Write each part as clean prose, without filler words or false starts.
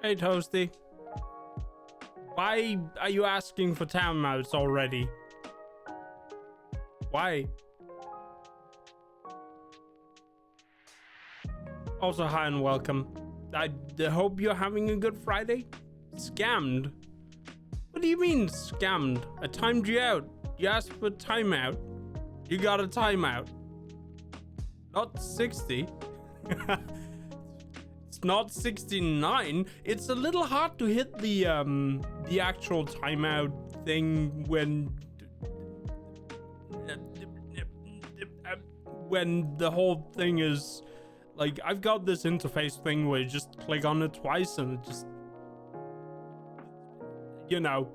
Hey, Toasty. Why are you asking for timeouts already? Why? Also, hi and welcome. I hope you're having a good Friday. Scammed? What do you mean, scammed? I timed you out. You asked for timeout. You got a timeout. Not 60. It's not 69. It's a little hard to hit the actual timeout thing when the whole thing is like, I've got this interface thing where you just click on it twice and it just, you know,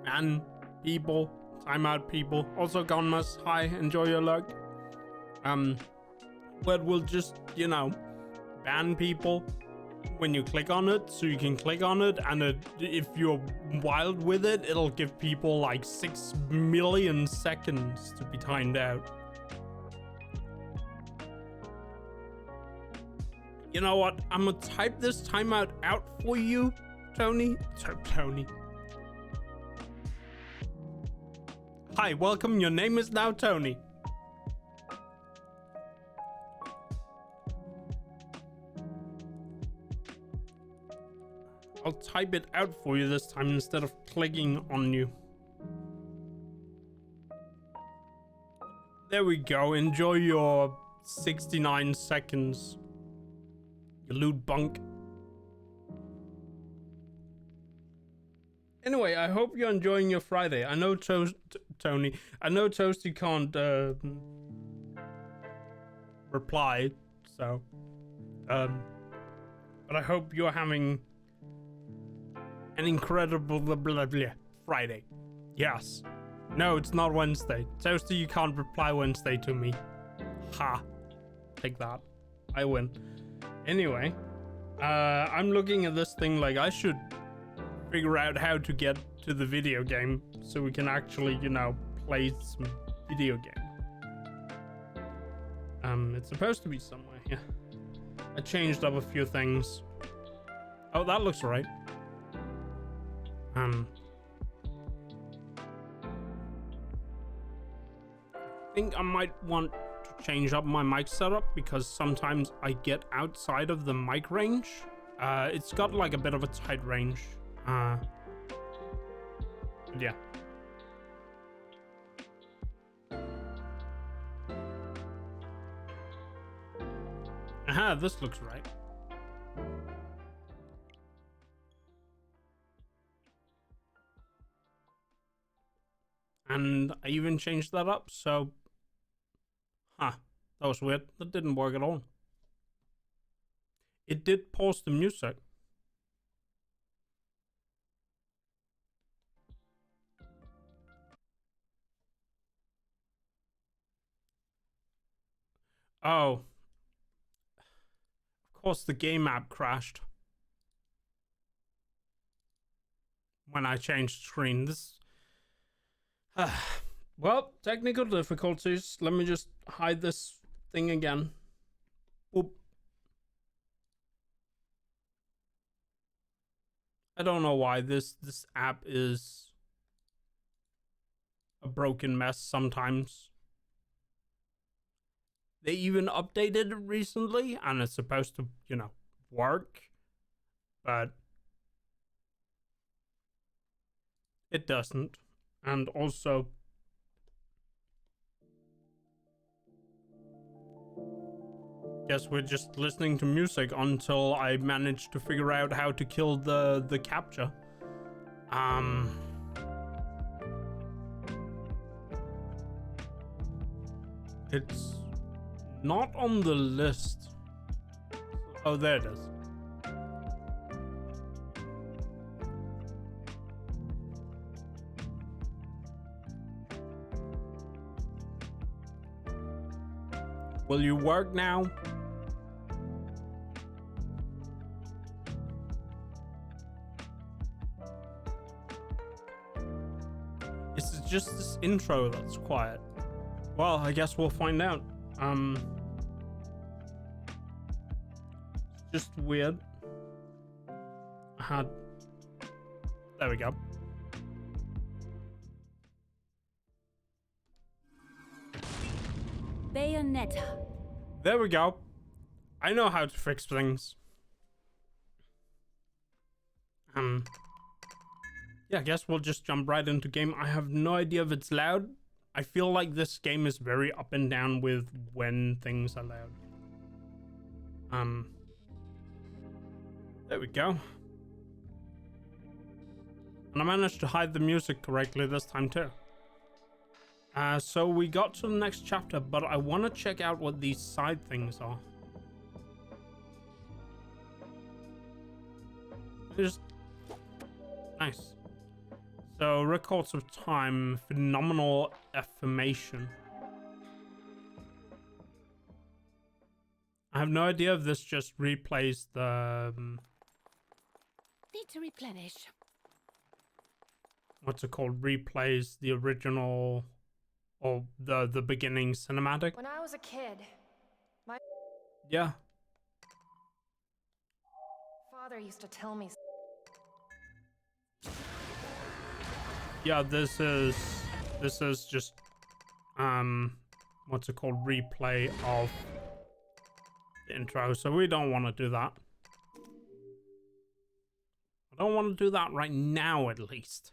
ban people, timeout people. Also, Gonmas, hi, enjoy your luck. But we'll just, you know, ban people when you click on it, so you can click on it, and if you're wild with it, it'll give people like 6 million seconds to be timed out. You know what? I'm gonna type this timeout out for you, Tony. Tony. Hi, welcome. Your name is now Tony. I'll type it out for you this time instead of clicking on you. There we go. Enjoy your 69 seconds. You loot bunk. Anyway, I hope you're enjoying your Friday. I know Tony. I know Toasty can't reply, so but I hope you're having an incredible Friday. Yes. No, it's not Wednesday. Toasty, you can't reply Wednesday to me. Ha. Take that. I win. Anyway, I'm looking at this thing like I should figure out how to get to the video game so we can actually, you know, play some video game. It's supposed to be somewhere here. I changed up a few things. Oh, that looks right. I think I might want to change up my mic setup because sometimes I get outside of the mic range. It's got like a bit of a tight range. Yeah. Aha, this looks right. And I even changed that up, so... Huh, that was weird. That didn't work at all. It did pause the music. Oh. Of course, the game app crashed when I changed screen. This... well, technical difficulties. Let me just hide this thing again. Oop. I don't know why this app is a broken mess sometimes. They even updated it recently, and it's supposed to, you know, work, but it doesn't. And also, guess we're just listening to music until I manage to figure out how to kill the capture. It's not on the list. Oh, there it is. Will you work now? Is it just this intro that's quiet? Well, I guess we'll find out. It's just weird. had... There we go. Bayonetta. There we go. I know how to fix things. Yeah, I guess we'll just jump right into game. I have no idea if it's loud. I feel like this game is very up and down with when things are loud. There we go. And I managed to hide the music correctly this time too. So we got to the next chapter, but I want to check out what these side things are. Just nice. So records of time, phenomenal affirmation. I have no idea if this just replays the Need to replenish. what's it called? Replays the original or the beginning cinematic. When I was a kid, my Yeah. father used to tell me. Yeah, this is just what's it called? Replay of the intro. So we don't want to do that. I don't want to do that right now, at least.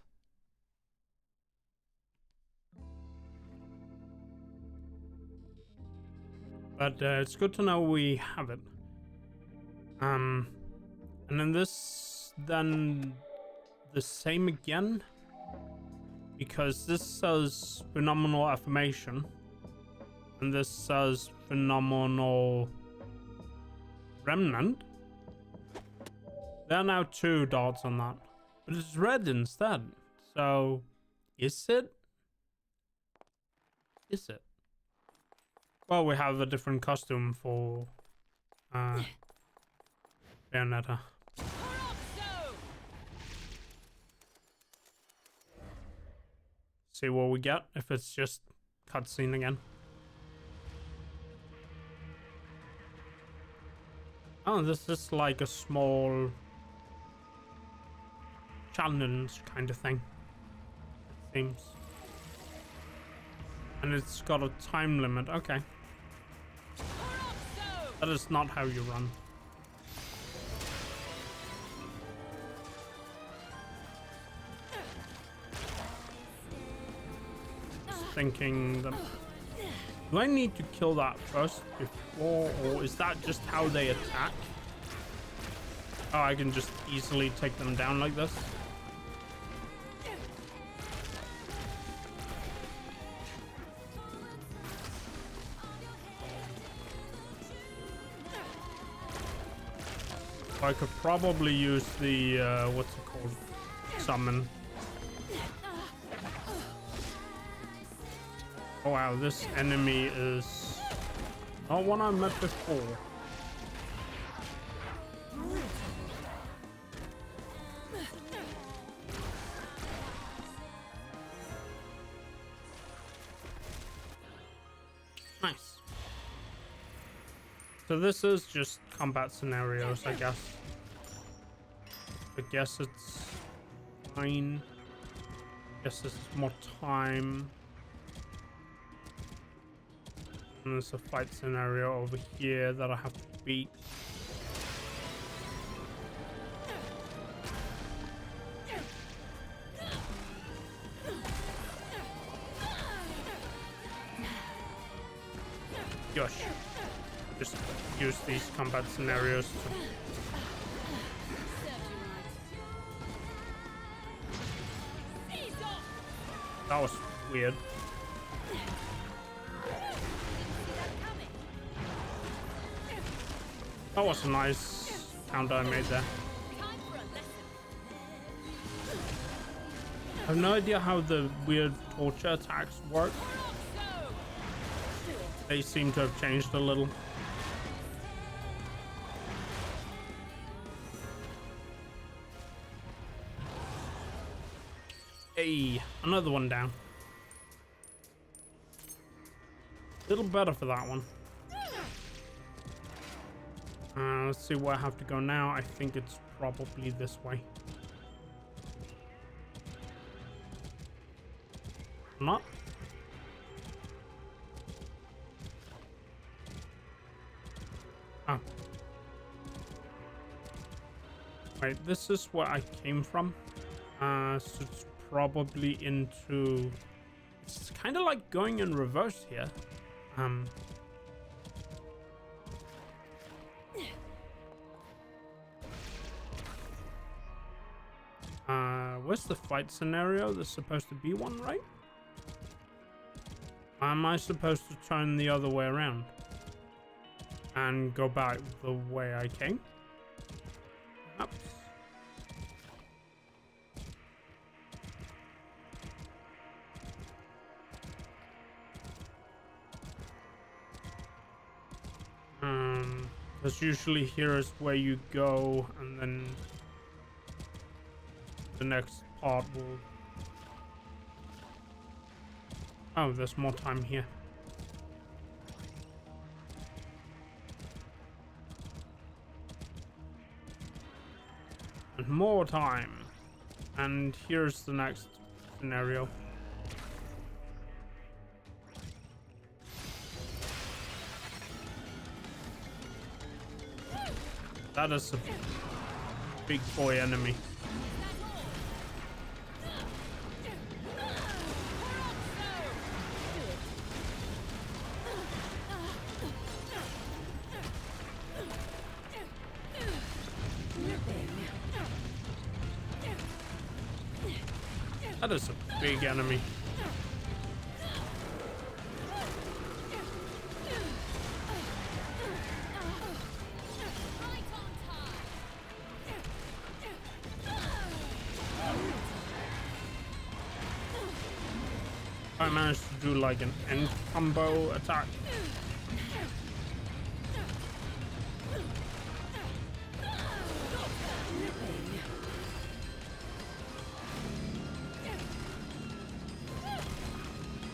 But it's good to know we have it. And then this, then the same again, because this says phenomenal affirmation, and this says phenomenal remnant. There are now 2 dots on that, but it's red instead. So, is it? Is it? Well, we have a different costume for Bayonetta. See what we get if it's just cutscene again. Oh, this is like a small challenge kind of thing, it seems. And it's got a time limit. Okay. That is not how you run. Just thinking that... Do I need to kill that first before, or is that just how they attack? Oh, I can just easily take them down like this. I could probably use the, what's it called? Summon. Oh wow, this enemy is not one I met before. Nice. So this is just combat scenarios, I guess. I guess it's fine. Guess this is more time. And there's a fight scenario over here that I have to beat. Gosh. Just use these combat scenarios to... That was weird. That was a nice counter I made there. I have no idea how the weird torture attacks work. They seem to have changed a little. Hey, another one down. Little better for that one. Let's see where I have to go now. I think it's probably this way. Not. Oh. Wait, this is where I came from. So it's probably into... It's kind of like going in reverse here. Where's the fight scenario? There's supposed to be one, right? Am I supposed to turn the other way around? And go back the way I came? Perhaps. Because usually here is where you go, and then the next part will... Oh, there's more time here. And more time. And here's the next scenario. That is a big boy enemy. That is a big enemy. I managed to do like an end combo attack.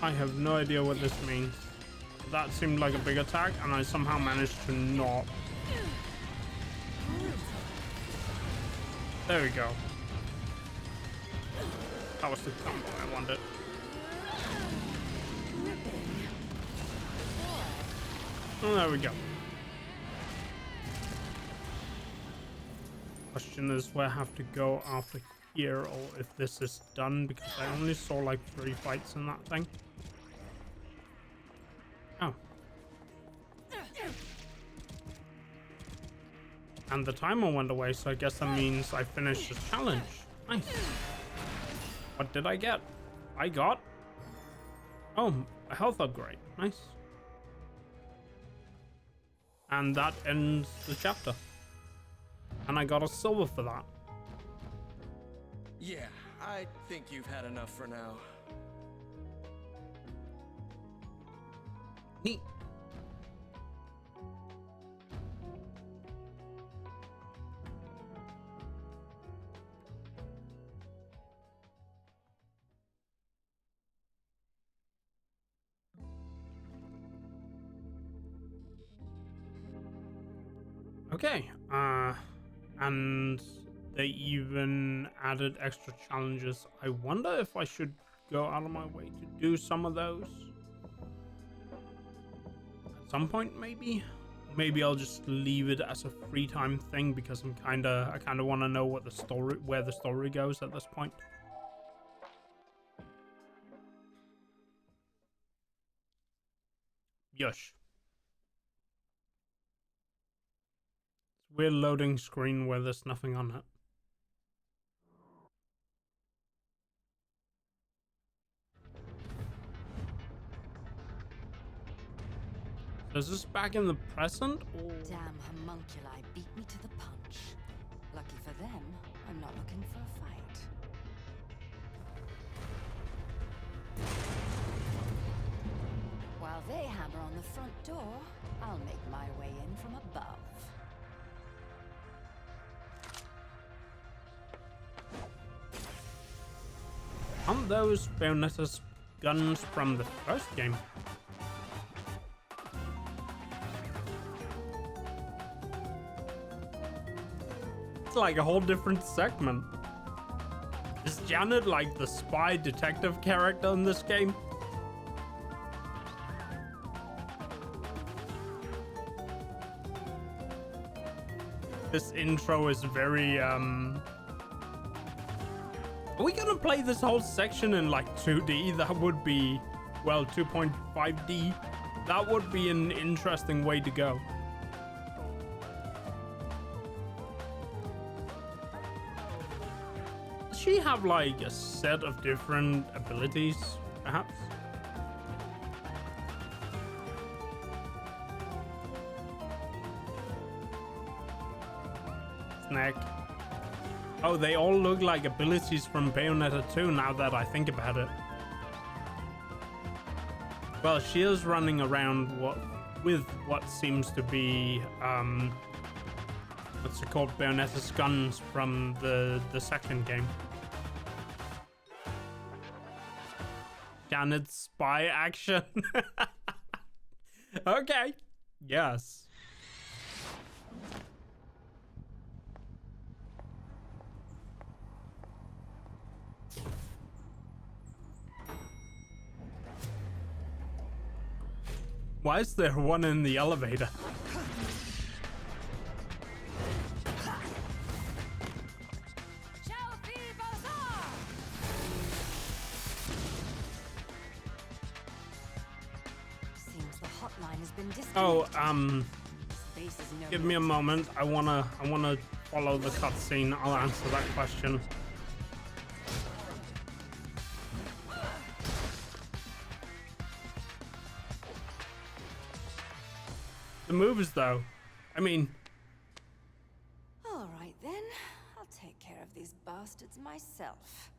I have no idea what this means. That seemed like a big attack, and I somehow managed to not. There we go. That was the combo I wanted. Oh, there we go. Question is where I have to go after here, or if this is done, because I only saw like 3 fights in that thing. Oh. And the timer went away, so I guess that means I finished the challenge. Nice. What did I get? I got... Oh, a health upgrade. Nice. And that ends the chapter. And I got a silver for that. Yeah, I think you've had enough for now. Neat. Okay, and they even added extra challenges. I wonder if I should go out of my way to do some of those. At some point, maybe? Maybe I'll just leave it as a free time thing because I kind of want to know what the story, where the story goes at this point. Yush. Weird loading screen where there's nothing on it. So is this back in the present? Or... Damn homunculi beat me to the punch. Lucky for them, I'm not looking for a fight. While they hammer on the front door, I'll make my way in from above. Aren't those Bayonetta's guns from the first game? like a whole different segment. Is Janet like the spy detective character in this game? This intro is very, Are we gonna play this whole section in like 2D? That would be, well, 2.5D. That would be an interesting way to go. Does she have like a set of different abilities, perhaps? Snack. Oh, they all look like abilities from Bayonetta 2 now that I think about it. Well, she is running around with what seems to be, what's it called? Bayonetta's guns from the second game. Janet's spy action. Okay. Yes. Why is there one in the elevator? Seems the hotline has been disconnected. Oh, Space is no give me a moment. I wanna follow the cutscene. I'll answer that question. The moves, though. I mean, All right then, I'll take care of these bastards myself.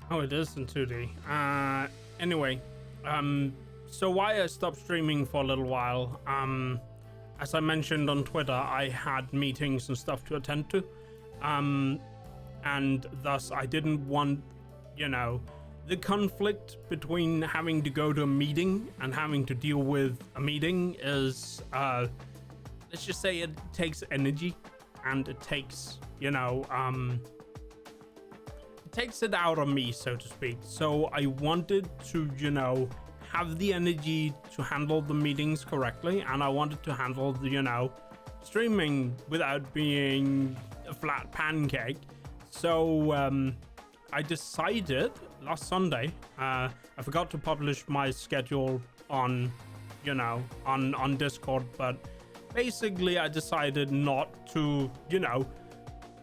oh, it is in 2D. Anyway, so why I stopped streaming for a little while. As I mentioned on Twitter, I had meetings and stuff to attend to. And thus I didn't want, you know, the conflict between having to go to a meeting and having to deal with a meeting is, let's just say it takes energy and it takes, you know, it takes it out of me, so to speak. So I wanted to, you know, have the energy to handle the meetings correctly, and I wanted to handle the, you know, streaming without being a flat pancake. So I decided last Sunday, I forgot to publish my schedule on, you know, on Discord, but basically I decided not to, you know,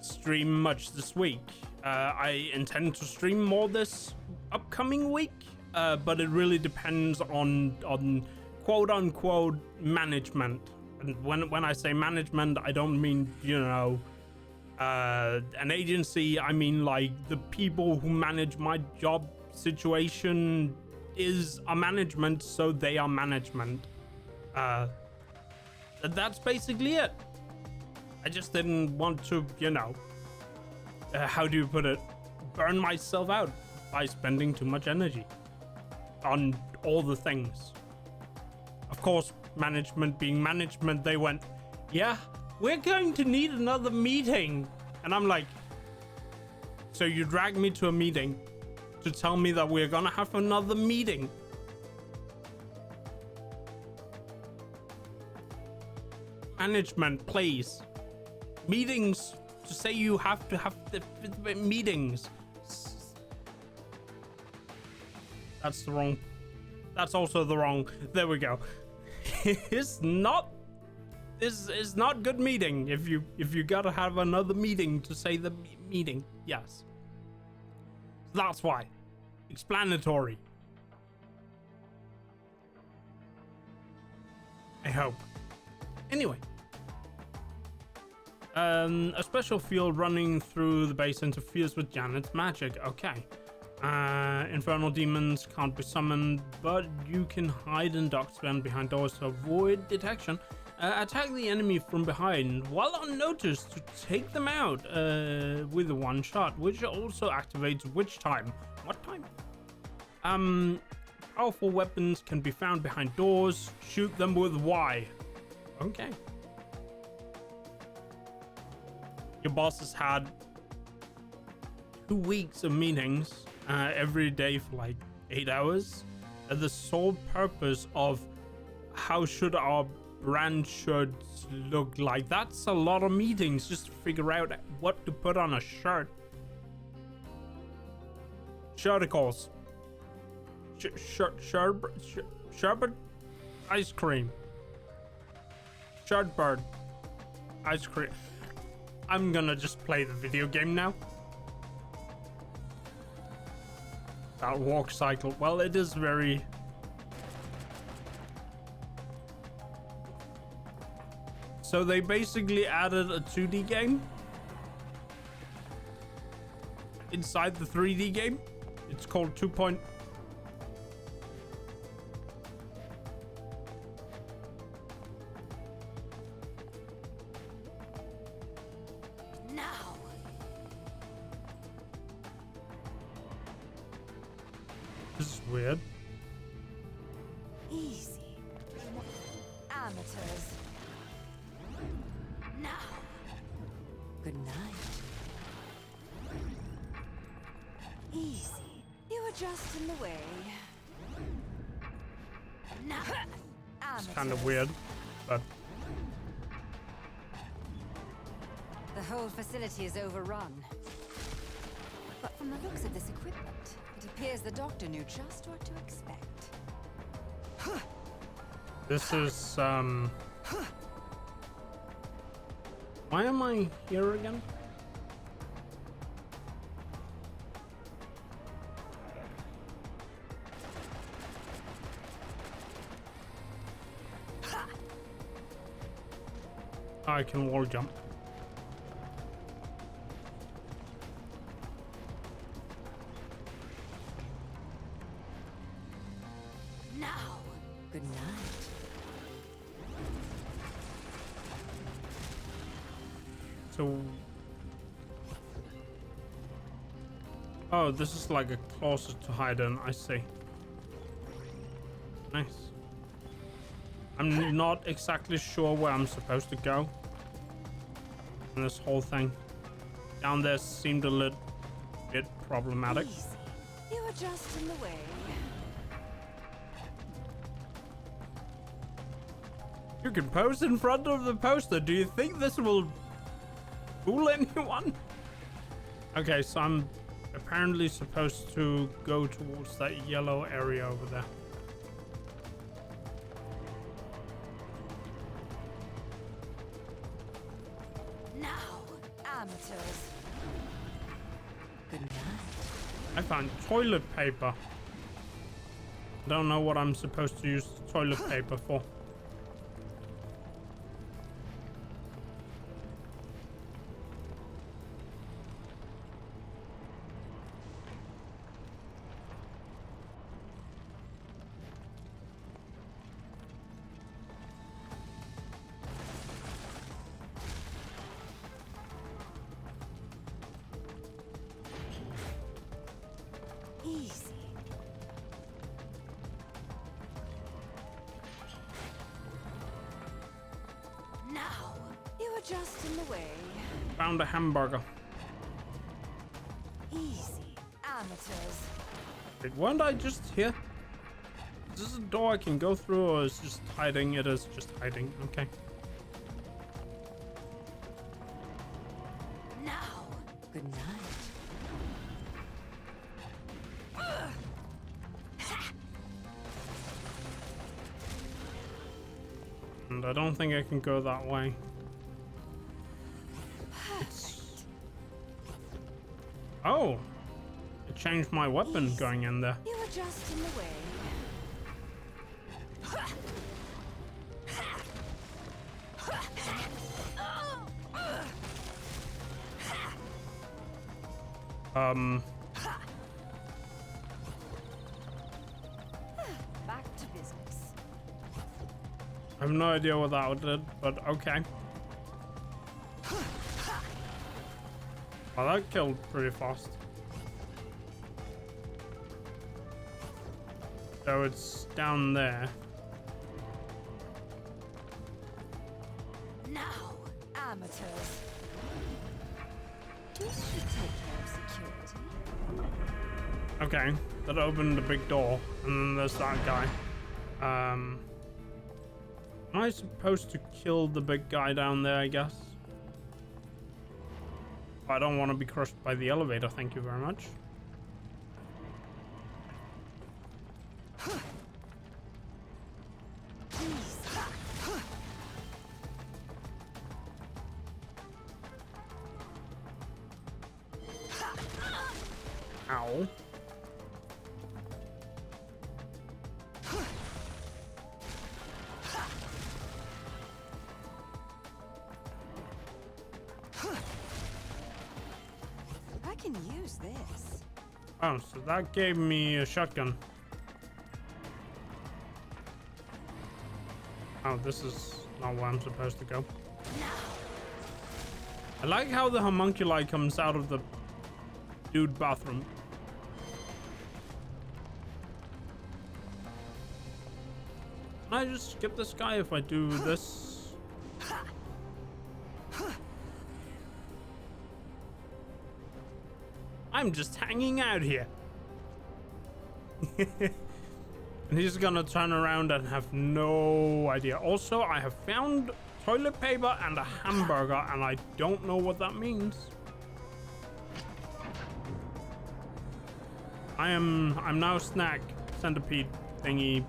stream much this week. I intend to stream more this upcoming week, but it really depends on quote unquote management. And when I say management, I don't mean, you know, an agency. I mean like the people who manage my job situation is a management, so they are management. That's basically it. I just didn't want to, you know, how do you put it, burn myself out by spending too much energy on all the things. Of course, management being management, they went, yeah, we're going to need another meeting. And I'm like, so you dragged me to a meeting to tell me that we're gonna have another meeting? Management, please. Meetings to say you have to have the meetings. That's the wrong. That's also the wrong. There we go. It's not. This is not good meeting. If you gotta have another meeting to say the meeting. Yes. That's why. Explanatory. I hope. Anyway. A special field running through the base interferes with Janet's magic. Okay. Infernal demons can't be summoned, but you can hide and duck stand behind doors to avoid detection. Attack the enemy from behind while unnoticed to take them out with one shot, which also activates which time? What time? Powerful weapons can be found behind doors. Shoot them with Y. Okay. Your boss has had 2 weeks of meetings every day for like 8 hours. And the sole purpose of how should our brand shirts look like. That's a lot of meetings just to figure out what to put on a shirt. Shirticles. Sherbet ice cream. Shirtbird ice cream. I'm gonna just play the video game now. That walk cycle. Well, it is very... So they basically added a 2D game inside the 3D game. It's called 2. Now. This is weird. Easy. Amateurs. Now. Good night. Easy. You were just in the way. Now. It's kind of weird, but the whole facility is overrun. But from the looks of this equipment, it appears the doctor knew just what to expect. this is why am I here again? I can wall jump. Now. Good night. So, oh, this is like a closet to hide in. I see. Nice. I'm not exactly sure where I'm supposed to go in this whole thing. Down there seemed a little bit problematic. Easy. You were just in the way. You can pose in front of the poster. Do you think this will fool anyone? Okay, so I'm apparently supposed to go towards that yellow area over there. Now, amateurs. Good night. I found toilet paper. Don't know what I'm supposed to use the toilet paper for. Easy. Now, you were just in the way. Found a hamburger. Easy. Amateurs. Wait, weren't I just here? Is this a door I can go through, or is it just hiding? It is just hiding. Okay. Now. Good night. And I don't think I can go that way. It's... Oh! It changed my weapon going in there. You were just in the way. Back to business. I have no idea what that did, but okay. Well, that killed pretty fast. So it's down there. Now, amateurs. This should take care of security. Okay, that opened the big door, and then there's that guy. Am I supposed to kill the big guy down there, I guess? I don't want to be crushed by the elevator, thank you very much. Ow. I can use this. Oh, so that gave me a shotgun. Oh, this is not where I'm supposed to go. I like how the homunculi comes out of the dude bathroom. Can I just skip this guy if I do this? I'm just hanging out here. And he's gonna turn around and have no idea. Also, I have found toilet paper and a hamburger, and I don't know what that means. I'm now snack centipede thingy.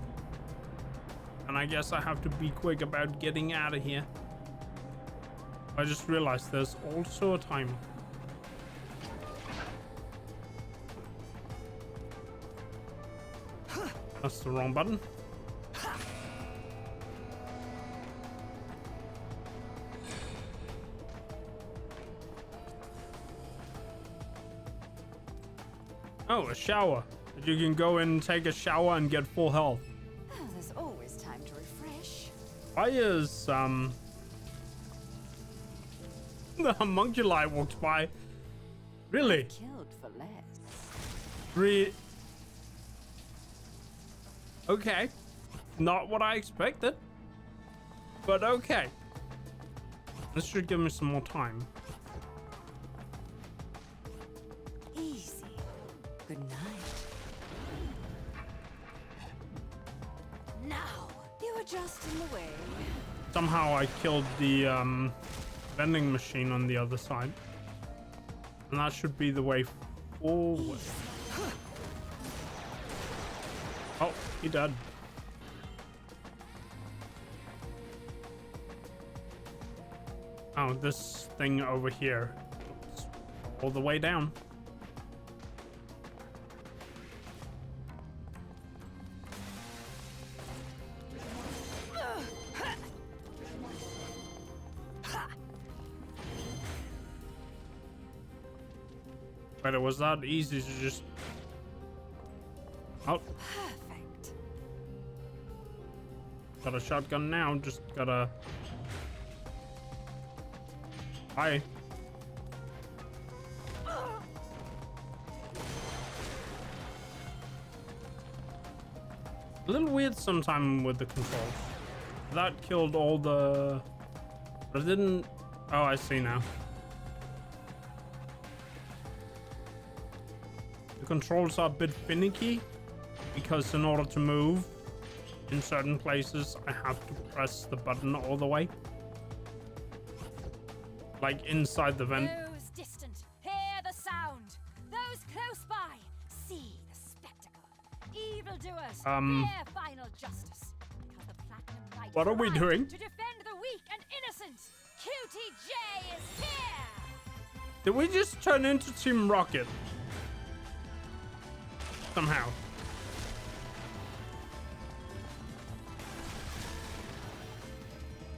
And I guess I have to be quick about getting out of here. I just realized there's also a timer. That's the wrong button. Oh, a shower. You can go in and take a shower and get full health. Oh, there's always time to refresh. Why is the homunculi walks by? Really? Killed for less. Okay. Not what I expected. But okay. This should give me some more time. Easy. Good night. Now, you were just in the way. Somehow I killed the vending machine on the other side. And that should be the way forward. Oh, he died. Oh, this thing over here. It's all the way down. But it was that easy to just... Oh. Perfect. Got a shotgun now, just gotta... Hi. A little weird sometime with the controls. That killed all the... But it didn't... Oh, I see now. The controls are a bit finicky because in order to move in certain places, I have to press the button all the way. Like inside the vent. Those distant, hear the sound. Those close by, see the spectacle. Evildoers, fear final justice. Because the Platinum Knight What are we tried doing? to defend the weak and innocent. QTJ is here. Did we just turn into Team Rocket? Somehow.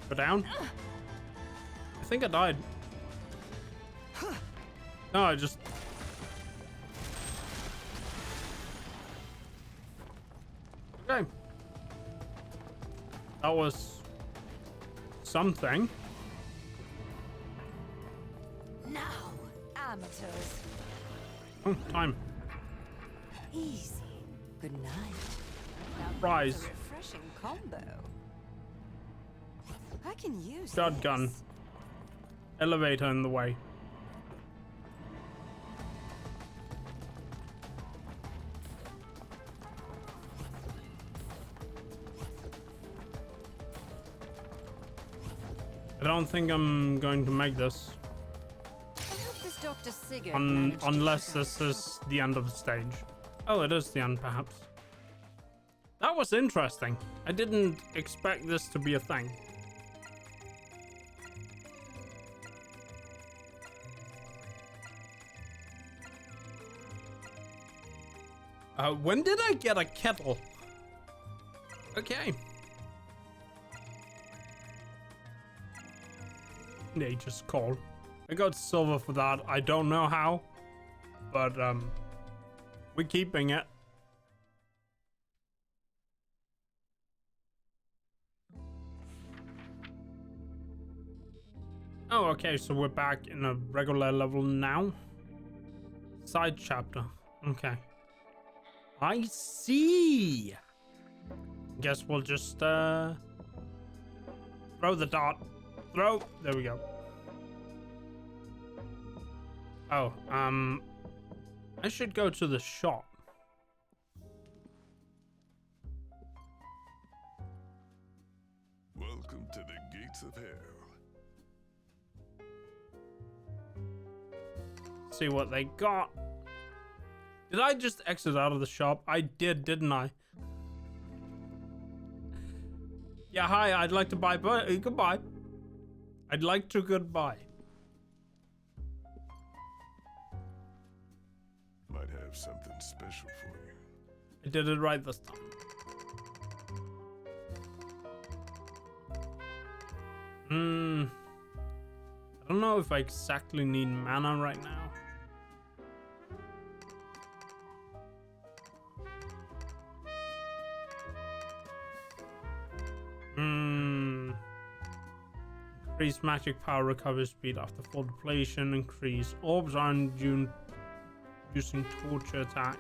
Go down. I think I died. No, I just... Okay. That was... something. Now, amateurs. Oh, time. Easy. Good night. Fries. That's a refreshing combo. I can use Shotgun. this. Elevator in the way. I don't think I'm going to make this. I hope this Dr. Sigurd managed to Unless trick this us. is the end of the stage. Oh, it is the end, perhaps. That was interesting. I didn't expect this to be a thing. When did I get a kettle? Okay. Nature's Call. I got silver for that. I don't know how, but we're keeping it. Oh, okay, so we're back in a regular level now. Side chapter. Okay. I see. Guess we'll just throw the dart. Throw. There we go. Oh, I should go to the shop. Welcome to the gates of hell. See what they got. Did I just exit out of the shop? I did, didn't I? Yeah, hi, I'd like to buy, goodbye. I'd like to goodbye. Might have something special for you. I did it right this time. I don't know if I exactly need mana right now. Increase magic power, recovery speed after full depletion, increase orbs are using torture attacks.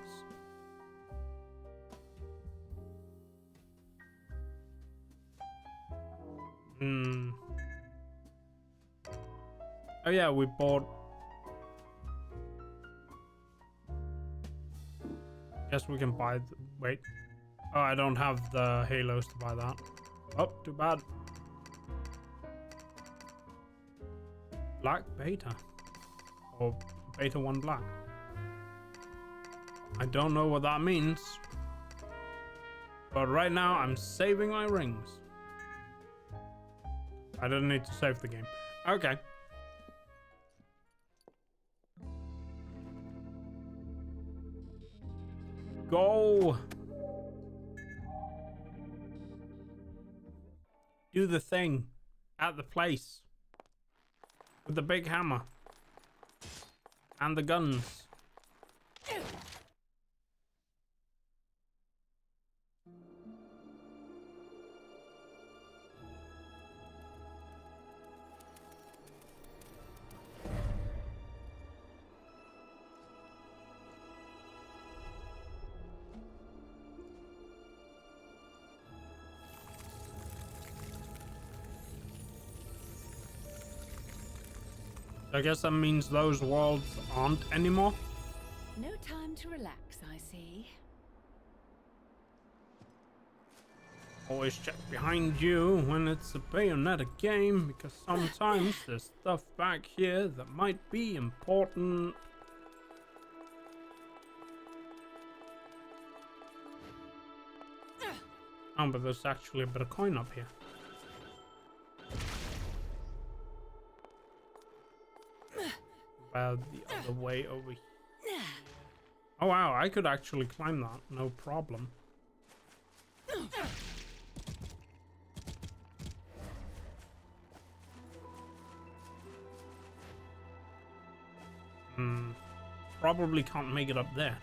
Oh yeah, we bought. Guess we can buy. Wait. Oh, I don't have the halos to buy that. Oh, too bad. Black beta. Or beta 1 black. I don't know what that means. But right now, I'm saving my rings. I didn't need to save the game. Okay. Go. Do the thing at the place with the big hammer and the guns. I guess that means those worlds aren't anymore. No time to relax, I see. Always check behind you when it's a Bayonetta game, because sometimes there's stuff back here that might be important. Oh, but there's actually a bit of coin up here. About the other way over here. Oh wow, I could actually climb that, no problem. Probably can't make it up there.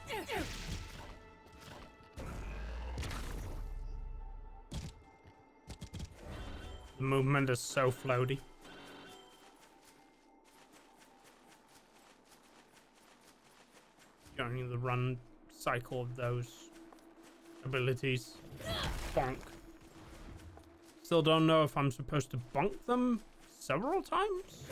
The movement is so floaty. Going the run cycle of those abilities. Bonk. Still don't know if I'm supposed to bonk them several times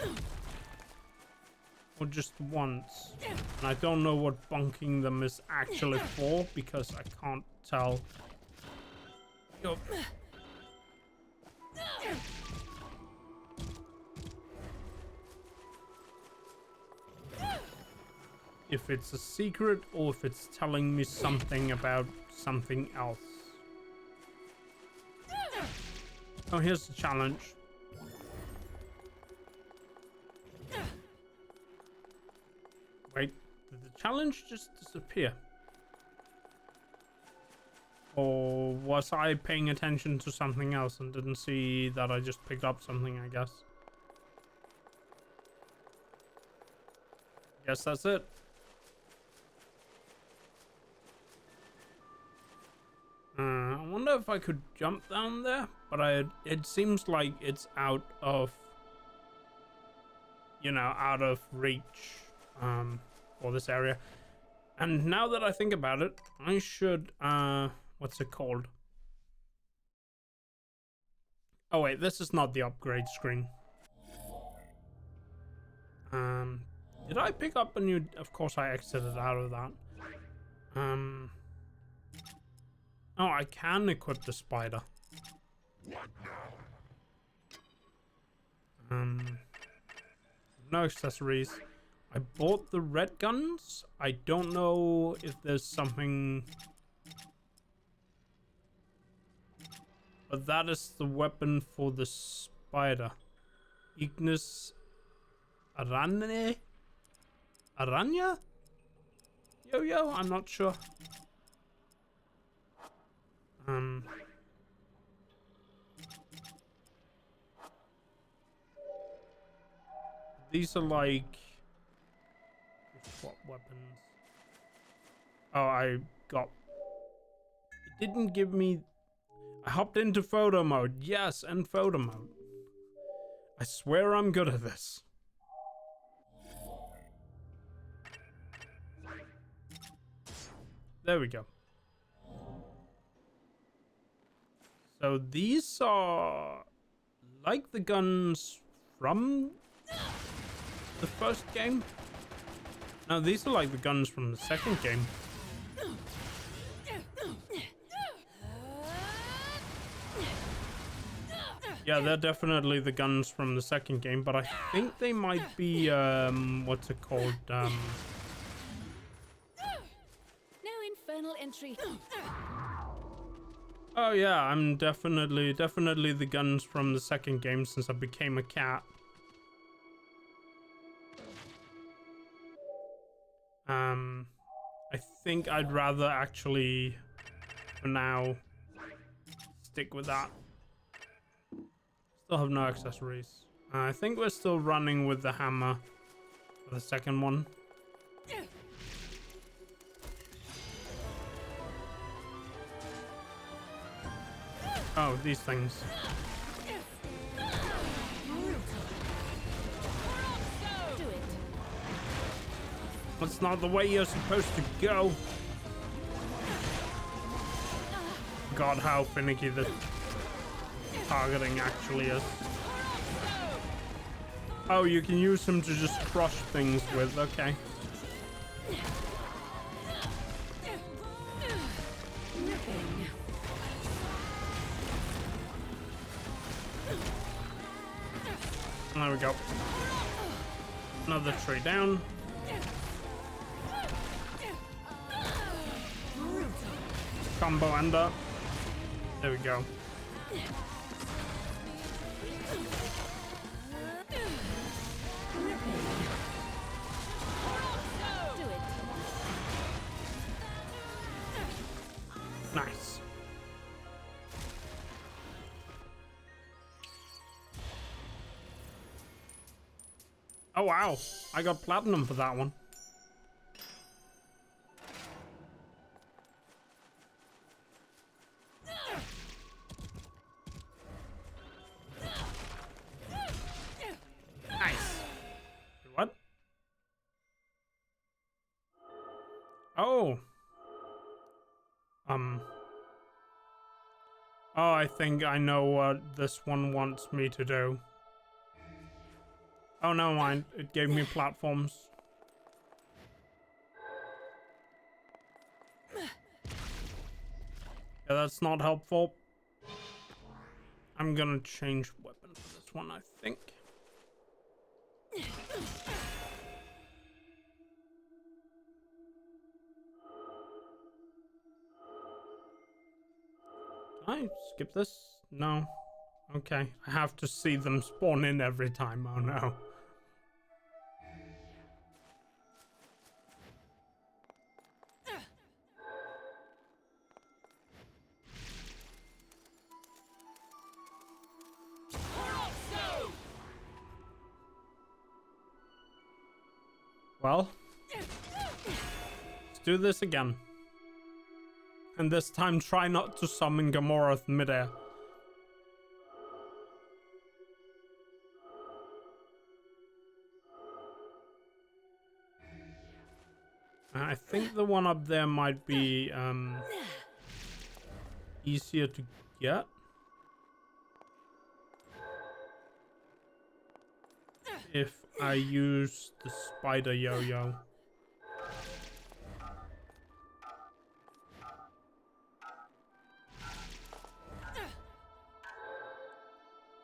or just once. And I don't know what bonking them is actually for because I can't tell. Yo. If it's a secret or if it's telling me something about something else. Oh, here's the challenge. Wait, did the challenge just disappear? Or was I paying attention to something else and didn't see that I just picked up something, I guess? Guess that's it. I wonder if I could jump down there, but it seems like it's out of, you know, out of reach for this area. And now that I think about it, I should, what's it called? Oh wait, this is not the upgrade screen. Did I pick up a new, of course I exited out of that. Oh, I can equip the spider. No accessories. I bought the red guns. I don't know if there's something... But that is the weapon for the spider. Ignis Arane? Aranya? Yo, I'm not sure. These are like... What weapons? Oh, I got... It didn't give me... I hopped into photo mode. Yes, and photo mode. I swear I'm good at this. There we go. So these are like the guns from the first game. No, these are like the guns from the second game. Yeah, they're definitely the guns from the second game, but I think they might be, what's it called? No infernal entry. Oh yeah, I'm definitely the guns from the second game since I became a cat. I think I'd rather actually, for now, stick with that. Still have no accessories. I think we're still running with the hammer for the second one. Oh, these things. That's not the way you're supposed to go. God, how finicky the targeting actually is. Oh, you can use them to just crush things with. Okay. There we go. Another tree down. Combo ender. There we go. Nice. Oh wow, I got platinum for that one. Nice. What? Oh. Oh, I think I know what this one wants me to do. Oh, never mind. It gave me platforms. Yeah, that's not helpful. I'm gonna change weapon for this one, I think. Can I skip this? No. Okay. I have to see them spawn in every time. Oh no. Well, let's do this again. And this time try not to summon Gamorath midair. I think the one up there might be easier to get. If I use the spider yo-yo.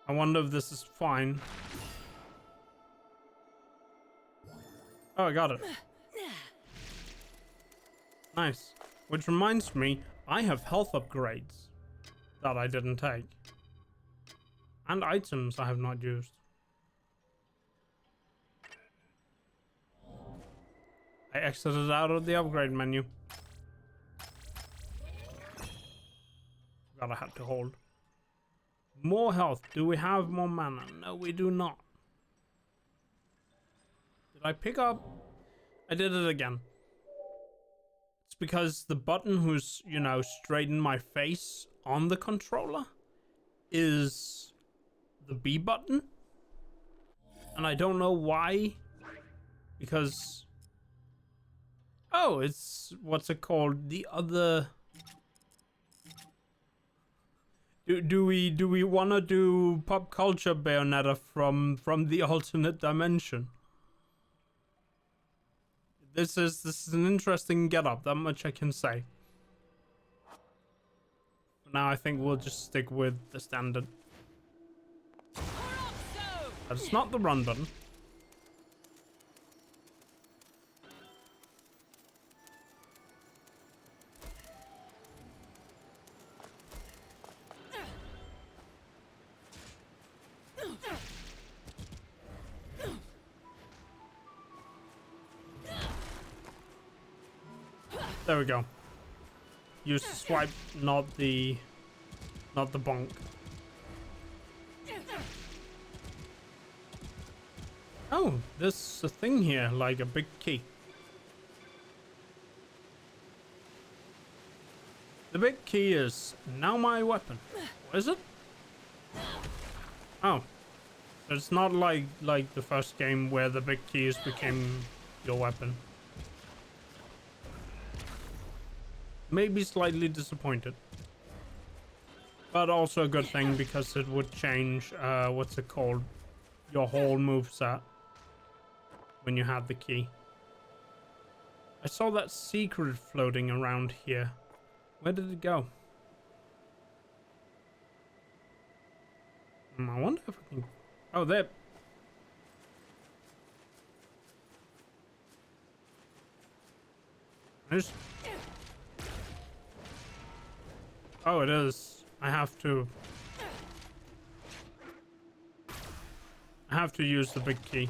I wonder if this is fine. Oh, I got it. Nice. Which reminds me, I have health upgrades that I didn't take. And items I have not used. I exited out of the upgrade menu. Forgot I had to hold. More health. Do we have more mana? No, we do not. Did I pick up? I did it again. It's because the button who's, you know, straight in my face on the controller is the B button. And I don't know why. Because... oh, it's... what's it called? The other... Do we wanna do pop culture Bayonetta from the alternate dimension? This is an interesting get-up, that much I can say. For now I think we'll just stick with the standard. That's not the run button. There we go. Use the swipe, not the bonk. Oh, there's a thing here, like a big key. The big key is now my weapon. What is it? Oh, so it's not like the first game where the big keys became your weapon. Maybe slightly disappointed, but also a good thing because it would change what's it called, your whole moveset when you had the key. I saw that secret floating around here. Where did it go? I wonder if I can... oh, there. Oh, it is. I have to use the big key.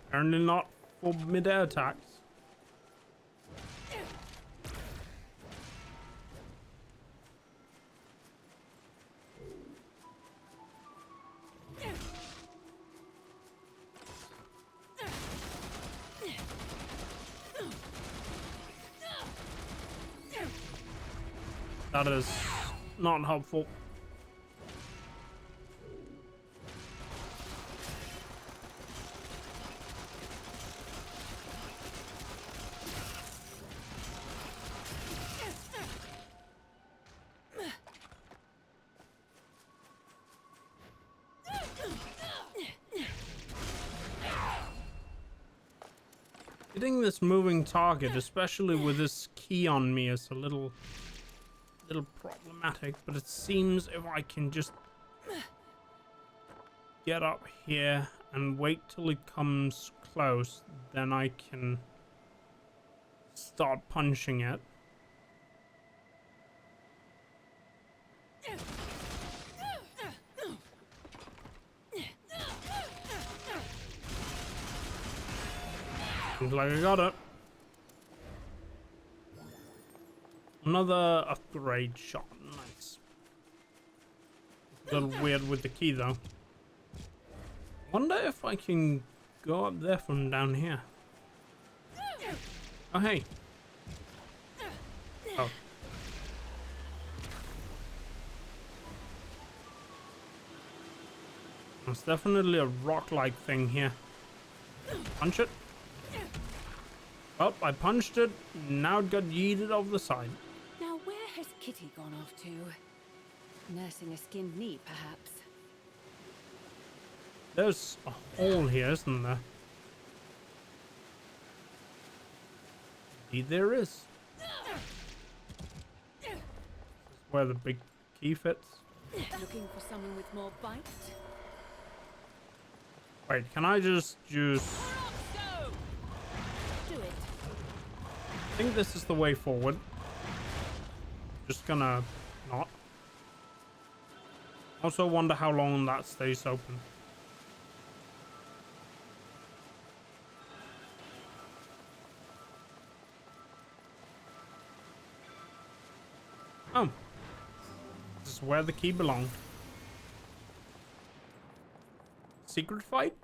Apparently not for mid-air attacks. That is not helpful. Hitting this moving target, especially with this key on me, is a little problematic, but it seems if I can just get up here and wait till it comes close, then I can start punching it. Seems like I got it. Another upgrade shot. Nice. A little weird with the key though. Wonder if I can go up there from down here. Oh hey. Oh. There's definitely a rock-like thing here. Punch it. Well, I punched it. Now it got yeeted off the side. Now where has Kitty gone off to? Nursing a skinned knee, perhaps. There's a hole here, isn't there? Indeed there is. This is where the big key fits. Looking for someone with more bite? Wait, can I just use... Do it. I think this is the way forward. Just gonna not. Also wonder how long that stays open. Oh. This is where the key belonged. Secret fight?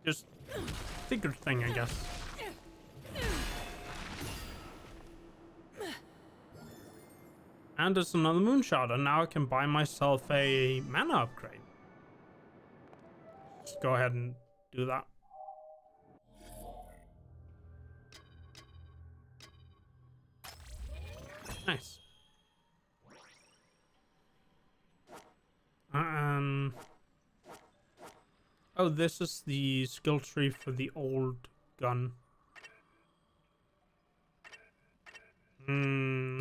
Just secret thing, I guess. And there's another moonshot, and now I can buy myself a mana upgrade. Just go ahead and do that. Nice. Oh, this is the skill tree for the old gun.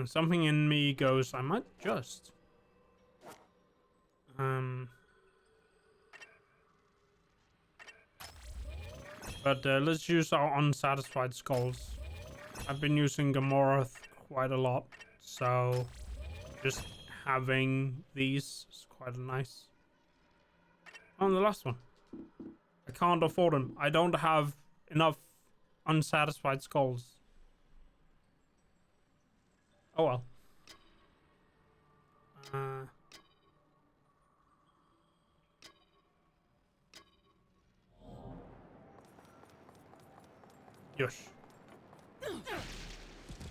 Something in me goes, I might just. But let's use our unsatisfied skulls. I've been using Gamorre's quite a lot, so just having these is quite nice. Oh, the last one. I can't afford them. I don't have enough unsatisfied skulls. Oh well. Yosh.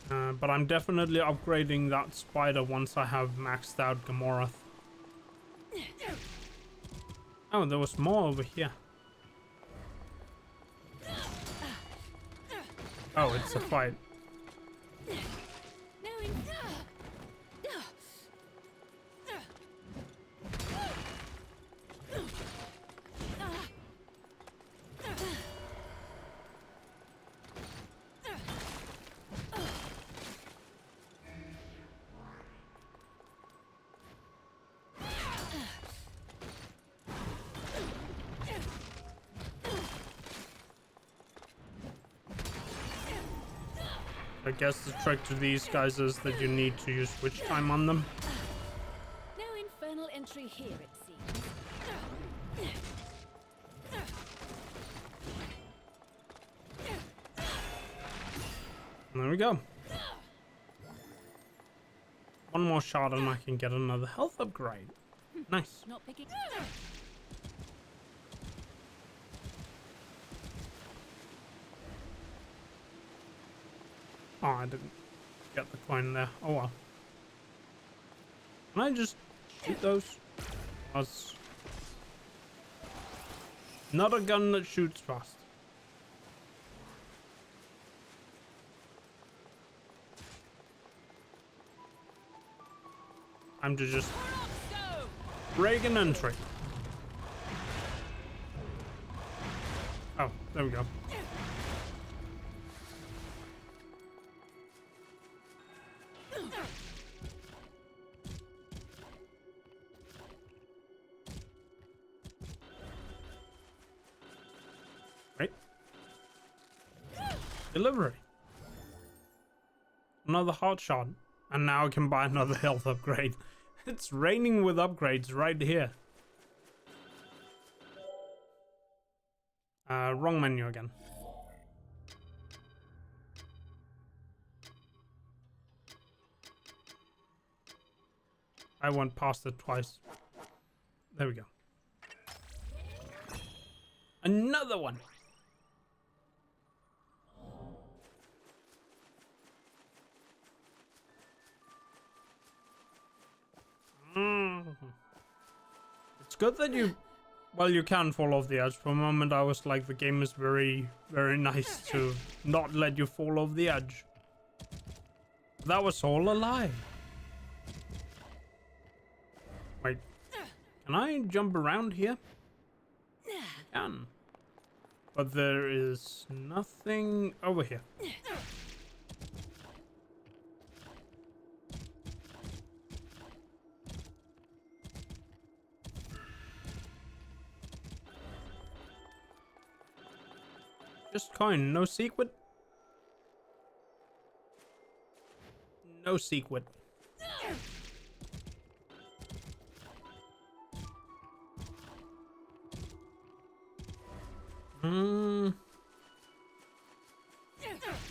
But I'm definitely upgrading that spider once I have maxed out Gamorre's. Oh, there was more over here. Oh, it's a fight. I guess the trick to these guys is that you need to use witch time on them. No infernal entry here, it seems. There we go. One more shot and I can get another health upgrade. Nice. Not picking. Oh, I didn't get the coin there. Oh well. Can I just shoot those? That's not a gun that shoots fast. Time to just break an entry. Oh, there we go. Delivery. Another hot shot. And now I can buy another health upgrade. It's raining with upgrades right here. Wrong menu again. I went past it twice. There we go. Another one. It's good that you, well, you can fall off the edge. For a moment I was like, the game is very, very nice to not let you fall off the edge. That was all a lie. Wait, can I jump around here? I can. But there is nothing over here. Just coin, no secret. No secret.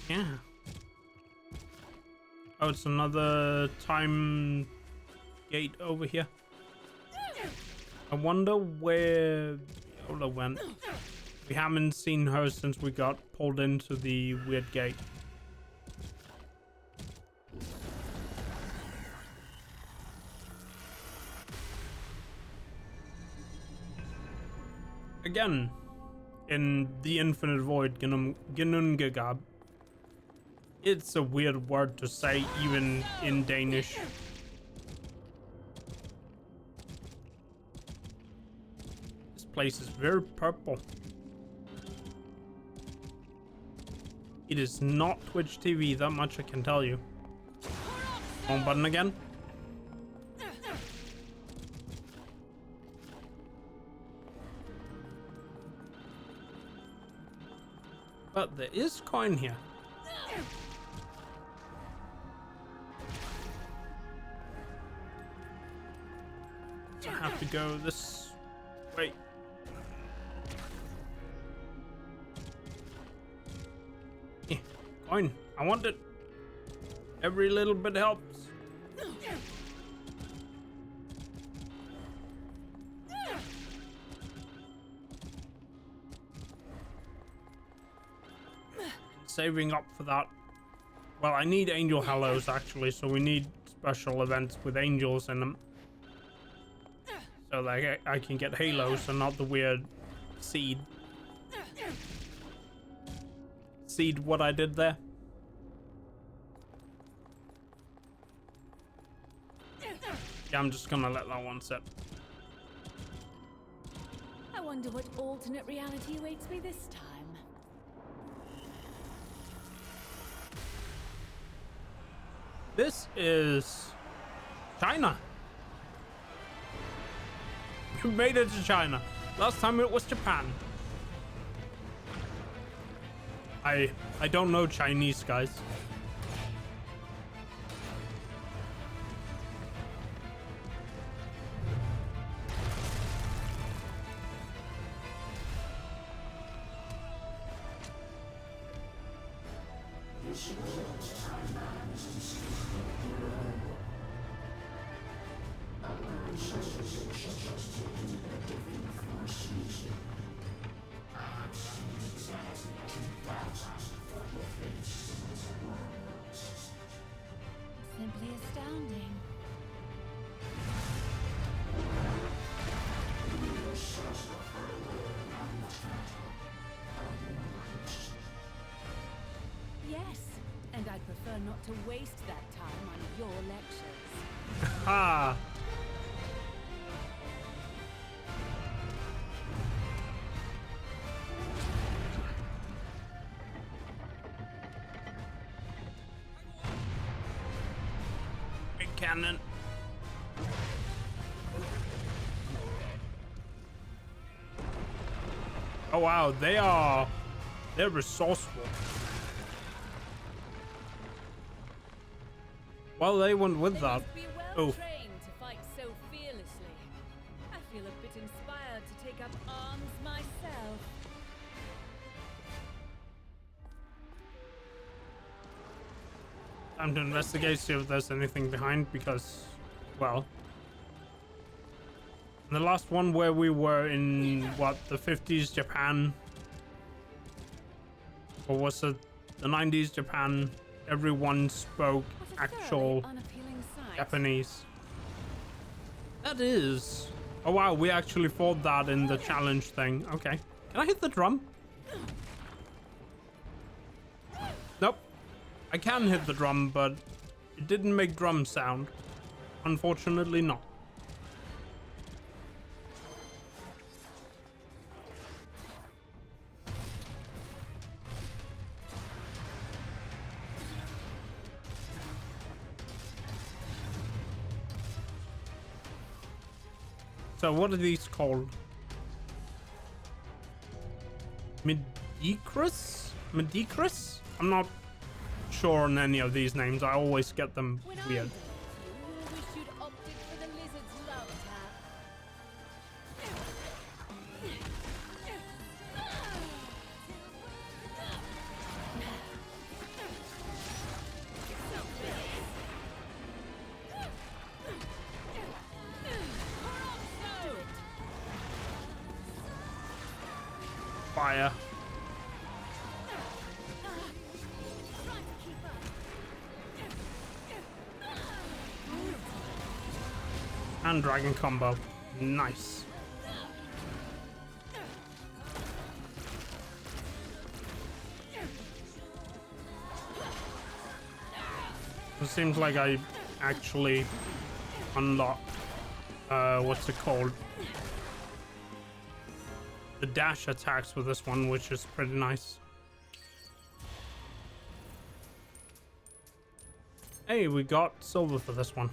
Yeah. Oh, it's another time gate over here. I wonder where Viola went. We haven't seen her since we got pulled into the weird gate. Again, in the Infinite Void, Ginnungagab. It's a weird word to say, even in Danish. This place is very purple. It is not Twitch TV, that much I can tell you. Wrong button again. But there is coin here. So I have to go this way. Yeah, coin. I want it. Every little bit helps. Saving up for that. Well, I need angel hellos actually, so we need special events with angels in them. So that I can get halos and not the weird seed. Seed what I did there. Yeah, I'm just gonna let that one sit. I wonder what alternate reality awaits me this time. This is China. You made it to China. Last time it was Japan. I don't know Chinese, guys. Simply astounding. Yes, and I'd prefer not to waste that time on your lectures. Ha! Big cannon. Oh wow, they're resourceful. Well, they went with They that. must be well Oh, trained to fight so fearlessly. I feel a bit inspired to take up arms myself. time to investigate, see if there's anything behind, because, well, the last one where we were in, what, the 50s Japan, or was it the 90s Japan, everyone spoke What a actual thoroughly unappealing sight. Japanese. That is. Oh wow, we actually fought that in the challenge thing. Okay. Can I hit the drum? Nope. I can hit the drum, but it didn't make drum sound. Unfortunately not. So what are these called? Medicrus? Medicrus? I'm not sure on any of these names. I always get them When weird. I wish you'd opted for the lizard's love tap. Fire. And dragon combo. Nice. It seems like I actually unlocked what's it called? The dash attacks with this one, which is pretty nice. Hey, we got silver for this one.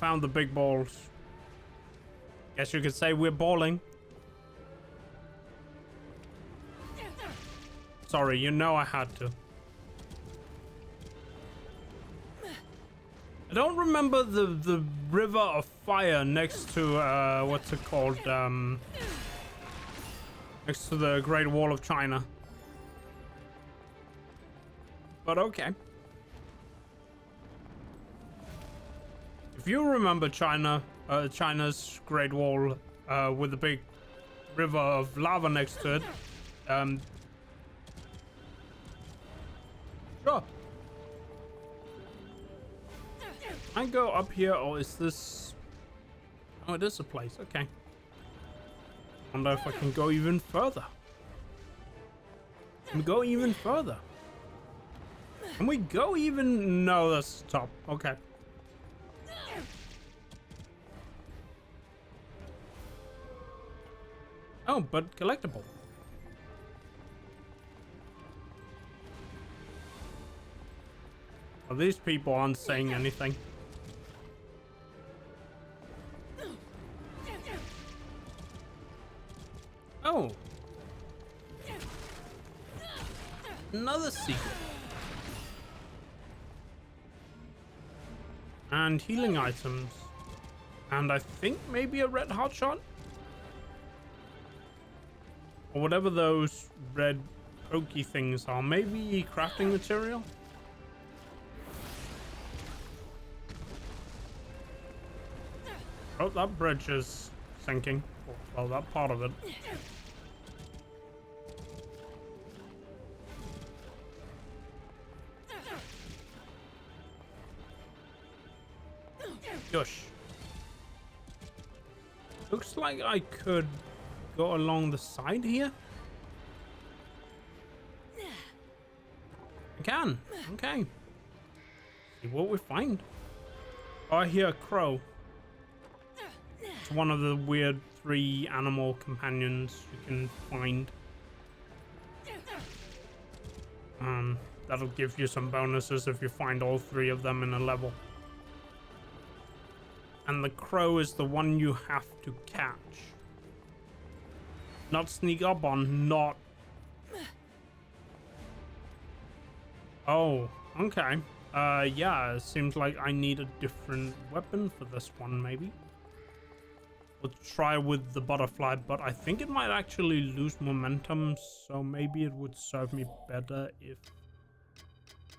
Found the big balls. Guess you could say we're balling. Sorry, you know I had to. I don't remember the river of fire next to what's it called? Next to the Great Wall of China. But okay. If you remember China's Great Wall with the big river of lava next to it, sure. I go up here, or is this? Oh, it is a place. Okay. Wonder if I can go even further. Can we go even further? Can we go even? No, that's the top. Okay. Oh, but collectible. Well, these people aren't saying anything. Oh. Another secret. And healing items. And I think maybe a red hot shot? Or whatever those red pokey things are. Maybe crafting material? Oh, that bridge is sinking. Well, that part of it. Gosh. Looks like I could go along the side here. I can. Okay. See what we find. Oh, I hear a crow. It's one of the weird 3 animal companions you can find. That'll give you some bonuses if you find all 3 of them in a level. And the crow is the one you have to catch. Not sneak up on, not... Oh, okay. Yeah, it seems like I need a different weapon for this one, maybe. We'll try with the butterfly, but I think it might actually lose momentum, so maybe it would serve me better if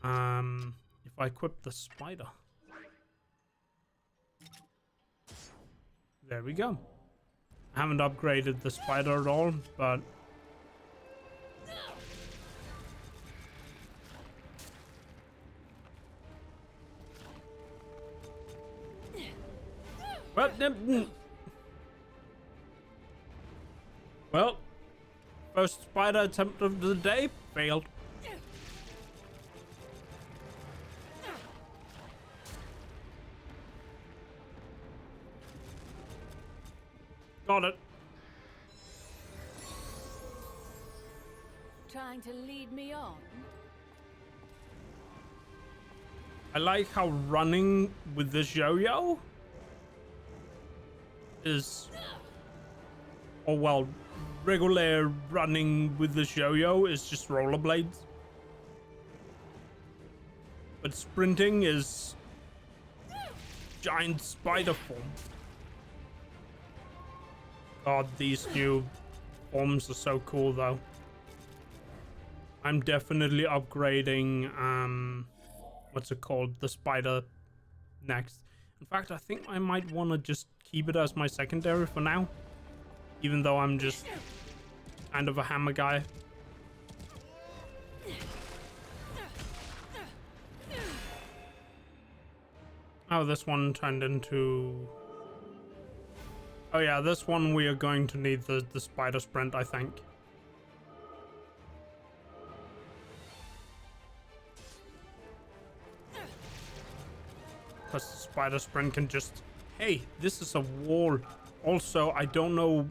I equip the spider. There we go. I haven't upgraded the spider at all, but well, first spider attempt of the day failed. Got it. Trying to lead me on? I like how running with this yo-yo is, or well, regular running with this yo-yo is just rollerblades. But sprinting is giant spider form. God, these new forms are so cool though. I'm definitely upgrading, what's it called? The spider next. In fact, I think I might want to just keep it as my secondary for now. Even though I'm just kind of a hammer guy. Oh, this one turned into... Oh yeah, this one we are going to need the spider sprint, I think. Because the spider sprint can just... Hey, this is a wall. Also, I don't know...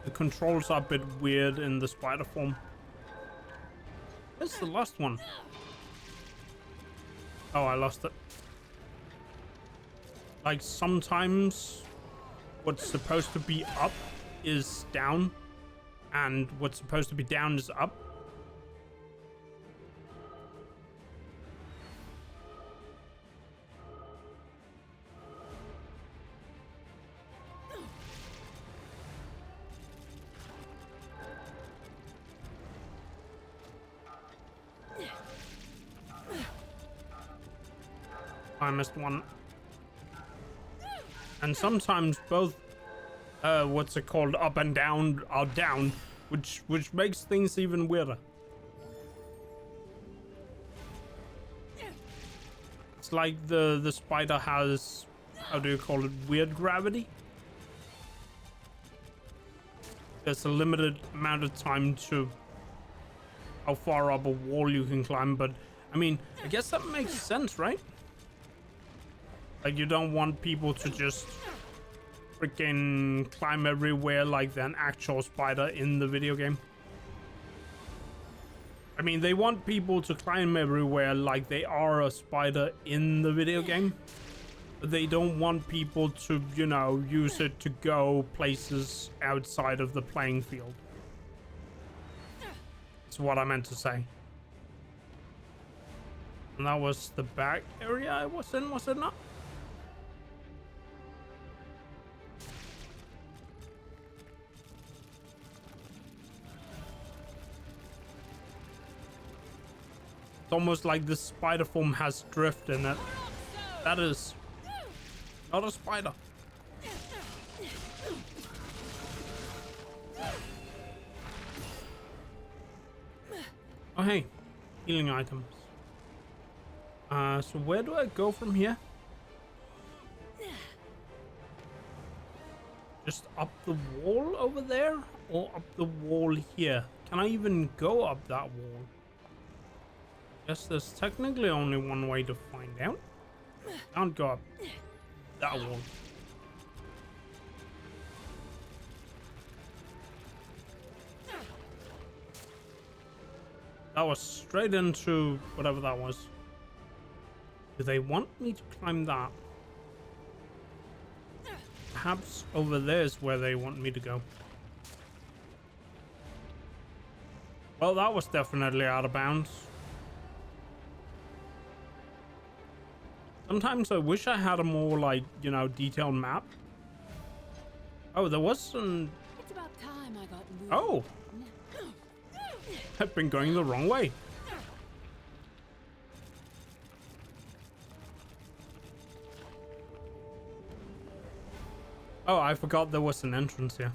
The controls are a bit weird in the spider form. Where's the last one? Oh, I lost it. Like, sometimes what's supposed to be up is down, and what's supposed to be down is up. I missed one. And sometimes both, what's it called, up and down are down, which makes things even weirder. It's like the spider has, how do you call it, weird gravity? There's a limited amount of time to how far up a wall you can climb, but I mean, I guess that makes sense, right? Like, you don't want people to just freaking climb everywhere like an actual spider in the video game. I mean, they want people to climb everywhere like they are a spider in the video game. But they don't want people to, you know, use it to go places outside of the playing field. That's what I meant to say. And that was the back area I was in, was it not? It's almost like the spider form has drift in it. That is not a spider. Oh hey, healing items. So where do I go from here? Just up the wall over there, or up the wall here? Can I even go up that wall? Guess there's technically only one way to find out. Can't go up that wall. That was straight into whatever that was. Do they want me to climb that? Perhaps over there is where they want me to go. Well, that was definitely out of bounds. Sometimes I wish I had a more, like, you know, detailed map. Oh, there was some... It's about time I got moving. Oh! I've been going the wrong way. Oh, I forgot there was an entrance here.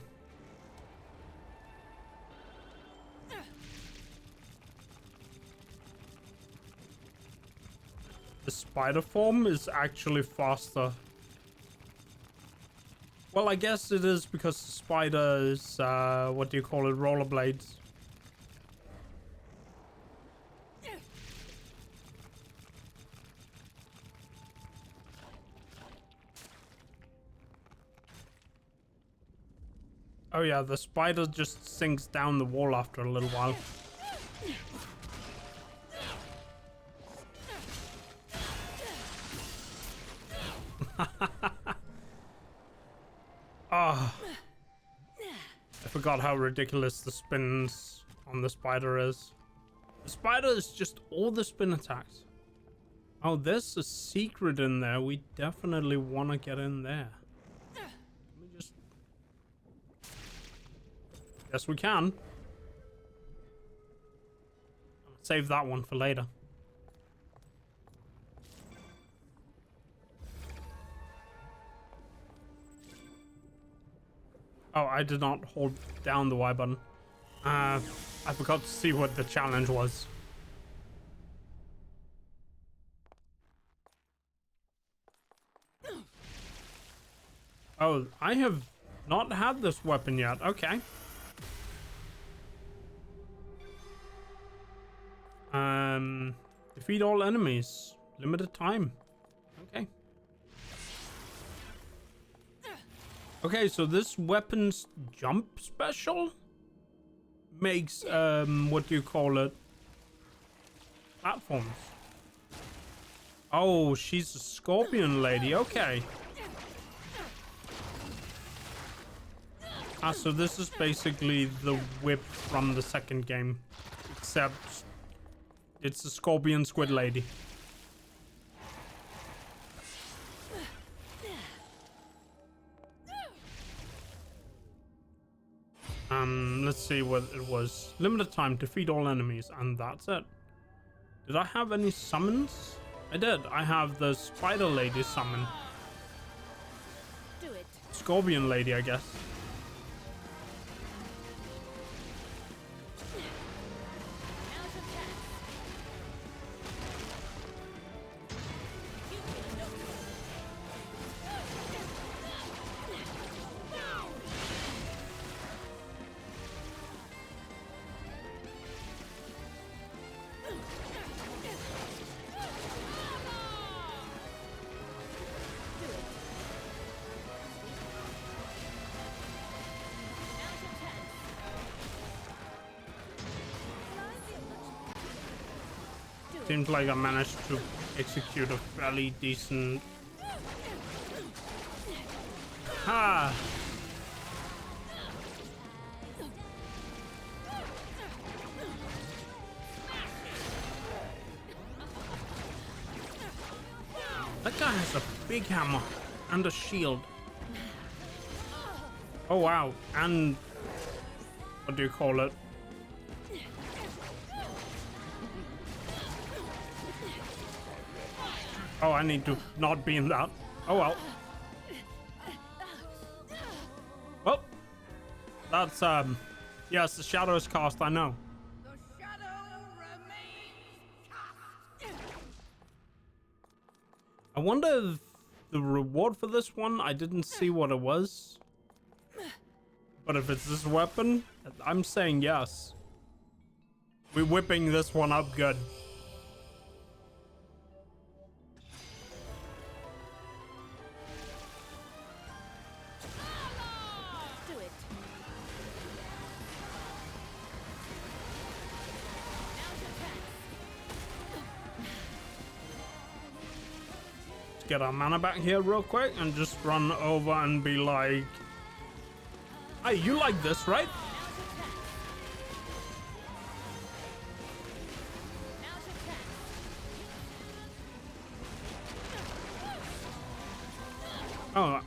The spider form is actually faster. Well, I guess it is because the spider is, what do you call it, rollerblades. Oh yeah, the spider just sinks down the wall after a little while. Ah, I forgot how ridiculous the spins on the spider is. The spider is just all the spin attacks. Oh, there's a secret in there. We definitely want to get in there. Let me just... Yes, we can. Save that one for later. Oh, I did not hold down the Y button. I forgot to see what the challenge was. Oh, I have not had this weapon yet. Okay. Defeat all enemies. Limited time. Okay. Okay, so this weapon's jump special makes, what do you call it? Platforms. Oh, she's a scorpion lady. Okay. Ah, so this is basically the whip from the second game, except it's a scorpion squid lady. Let's see what it was. Limited time, defeat all enemies, and that's it. Did I have any summons? I did. I have the spider lady summon. Do it. Scorpion lady, I guess. Seems like I managed to execute a fairly decent... Ha! That guy has a big hammer and a shield. Oh wow, and what do you call it? Oh, I need to not be in that. Oh well. Well, that's yes, the shadow is cast, I know. The shadow remains cast. I wonder if the reward for this one, I didn't see what it was. But if it's this weapon, I'm saying yes. We're whipping this one up good. Do it. Let's get our mana back here real quick and just run over and be like, hey, you like this, right? Oh.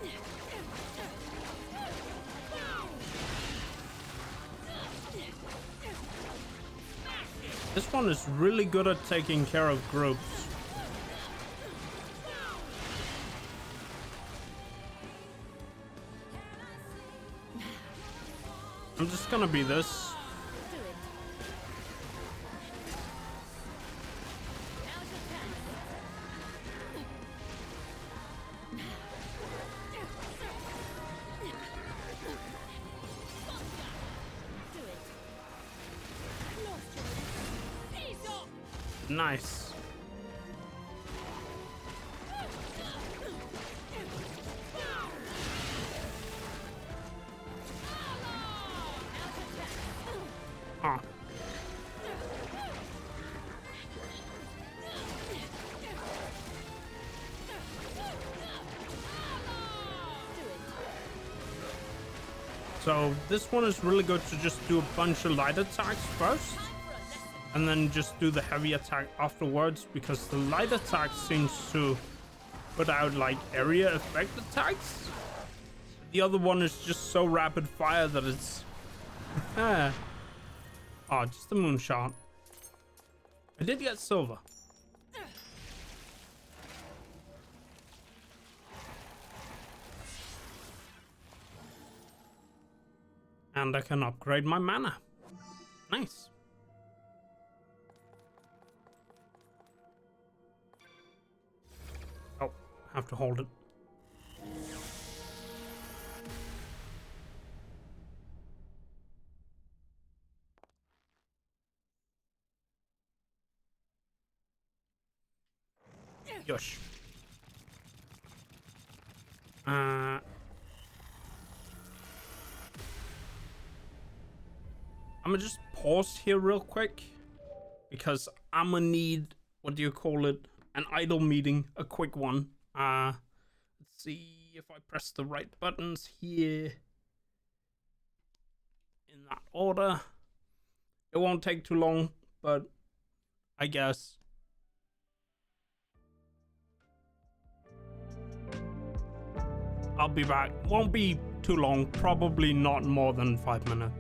This one is really good at taking care of groups. I'm just gonna be this. Nice. Huh. So this one is really good to just do a bunch of light attacks first, and then just do the heavy attack afterwards, because the light attack seems to put out like area effect attacks. The other one is just so rapid fire that it's oh, just a moonshot. I did get silver. And I can upgrade my mana. Nice. Oh, have to hold it. Yosh. I'm gonna just pause here real quick, because I'm gonna need, what do you call it, an idle meeting, a quick one. Let's see if I press the right buttons here in that order. It won't take too long, but I guess. I'll be back. Won't be too long, probably not more than 5 minutes.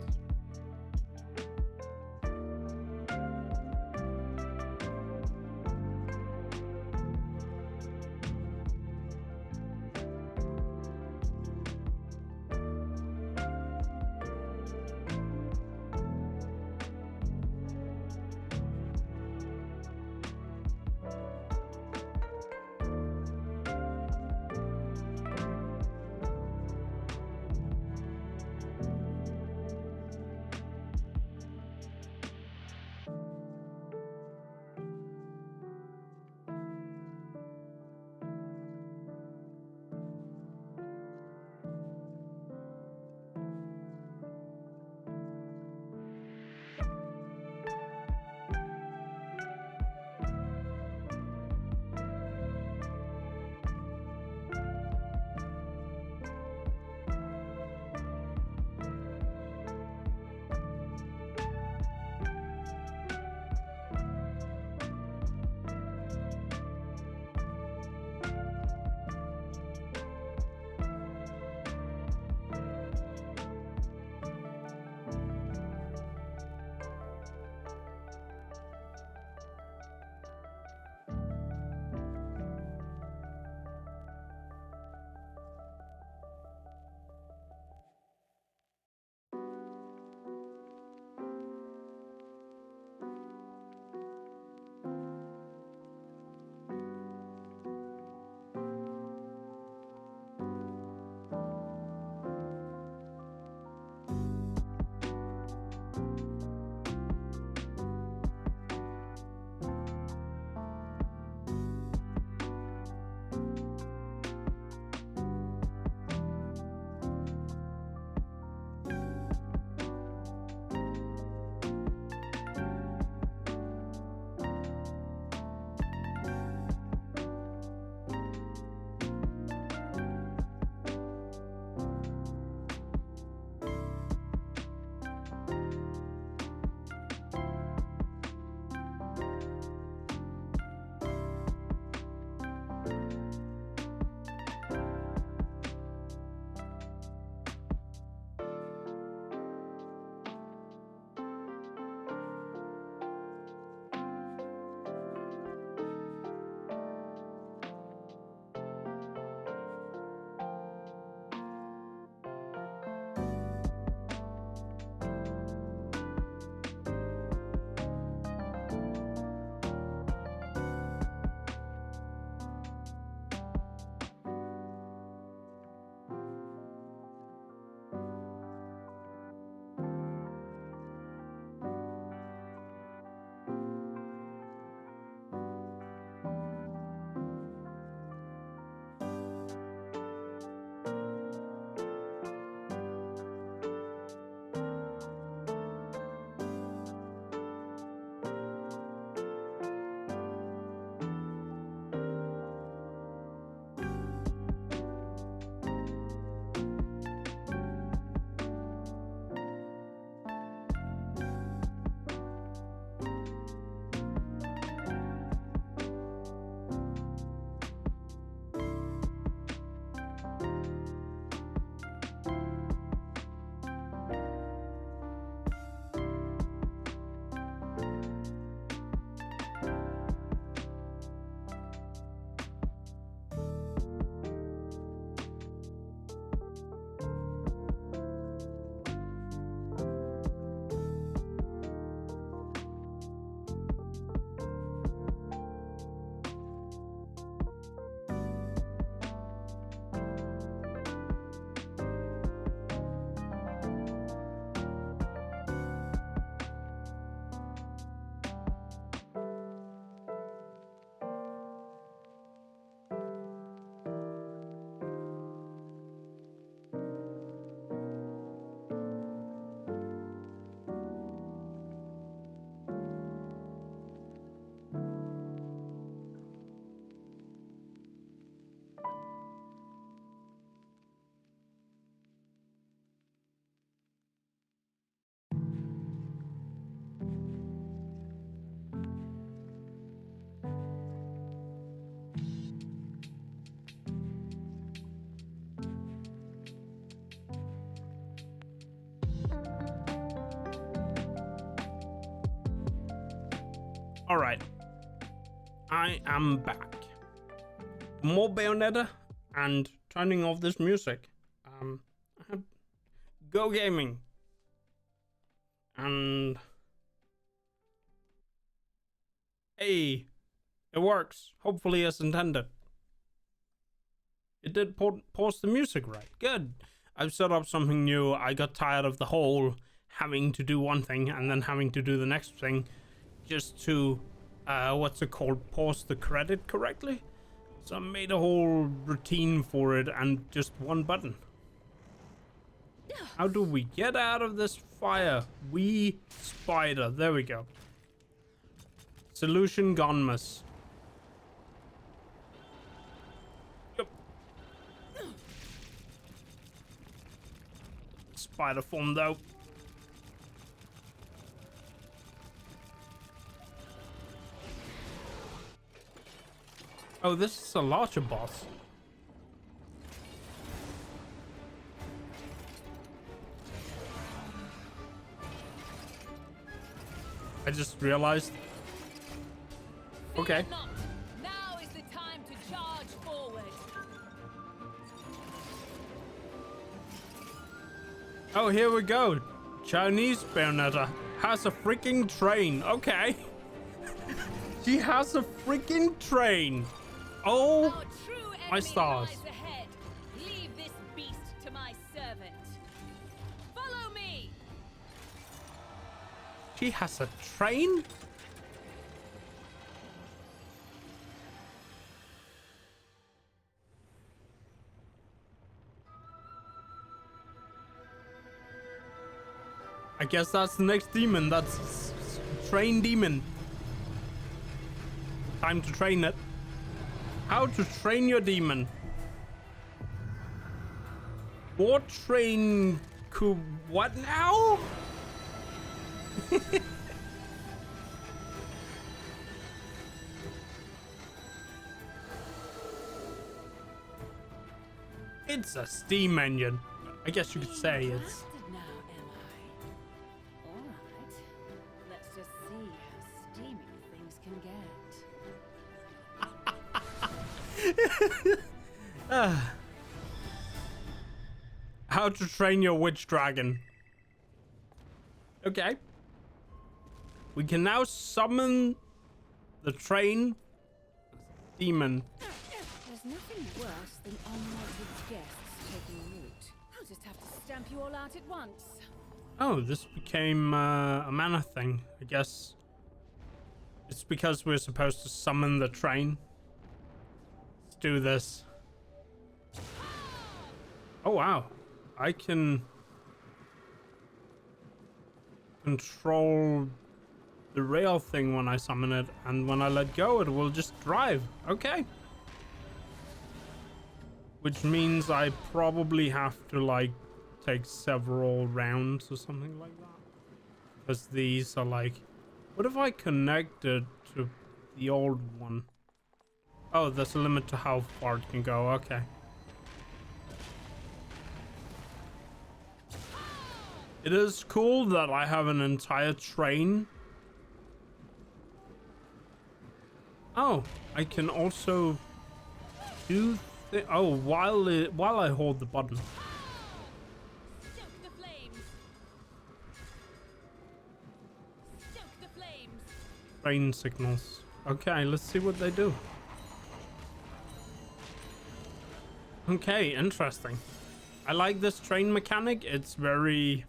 Alright. I am back. More Bayonetta and turning off this music. Go gaming. And hey, it works. Hopefully as intended. It did pause the music right. Good. I've set up something new. I got tired of the whole having to do one thing and then having to do the next thing just to what's it called, pause the credit correctly. So I made a whole routine for it and just one button. How do we get out of this fire? We spider. There we go. Solution gone miss. Yep. Spider form though. Oh, this is a larger boss. I just realized. Okay. Now is the time to charge forward. Oh, here we go. Chinese Bayonetta has a freaking train. Okay. She has a freaking train. Oh, my stars. Ahead. Leave this beast to my servant. Follow me. She has a train? I guess that's the next demon. That's train demon. Time to train it. How to train your demon. What train could... What now? It's a steam engine. I guess you could say it's... Now, am I? All right. Let's just see how steamy things can get. How to train your witch dragon. Okay. We can now summon the train demon. There's nothing worse than unwanted guests taking root. I'll just have to stamp you all out at once. Oh, this became a mana thing. I guess it's because we're supposed to summon the train. Let's do this. Oh, wow. I can control the rail thing when I summon it, and when I let go, it will just drive. Okay. Which means I probably have to, like, take several rounds or something like that. Because these are like... What if I connect it to the old one? Oh, there's a limit to how far it can go. Okay. It is cool that I have an entire train. Oh, I can also do... Oh, while I hold the button. Stoke the flames. Stoke the flames. Train signals. Okay, let's see what they do. Okay, interesting. I like this train mechanic. It's very...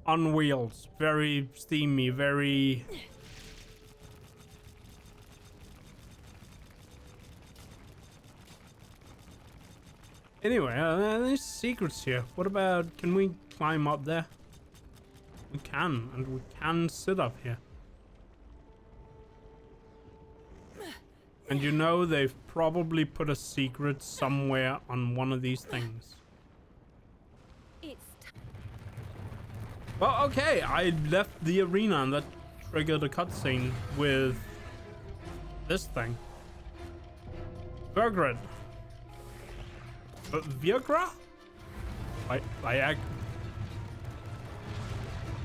on wheels. Very steamy, very... Anyway, there's secrets here. What about... Can we climb up there? We can, and we can sit up here. And you know they've probably put a secret somewhere on one of these things. Well, okay, I left the arena and that triggered a cutscene with this thing. Viagra. Viagra? Viagra.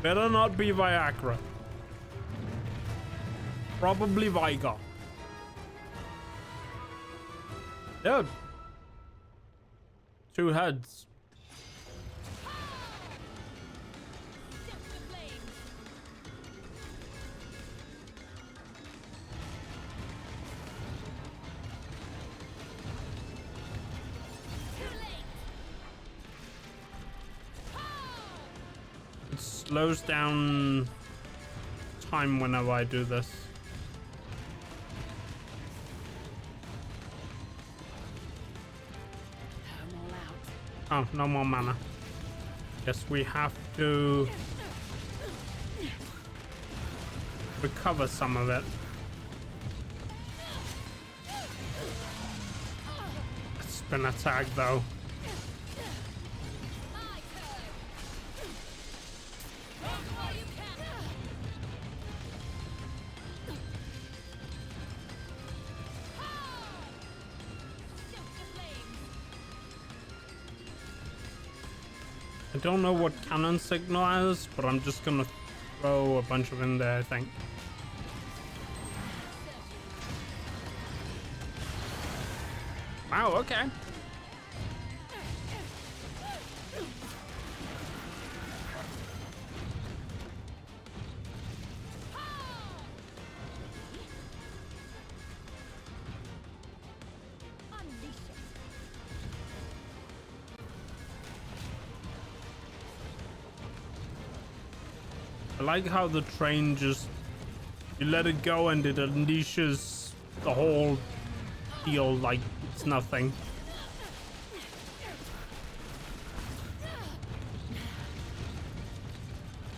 Better not be Viagra. Probably Vigar. Dude. 2 heads. It slows down time whenever I do this. Oh, no more mana. Guess we have to recover some of it. Spin attack though. I don't know what cannon signal is, but I'm just gonna throw a bunch of in there, I think. Wow, okay. I like how the train just, you let it go and it unleashes the whole deal like it's nothing.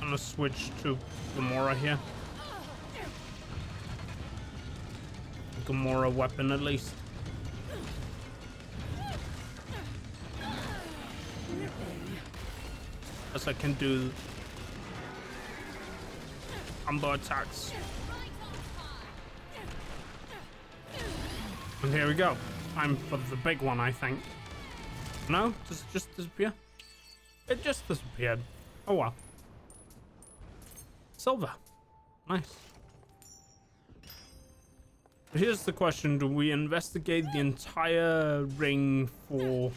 I'm gonna switch to Gamora here. Gamora weapon at least. As I can do combo attacks. And here we go. Time for the big one, I think. No? Does it just disappear? It just disappeared. Oh well. Silver. Nice. But here's the question. Do we investigate the entire ring for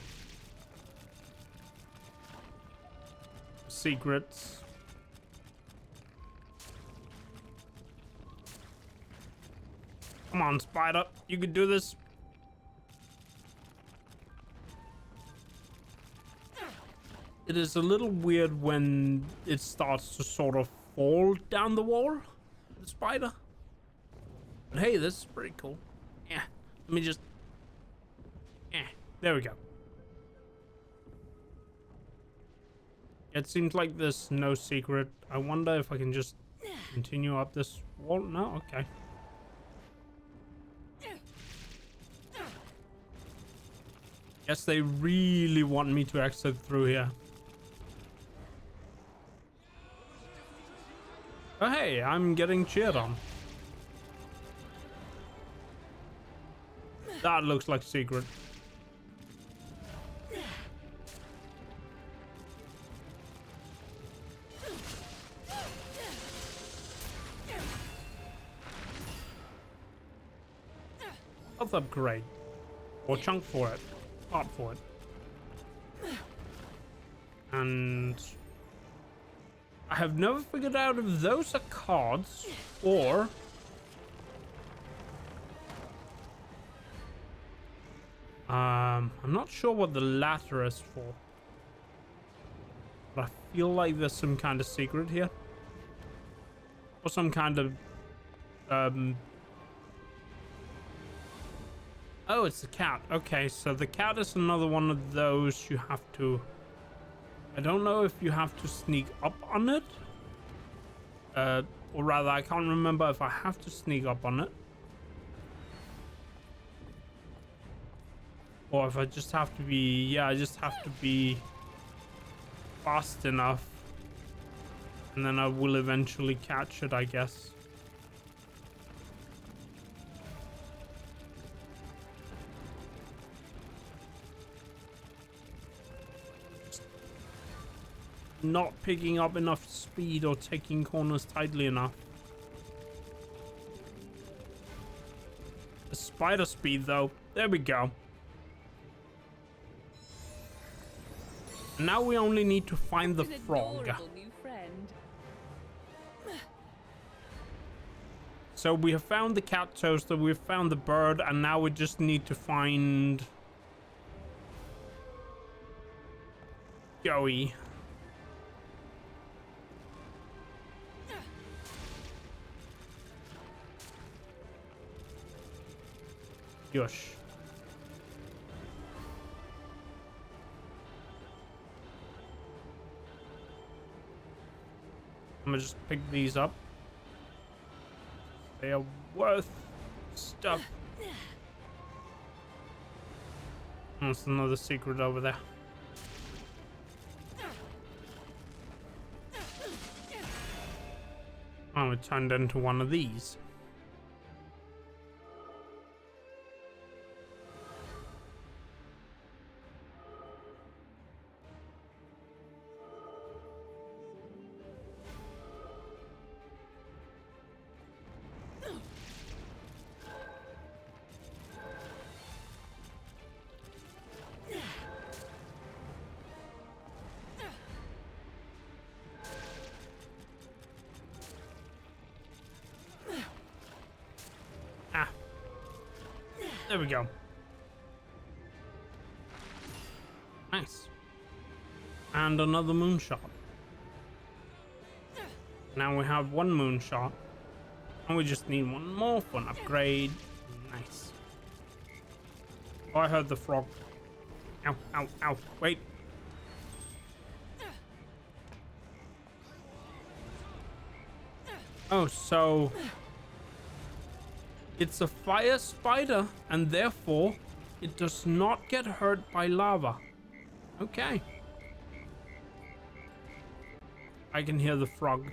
secrets? Come on, Spider. You can do this. It is a little weird when it starts to sort of fall down the wall, the spider. But hey, this is pretty cool. Yeah, let me just... Yeah, there we go. It seems like there's no secret. I wonder if I can just continue up this wall. No? Okay. Guess they really want me to exit through here. Oh hey, I'm getting cheered on. That looks like secret. Health upgrade. Or chunk for it. Part for it. And I have never figured out if those are cards or I'm not sure what the latter is for, but I feel like there's some kind of secret here or some kind of oh, it's the cat. Okay, so the cat is another one of those you have to... I don't know if you have to sneak up on it. Or rather, I can't remember if I have to sneak up on it. Or if I just have to be... Yeah, I just have to be fast enough. And then I will eventually catch it, I guess. Not picking up enough speed or taking corners tightly enough. spider speed, though. There we go. Now we only need to find the frog. New friend. So we have found the cat toaster, we've found the bird, and now we just need to find Joey. Yosh. I'm gonna just pick these up. They are worth stuff. There's another secret over there. Oh, it turned into one of these. There we go. Nice. And another moonshot. Now we have one moonshot. And we just need one more for an upgrade. Nice. Oh, I heard the frog. Ow, ow, ow. Wait. Oh, so it's a fire spider, and therefore it does not get hurt by lava. Okay. I can hear the frog.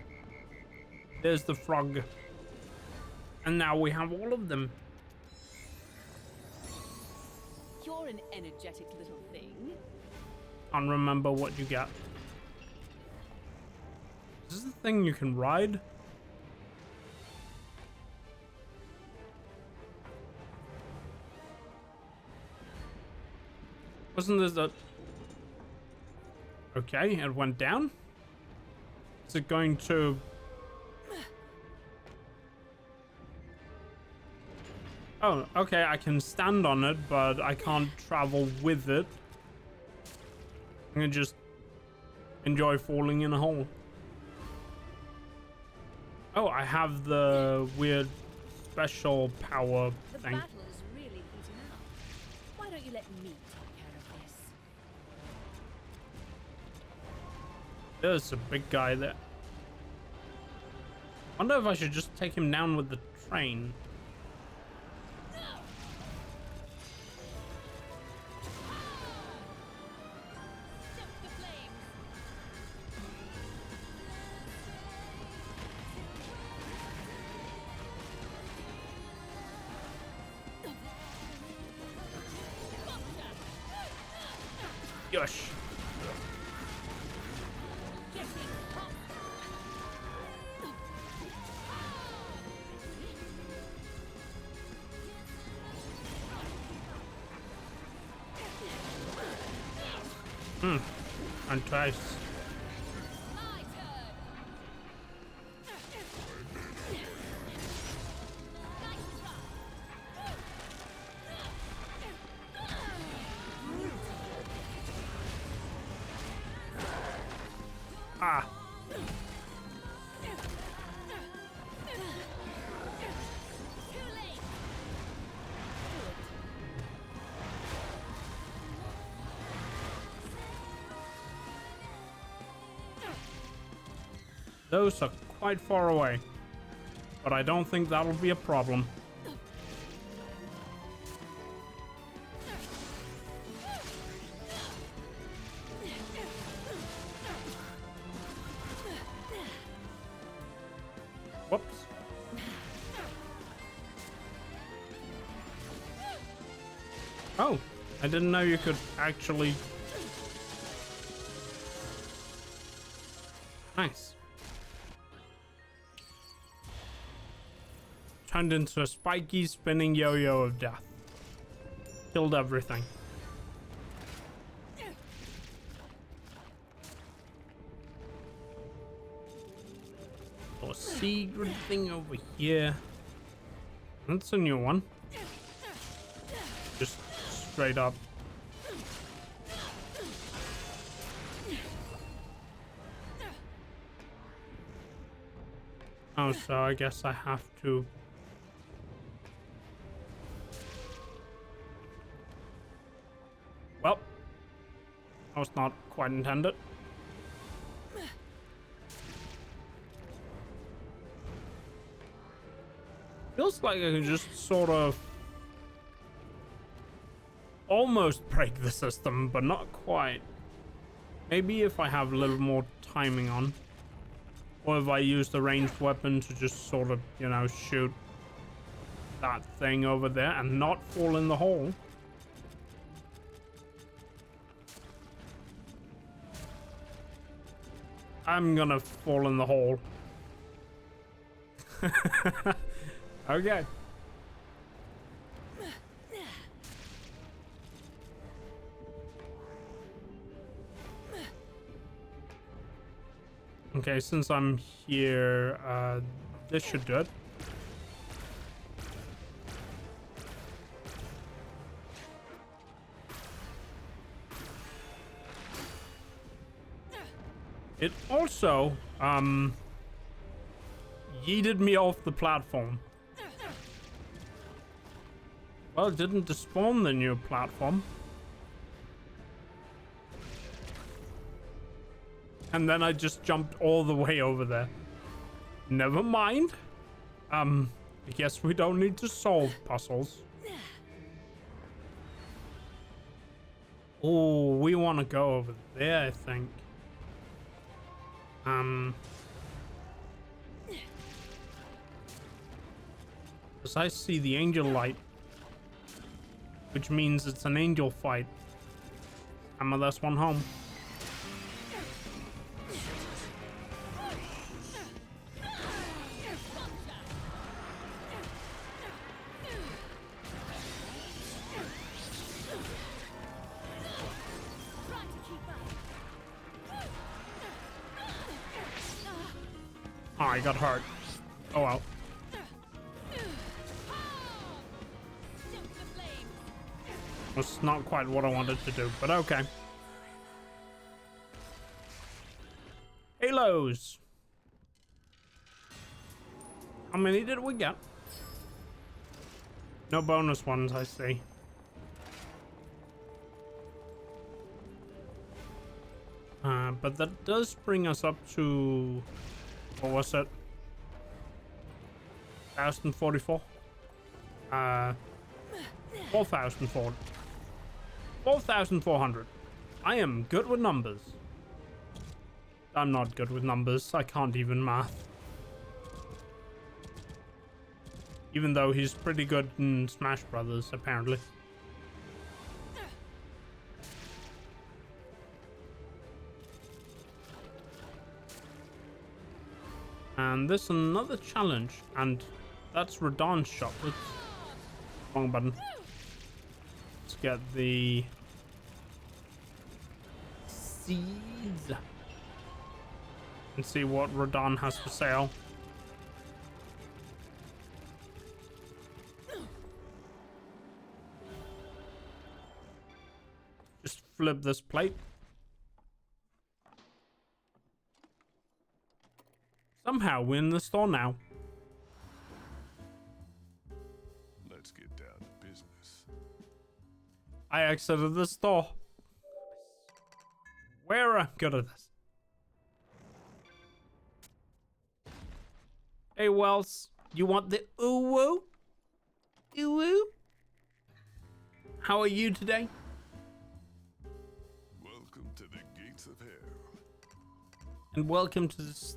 There's the frog. And now we have all of them. You're an energetic little thing. Can't remember what you get. Is this the thing you can ride? Wasn't this a... Okay, it went down. Is it going to... Oh, okay, I can stand on it, but I can't travel with it. I can just enjoy falling in a hole. Oh, I have the weird special power The thing. battle is really heating up. Why don't you let me take care of this? There's a big guy there. Wonder if I should just take him down with the train. Yosh. And twice. Ah. Those are quite far away, but I don't think that'll be a problem. Whoops. Oh, I didn't know you could actually... Nice. turned into a spiky spinning yo-yo of death. Killed everything. A secret thing over here. That's a new one. Just straight up. Oh, so I guess I have to. Well, that was not quite intended. Feels like I can just sort of almost break the system, but not quite. Maybe if I have a little more timing on. Or if I use the ranged weapon to just sort of, you know, shoot that thing over there and not fall in the hole. I'm gonna fall in the hole. Okay. Okay, since I'm here, this should do it. It also, yeeted me off the platform. Well, it didn't despawn the new platform. And then I just jumped all the way over there. Never mind. I guess we don't need to solve puzzles. Oh, we want to go over there, I think. Because I see the angel light. Which means it's an angel fight. Hammer this one home. Oh, I got hurt. Oh well. That's not quite what I wanted to do, but okay. Halos. How many did we get? No bonus ones, I see. But that does bring us up to... What was it? 1,044? 4,400. 4,400. I am good with numbers. I'm not good with numbers. I can't even math. Even though he's pretty good in Smash Brothers, apparently. And there's another challenge, and that's Radon's shop. Oops. Wrong button. Let's get the seeds and see what Radon has for sale. Just flip this plate. Somehow we're in the store now. Let's get down to business. I exited the store. Where I'm good at this. Hey Wells, you want the ooh-woo? Ooh-woo? How are you today? Welcome to the gates of hell. And welcome to the stream.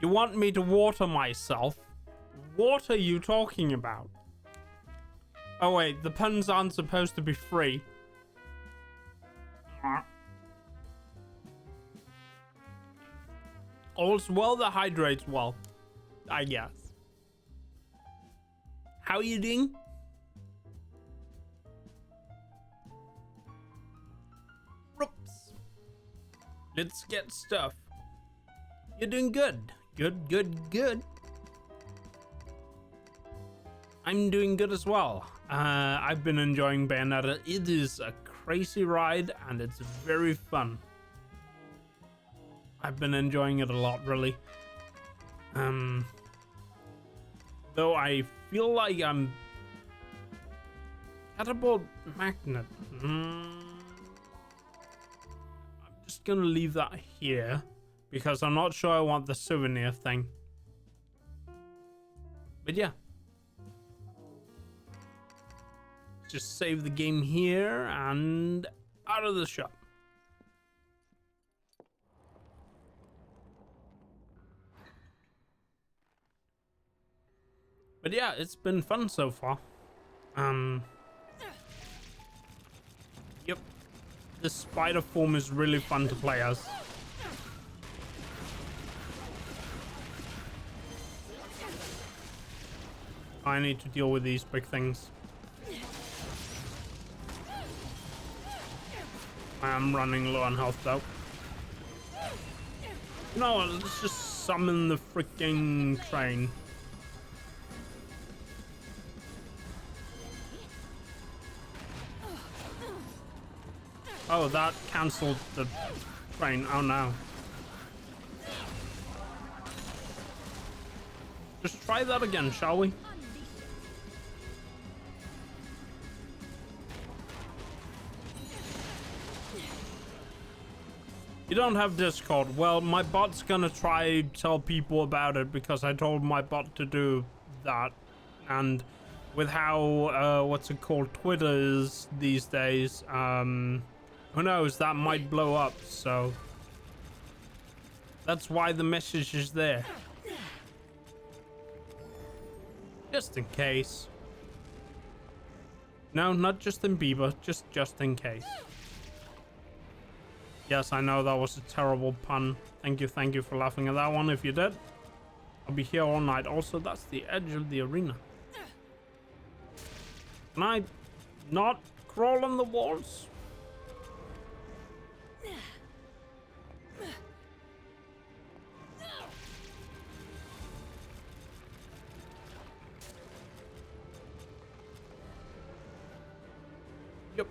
You want me to water myself? What are you talking about? Oh wait, the puns aren't supposed to be free. All's well that hydrates well, I guess. How you doing? Oops. Let's get stuff. You're doing good. Good. I'm doing good as well. I've been enjoying Bayonetta. It is a crazy ride and it's very fun. I've been enjoying it a lot, really. Though I feel like I'm catapult magnet. I'm just gonna leave that here because I'm not sure I want the souvenir thing. But yeah. Just save the game here and out of the shop. But yeah, it's been fun so far. Yep. The spider form is really fun to play as. I need to deal with these big things. I am running low on health though. No, let's just summon the freaking train. Oh, that cancelled the train. Oh no. Just try that again, shall we? You don't have Discord. Well, my bot's gonna try tell people about it because I told my bot to do that. And with how, what's it called, Twitter is these days, who knows, that might blow up, so that's why the message is there. Just in case. No, not Justin Bieber, just in case. Yes, I know that was a terrible pun. Thank you for laughing at that one. If you did, I'll be here all night. Also, that's the edge of the arena. Can I not crawl on the walls? Yep.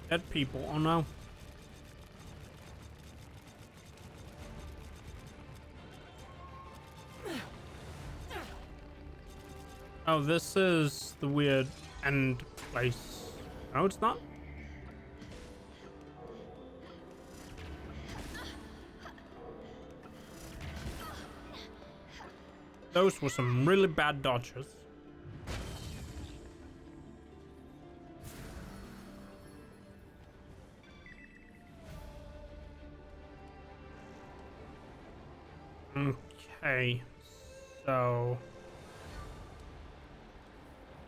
Dead people, oh no. Oh, this is the weird end place. No, it's not. Those were some really bad dodges. Okay, so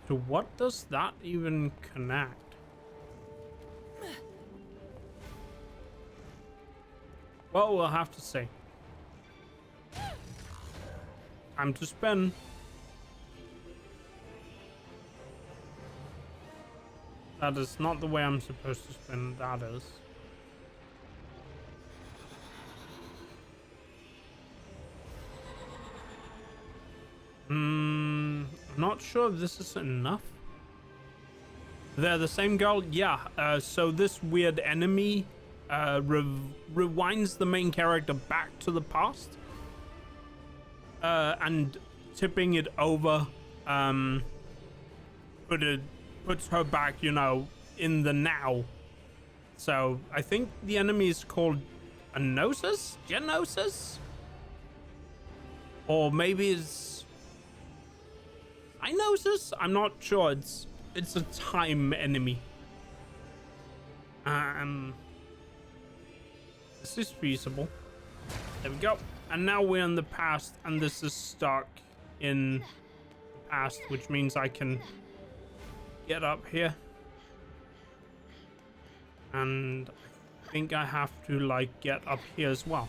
to what does that even connect? Well, we'll have to see. Time to spin. That is not the way I'm supposed to spin, that is. I'm not sure if this is enough. They're the same girl? Yeah, so this weird enemy rewinds the main character back to the past. And tipping it over, puts her back, you know, in the now. So I think the enemy is called Genosis? Or maybe it's Inosis? I'm not sure. It's a time enemy. This is feasible. There we go. And now we're in the past, and this is stuck in the past, which means I can get up here. And I think I have to, like, get up here as well.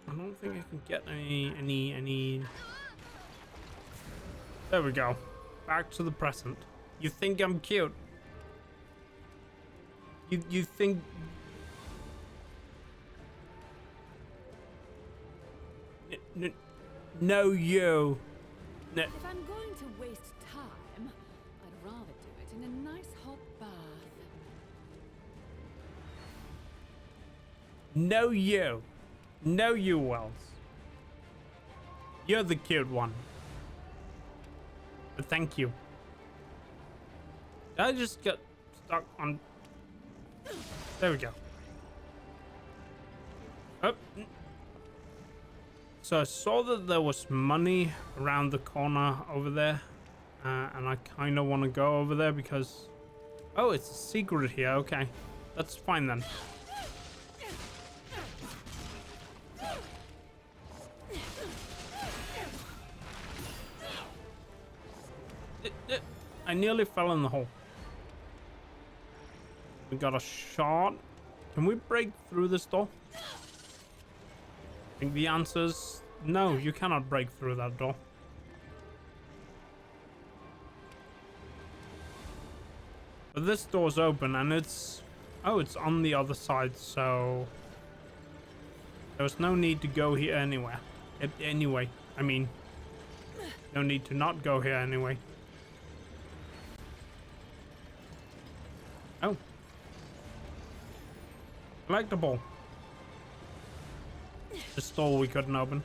I don't think I can get any... There we go. Back to the present. You think I'm cute? You think... No, you. No. If I'm going to waste time, I'd rather do it in a nice hot bath. No, you. No, you, Wells. You're the cute one. But thank you. I just got stuck on... There we go. Oh. So I saw that there was money around the corner over there. And I kind of want to go over there because... Oh, it's a secret here. Okay. That's fine then. I nearly fell in the hole. We got a shot. Can we break through this door? I think the answer is no, you cannot break through that door. But this door's open and it's... Oh, it's on the other side, so... There's no need to go here anywhere. Anyway, I mean... No need to not go here anyway. Oh. Collectible. This door we couldn't open.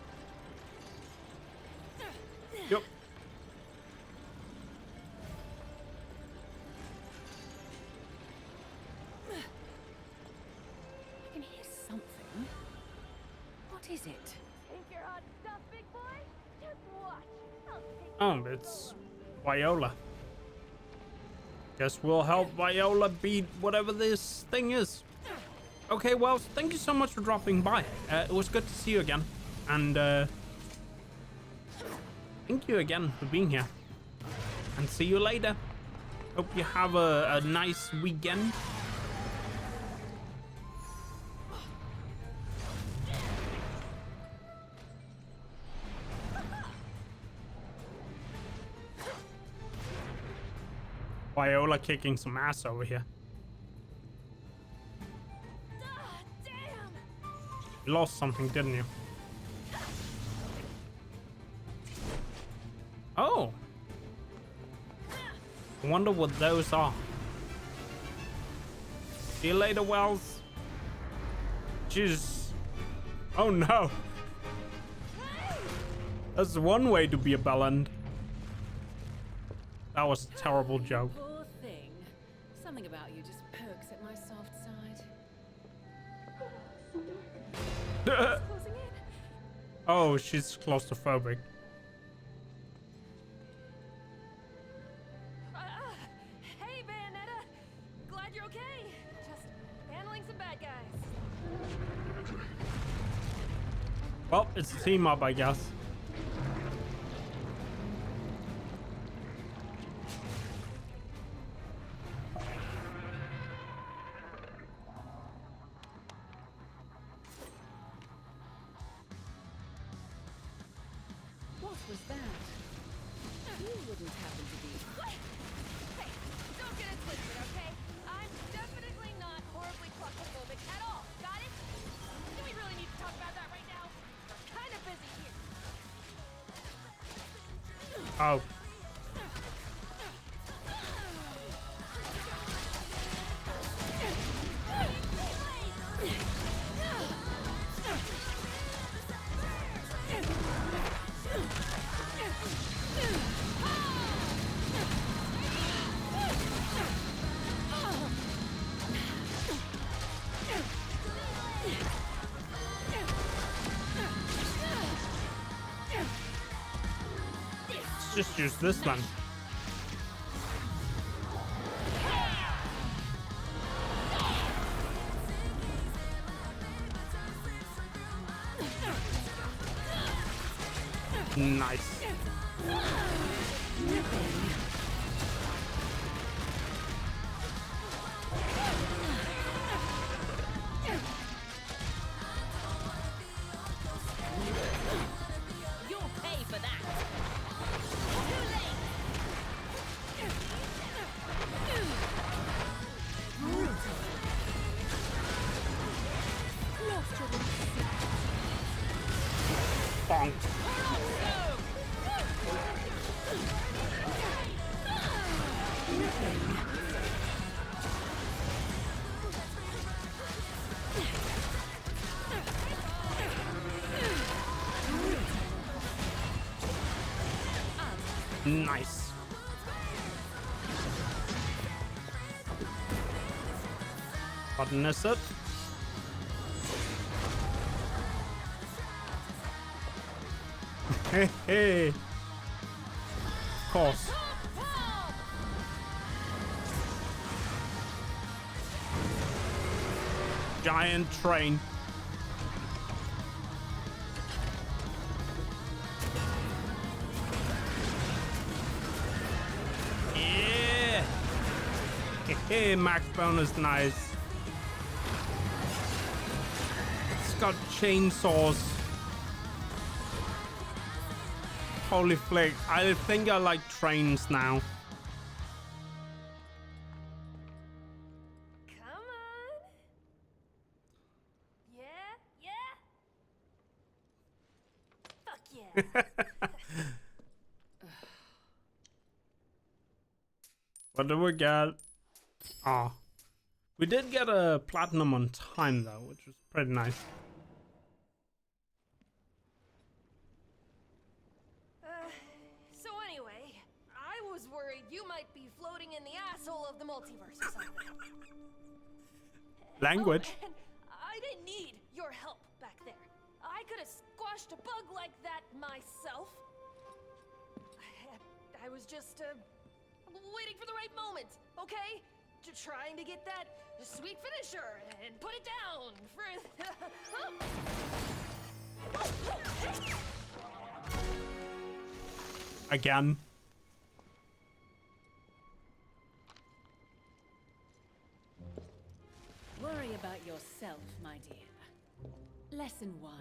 Yep. I can hear something. What is it? Think you're hot stuff, big boy? Just watch. I'll take Oh, it's Viola. Guess we'll help Viola beat whatever this thing is. Okay, well, thank you so much for dropping by. It was good to see you again. And thank you again for being here. And see you later. Hope you have a nice weekend. Viola kicking some ass over here. You lost something, didn't you? Oh. I wonder what those are. See you later, Wells. Jeez. Oh no. That's one way to be a bellend. That was a terrible joke. Poor thing. Something about you just pokes at my soft side. Closing in. Oh, she's claustrophobic. Hey, Bayonetta. Glad you're okay. Just handling some bad guys. Well, it's a team up, I guess. What was that? You wouldn't happen to be. What? Hey, don't get it twisted, okay? I'm definitely not horribly claustrophobic at all. Got it? Do we really need to talk about that right now? We're kind of busy here. Oh. Let's just use this one. Nice. You'll pay for that. Too late. Bonk. Nice. Button is it? Hey, hey. Of course. Giant train. Yeah. Hey, max bonus, nice. It's got chainsaws. Holy flick. I think I like trains now. Come on. Yeah, yeah. Fuck yeah. What do we get? Oh. We did get a platinum on time though, which was pretty nice. So anyway, I was worried you might be floating in the asshole of the multiverse or something. Language. Oh, and I didn't need your help back there. I could have squashed a bug like that myself. I was just waiting for the right moment, okay? Trying to get that sweet finisher and put it down for. Again. Worry about yourself, my dear. Lesson 1.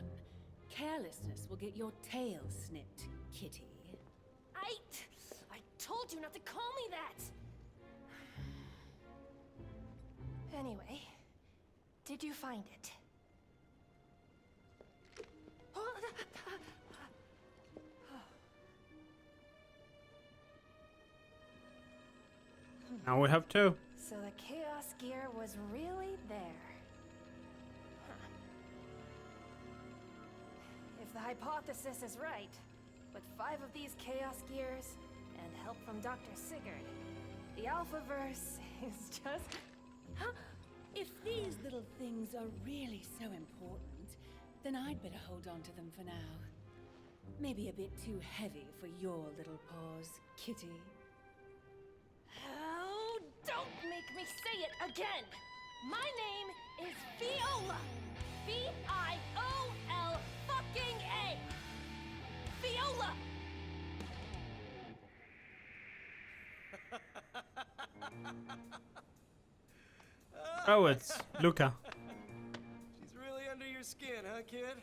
Carelessness will get your tail snipped, kitty. I told you not to call me that! Anyway, did you find it? Now we have two. So the Chaos Gear was really there. Huh. If the hypothesis is right, with 5 of these Chaos Gears and help from Dr. Sigurd, the Alphaverse is just... If these little things are really so important, then I'd better hold on to them for now. Maybe a bit too heavy for your little paws, kitty. Oh, don't make me say it again! My name is Viola! V-I-O-L fucking A! Viola! Oh, it's Luca. She's really under your skin, huh, kid?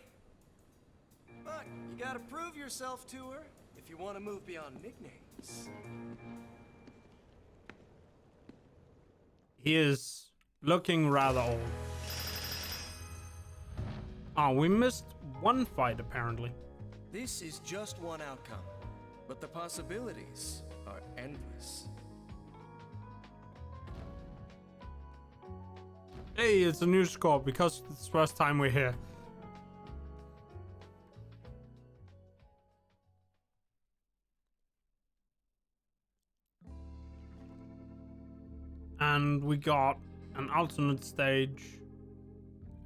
But you gotta prove yourself to her if you want to move beyond nicknames. He is looking rather old. Oh, we missed one fight apparently. This is just one outcome, but the possibilities are endless. Hey, it's a new score because it's the first time we're here. And we got an alternate stage.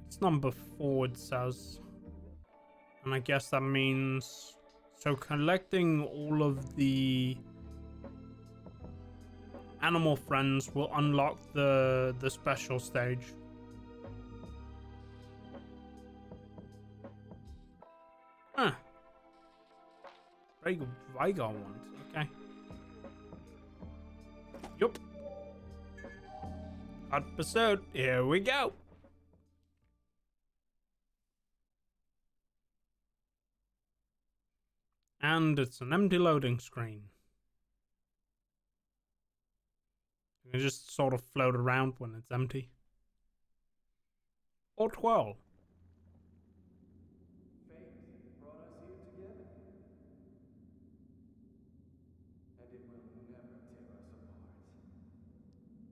It's number 4, it says. And I guess that means... So collecting all of the animal friends will unlock the special stage. Huh. Vigar ones. Okay. Yup. Hot pursuit. Here we go. And it's an empty loading screen. You can just sort of float around when it's empty. Or 12. Fate brought us here together. And it will never tear us apart.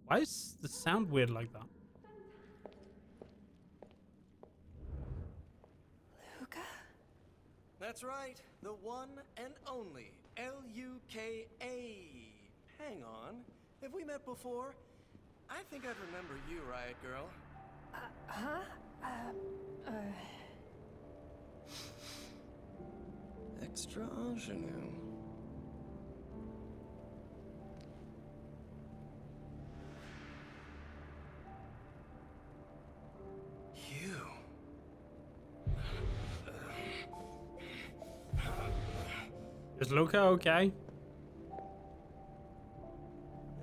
Why is the sound weird like that? Luca? That's right, the one and only L-U-K-A. Hang on, have we met before? I think I'd remember you, Riot Girl. Extra ingenue. You. Is Luca okay?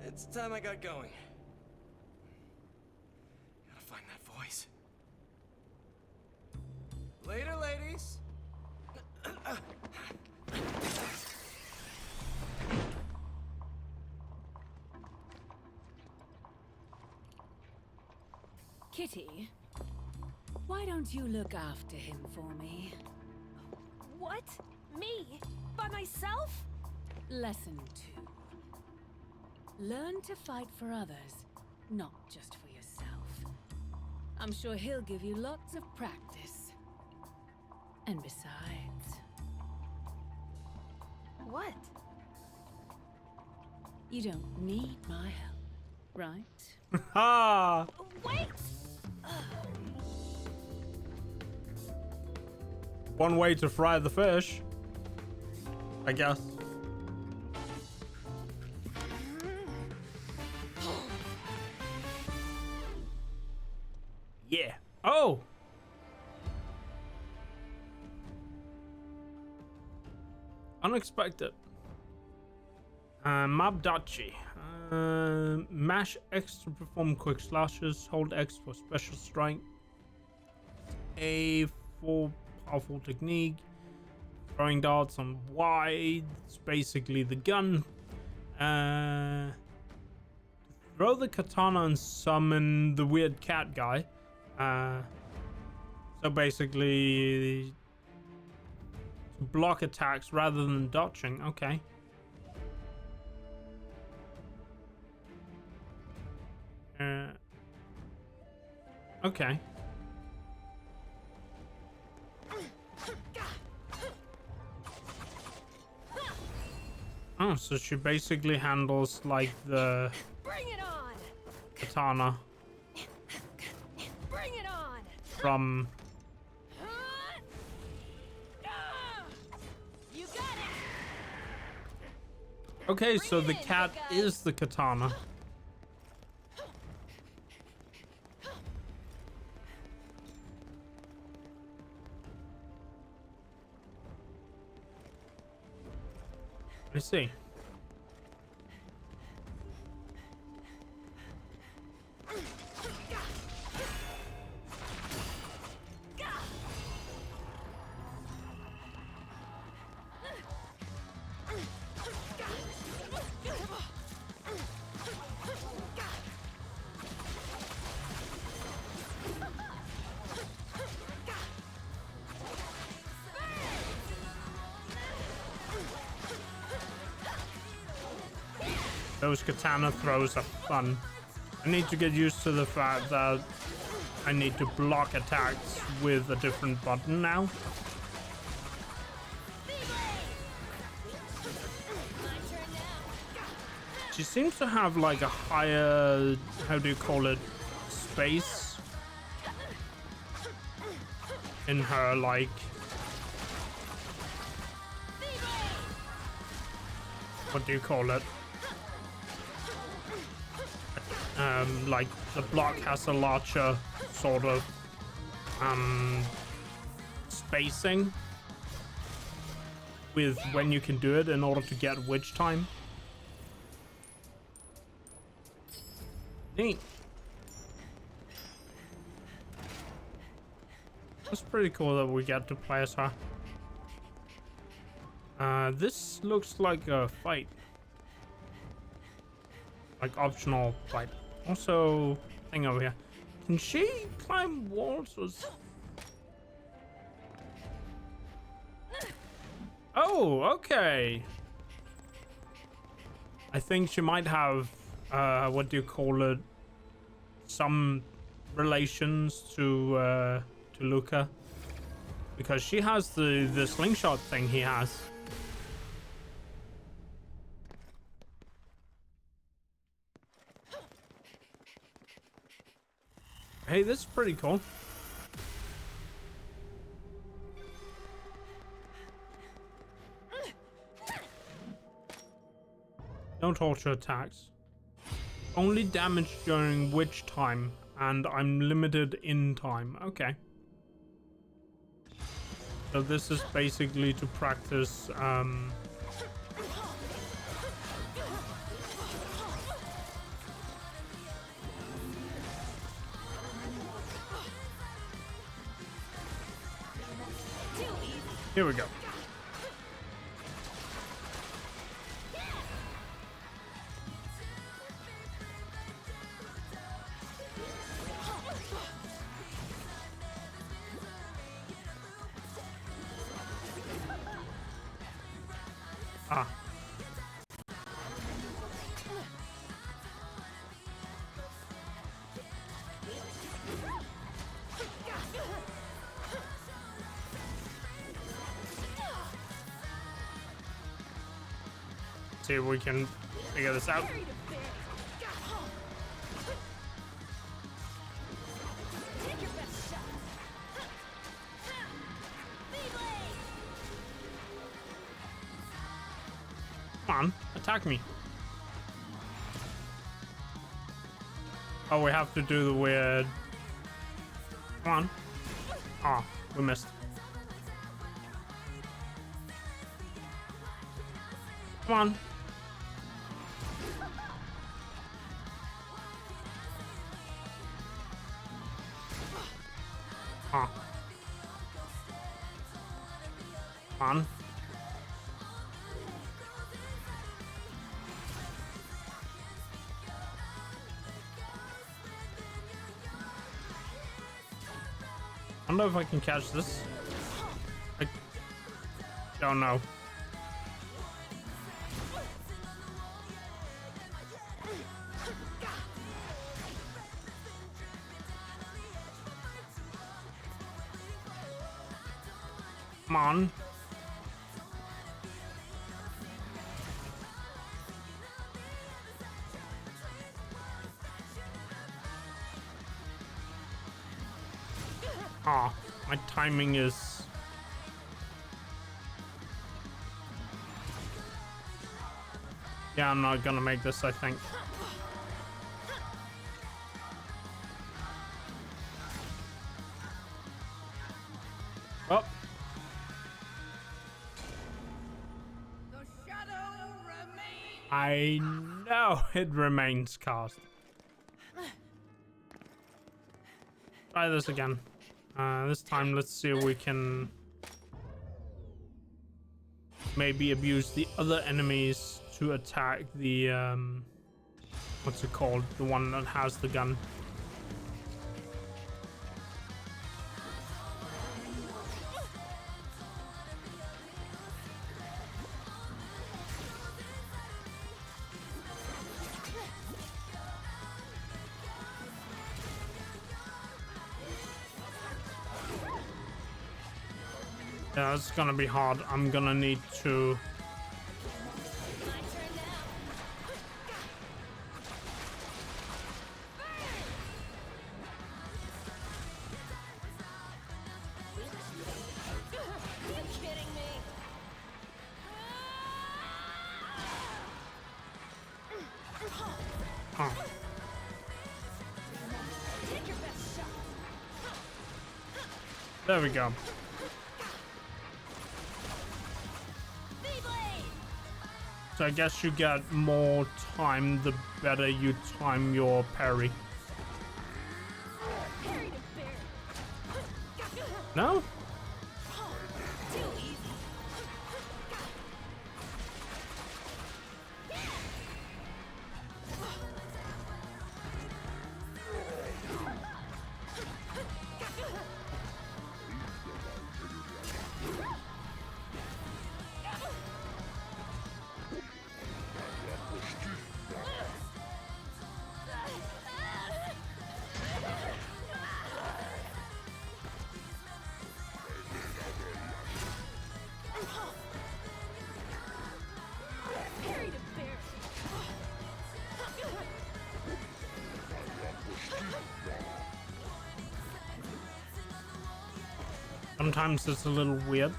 It's time I got going. Gotta find that voice. Later, ladies. Kitty, why don't you look after him for me? What? Me? By myself? Lesson 2. Learn to fight for others, not just for yourself. I'm sure he'll give you lots of practice. And besides... What? You don't need my help, right? Ha! Wait! One way to fry the fish, I guess. Yeah. Oh! Unexpected. Mabdachi. Mash X to perform quick slashes. Hold X for special strike. A for powerful technique. Throwing darts on Y. It's basically the gun. Throw the katana and summon the weird cat guy. So basically, block attacks rather than dodging. Okay. Okay. Oh, so she basically handles like the Bring it on! katana Bring it on! from. You got it! Okay, so Bring the it in, cat you guys. is the katana. I see. Those katana throws are fun. I need to get used to the fact that I need to block attacks with a different button now. She seems to have like a higher, how do you call it, space in her, like, what do you call it? Like the block has a larger sort of spacing. with when you can do it in order to get witch time. Neat. That's pretty cool that we get to play as her. This looks like a fight. Like optional fight. Also, thing over here. Can she climb walls or... Oh, okay. I think she might have, what do you call it? Some relations to Luca. Because she has the slingshot thing he has. Hey, this is pretty cool. No torture attacks. Only damage during witch time, and I'm limited in time. Okay. So this is basically to practice, Here we go. Ah. See if we can figure this out. Come on, attack me. Oh, we have to do the weird... Come on. Ah, oh, we missed. Come on. Ah. Come on. I don't know if I can catch this. I don't know. Come on. Ah, oh, my timing is... Yeah, I'm not gonna make this, I think. Oh. I know it remains cast. Try this again. This time, let's see if we can maybe abuse the other enemies to attack the what's it called? The one that has the gun. Yeah, it's gonna be hard. I'm gonna need to... Oh. There we go. So I guess you get more time the better you time your parry. No? Sometimes it's a little weird.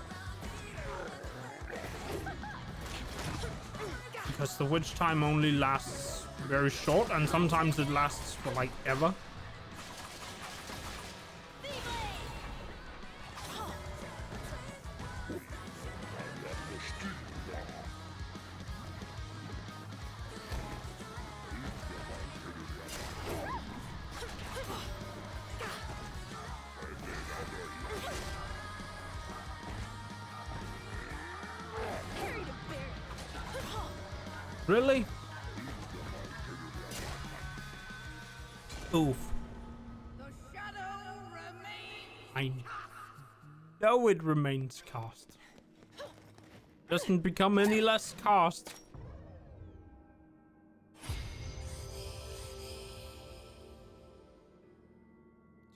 Because the witch time only lasts very short, and sometimes it lasts for like ever. Really? Oof. The shadow remains. I know it remains cast. Doesn't become any less cast.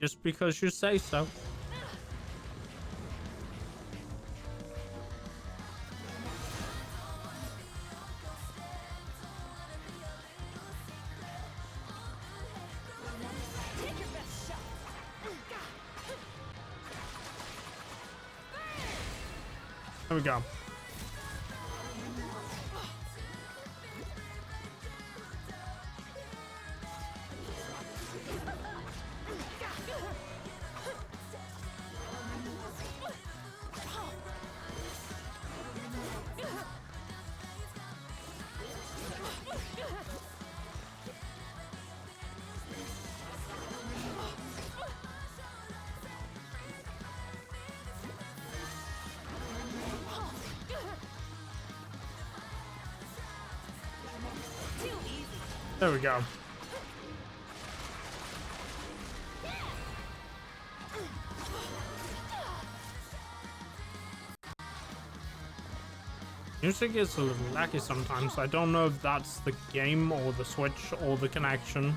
Just because you say so. There we go. There we go. Music is a little laggy sometimes. I don't know if that's the game or the Switch or the connection.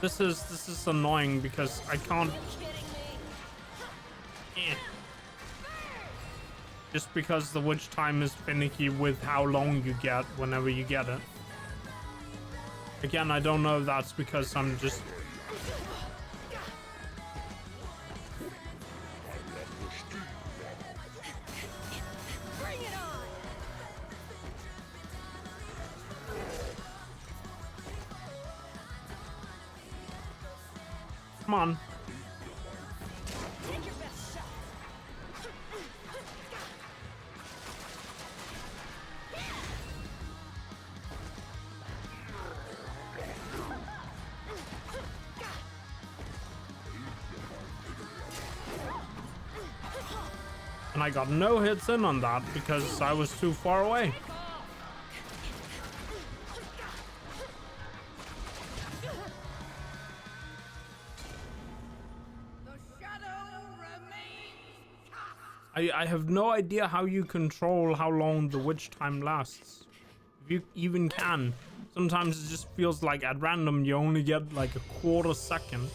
This is annoying because I can't. Just because the witch time is finicky with how long you get whenever you get it. Again, I don't know if that's because I'm just. Come on. And I got no hits in on that because I was too far away. I have no idea how you control how long the witch time lasts. If you even can. Sometimes it just feels like at random you only get like a quarter second.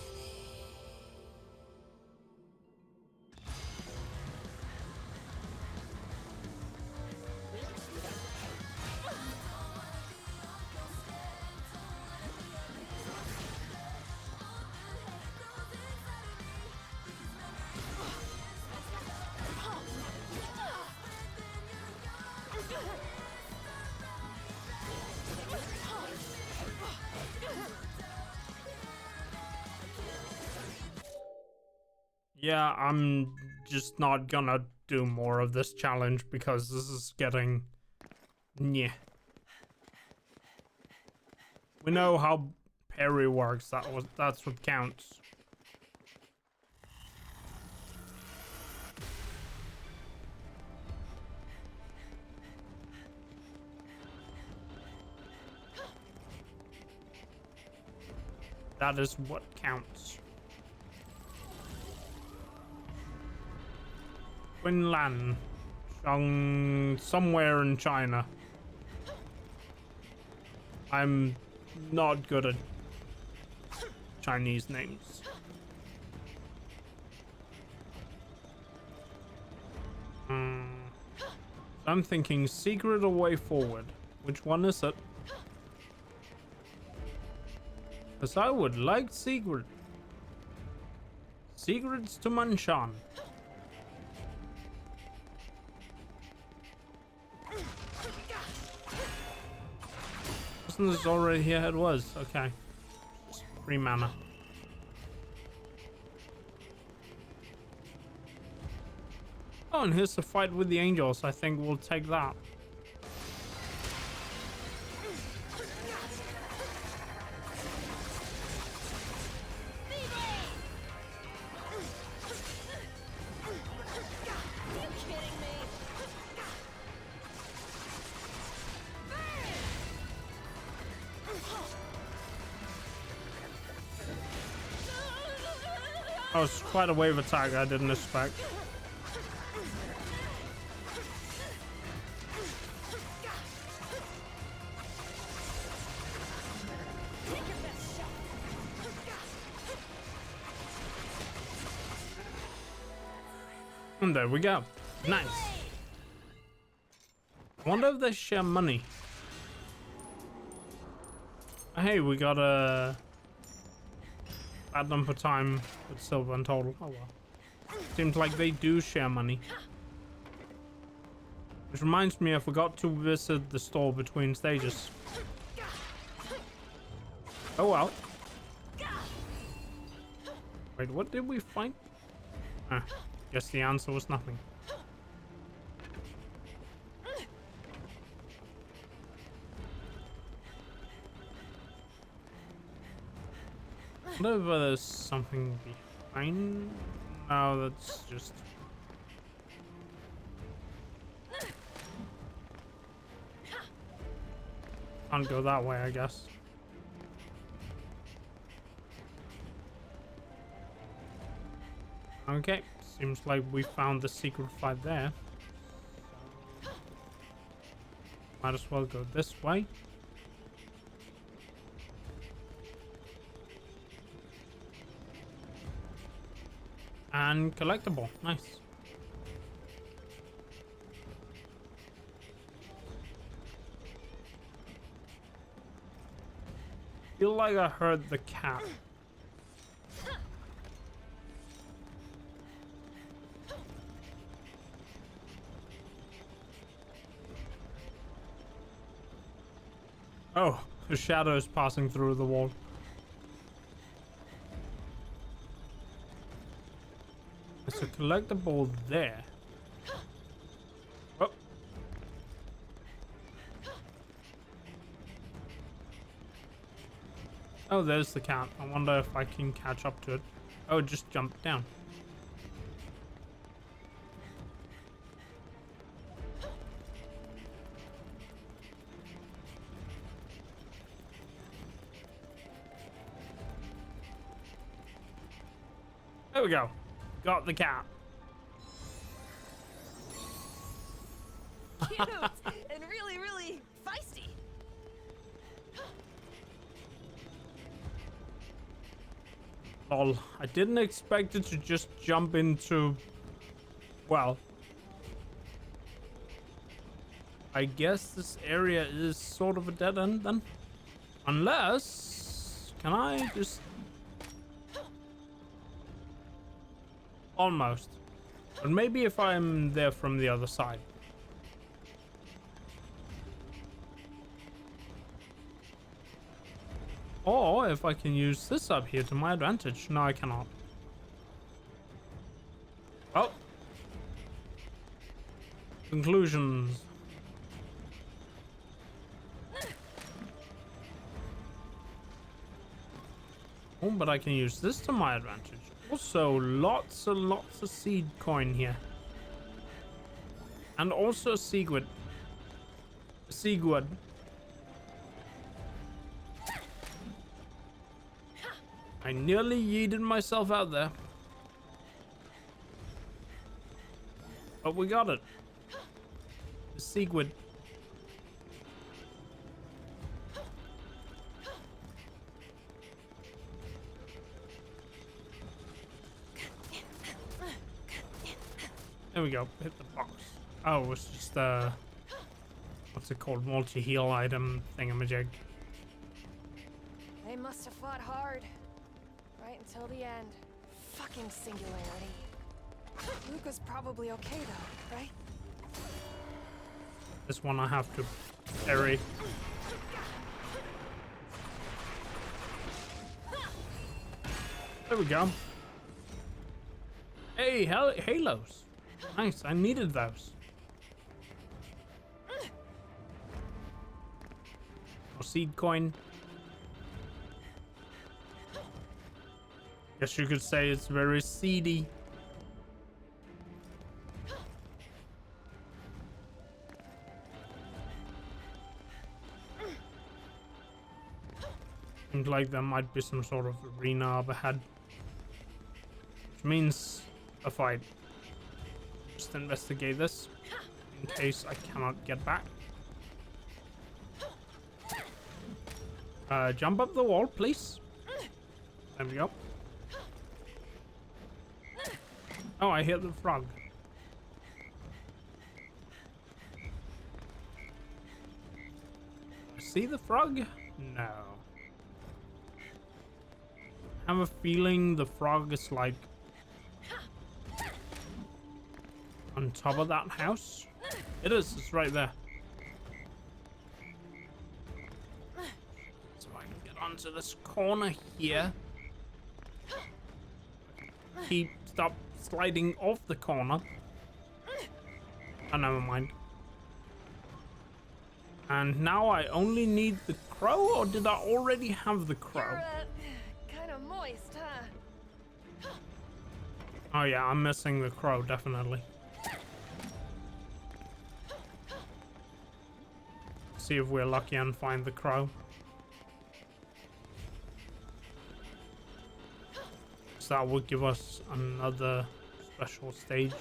Yeah, I'm just not gonna do more of this challenge because this is getting... Yeah. We know how parry works. That's what counts. That is what counts. Quinlan. Somewhere in China. I'm not good at Chinese names. So I'm thinking secret or way forward. Which one is it? Because I would like secret. Secrets to Manshan. Wasn't this already here? It was. Okay. 3 mana. Oh, and here's the fight with the angels. I think we'll take that. Oh, it's quite a wave attack I didn't expect. And there we go. Nice. I wonder if they share money. Hey, we got a platinum per time with silver in total. Oh well. Seems like they do share money. Which reminds me, I forgot to visit the store between stages. Oh well. Wait, what did we find? Guess the answer was nothing. I wonder if there's something behind. No, that's just... Can't go that way, I guess. Okay, seems like we found the secret fight there. Might as well go this way. And collectible, nice. Feel like I heard the cat. Oh, the shadow is passing through the wall. There's a collectible there. Oh. Oh, there's the cat. I wonder if I can catch up to it. Oh, it just jumped down. There we go. Got the cat. Cute and really, really feisty. Lol, I didn't expect it to just jump into... Well... I guess this area is sort of a dead end then. Unless... Can I just... Almost. But maybe if I'm there from the other side. Or if I can use this up here to my advantage. No, I cannot. Conclusions. Oh, but I can use this to my advantage. Also, lots and lots of seed coin here. And also Seaguid. Seaguid. I nearly yeeted myself out there. But we got it. The Seaguid. There we go. Hit the box. Oh, it's just what's it called? Multi-heal item thingamajig. They must have fought hard. Right until the end. Fucking singularity. Luca's probably okay though, right? This one I have to parry. There we go. Hey, halos. Nice, I needed those. More seed coin. Guess you could say it's very seedy. Seems like there might be some sort of arena up ahead. Which means a fight. Just investigate this in case I cannot get back. Jump up the wall, please. There we go. Oh, I hit the frog. See the frog? No. I have a feeling the frog is like on top of that house. It is, it's right there. So I can get onto this corner here. Stop sliding off the corner. Oh, never mind. And now I only need the crow, or did I already have the crow? You're, kind of moist, huh? Oh yeah, I'm missing the crow, definitely. See if we're lucky and find the crow. So that will give us another special stage.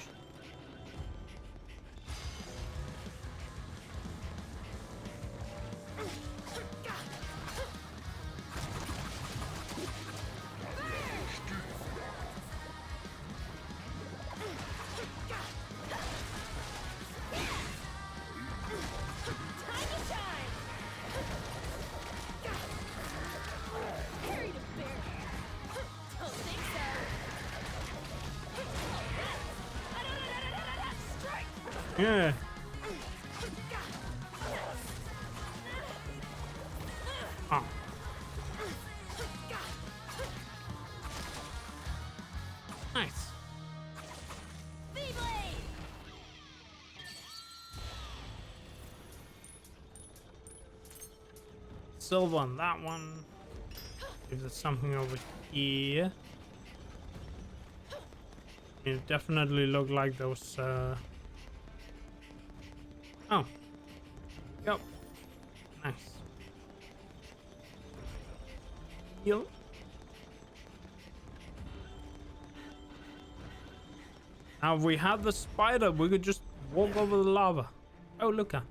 Yeah. Ah. Nice. Silver on that one. If there's something over here. It definitely looked like those oh. Yep. Nice. Heal. Now if we had the spider, we could just walk over the lava. Oh, look at.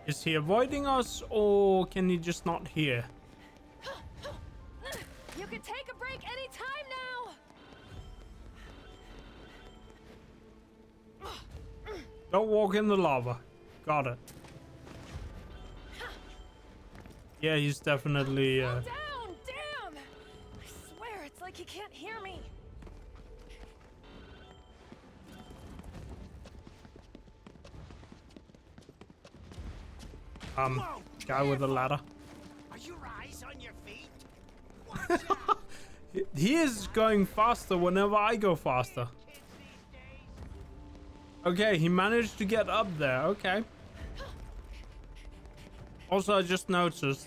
Is he avoiding us, or can he just not hear? You can take a break anytime now. Don't walk in the lava. Got it. Yeah, he's definitely. Down! Damn! I swear, it's like he can't hear me. Guy with a ladder. Are you rise on your feet? He is going faster whenever I go faster. Okay, he managed to get up there. Okay. Also, I just noticed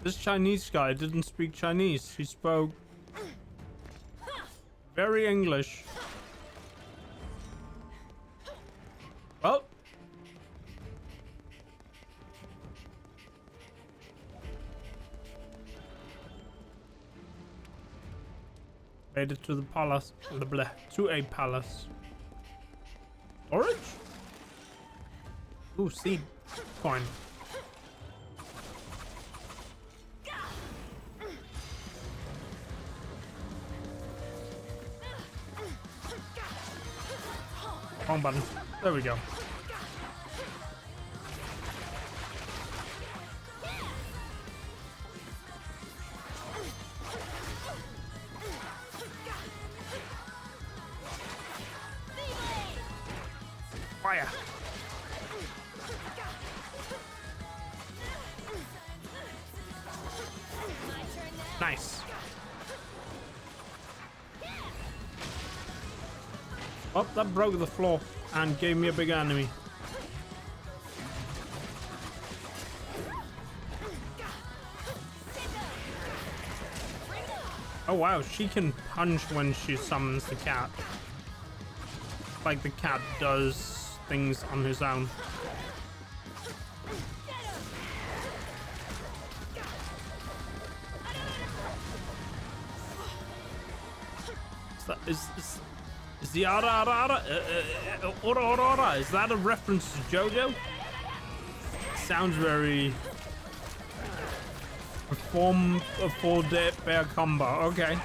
this Chinese guy didn't speak Chinese. He spoke very English. Well, made it to the palace. To a palace. Storage? Ooh, seed coin. Wrong button. There we go. Fire. Nice. Oh, that broke the floor and gave me a big enemy. Oh wow, she can punch when she summons the cat. Like the cat does things on his own. Is the ara ara ora, is that a reference to JoJo? Sounds very perform a full bear combo. Okay.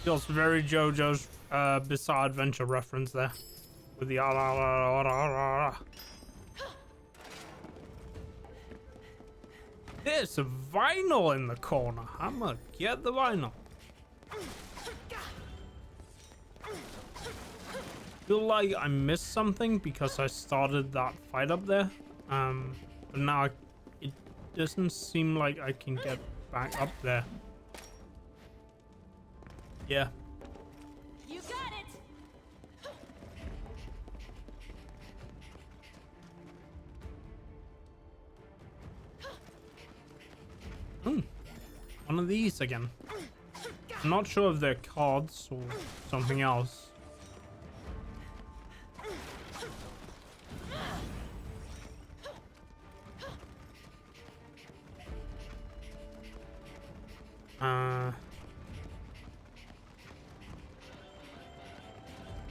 Feels very JoJo's Bizarre Adventure reference there with the ara ara ara. There's a vinyl in the corner. I'm gonna get the vinyl. Feel like I missed something because I started that fight up there. But now it doesn't seem like I can get back up there. Yeah. You got it. One of these again. I'm not sure if they're cards or something else.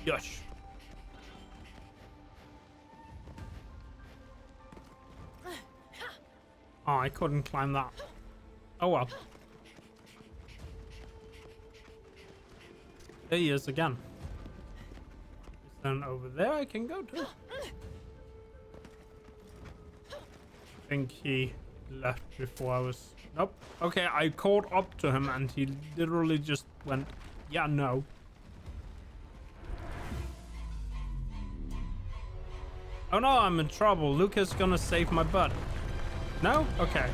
Yosh. Oh, I couldn't climb that. Oh well. There he is again. Is then over there I can go to? I think he left before I was... Nope. Okay, I caught up to him and he literally just went, yeah, no. Oh no, I'm in trouble. Luca's gonna save my butt. No? Okay.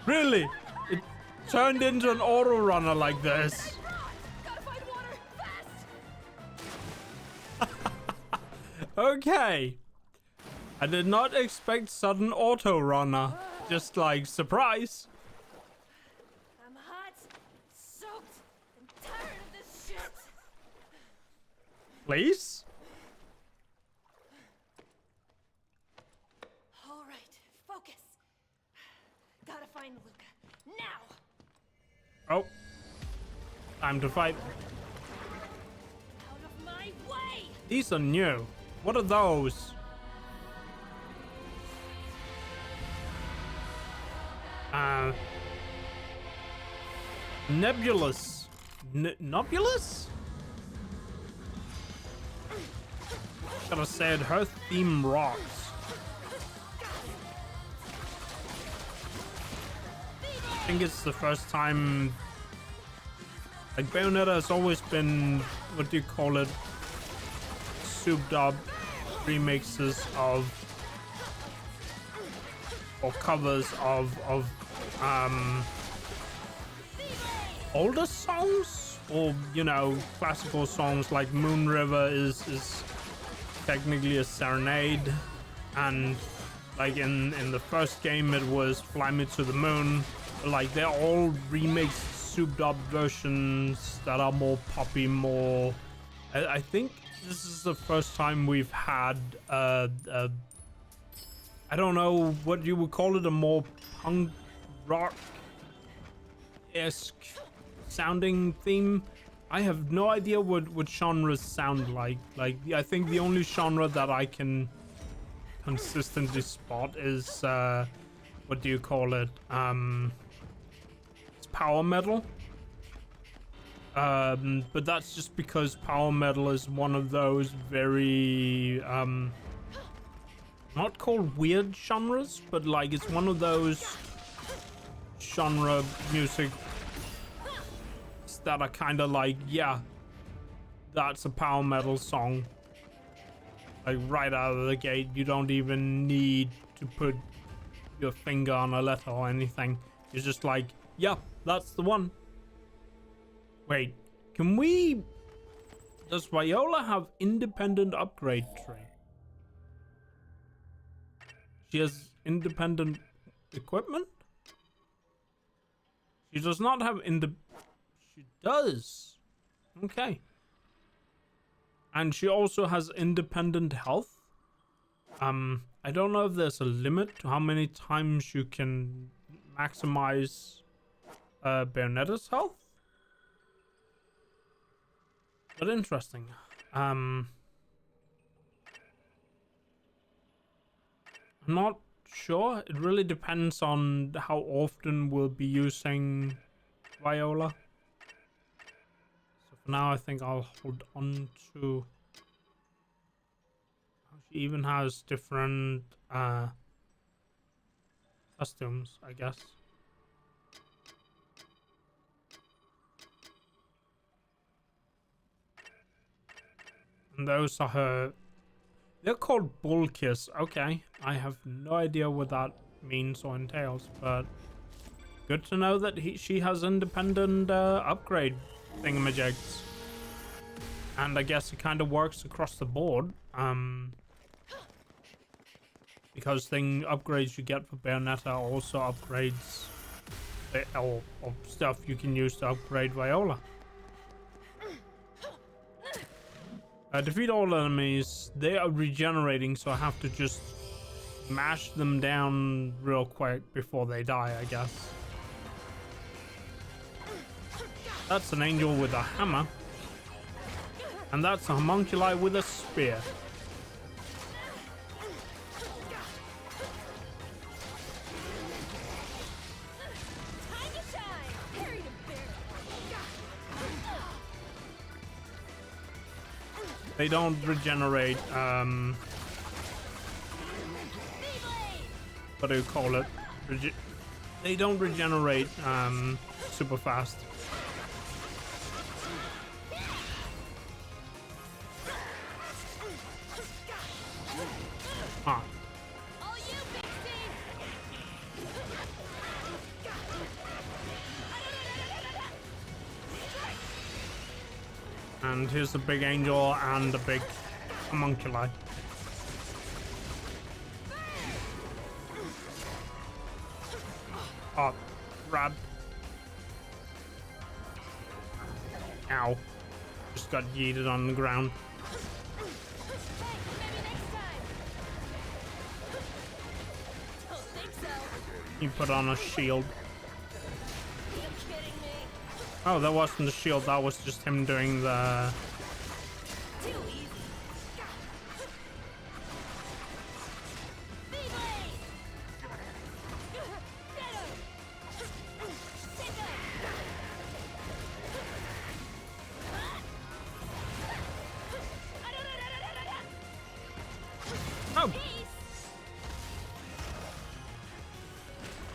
Really? It turned into an auto runner like this. Gotta find water, fast! Okay. I did not expect sudden auto runner. Just like surprise. I'm hot, soaked, and tired of this shit. Please? All right, focus. Gotta find Luca now. Oh. Time to fight. Out of my way! These are new. What are those? Nebulous. Nebulous? Gotta say it, her theme rocks. I think it's the first time. Like, Bayonetta has always been, what do you call it? Souped up remixes of, or covers of older songs, or, you know, classical songs. Like Moon River is technically a serenade, and like in the first game it was Fly Me to the Moon. Like, they're all remixed, souped up versions that are more poppy, more. I think this is the first time we've had I don't know what you would call it, a more punk rock-esque sounding theme. I have no idea what genres sound like. Like, I think the only genre that I can consistently spot is what do you call it? It's power metal. But that's just because power metal is one of those very not called weird genres, but like it's one of those genre music that are kind of like, yeah, that's a power metal song. Like, right out of the gate, you don't even need to put your finger on a letter or anything. You're just like, yeah, that's the one. Wait, can we... Does Viola have independent upgrade tree? She has independent equipment? She does not have She does. Okay. And she also has independent health. I don't know if there's a limit to how many times you can maximize Bayonetta's health. But interesting. I'm not sure. It really depends on how often we'll be using Viola. So for now, I think I'll hold on to... She even has different costumes, I guess. And those are her... They're called bull kiss. Okay, I have no idea what that means or entails, but good to know that she has independent upgrade thingamajigs. And I guess it kind of works across the board. Because upgrades you get for Bayonetta also upgrades or stuff you can use to upgrade Viola. Defeat all enemies. They are regenerating, so I have to just mash them down real quick before they die, I guess. That's an angel with a hammer. And that's a homunculi with a spear. They don't regenerate, what do you call it? They don't regenerate, super fast. Huh. And here's the big angel and the big homunculi. Oh, rad. Ow. Just got yeeted on the ground. He put on a shield. Oh, that wasn't the shield, that was just him doing the...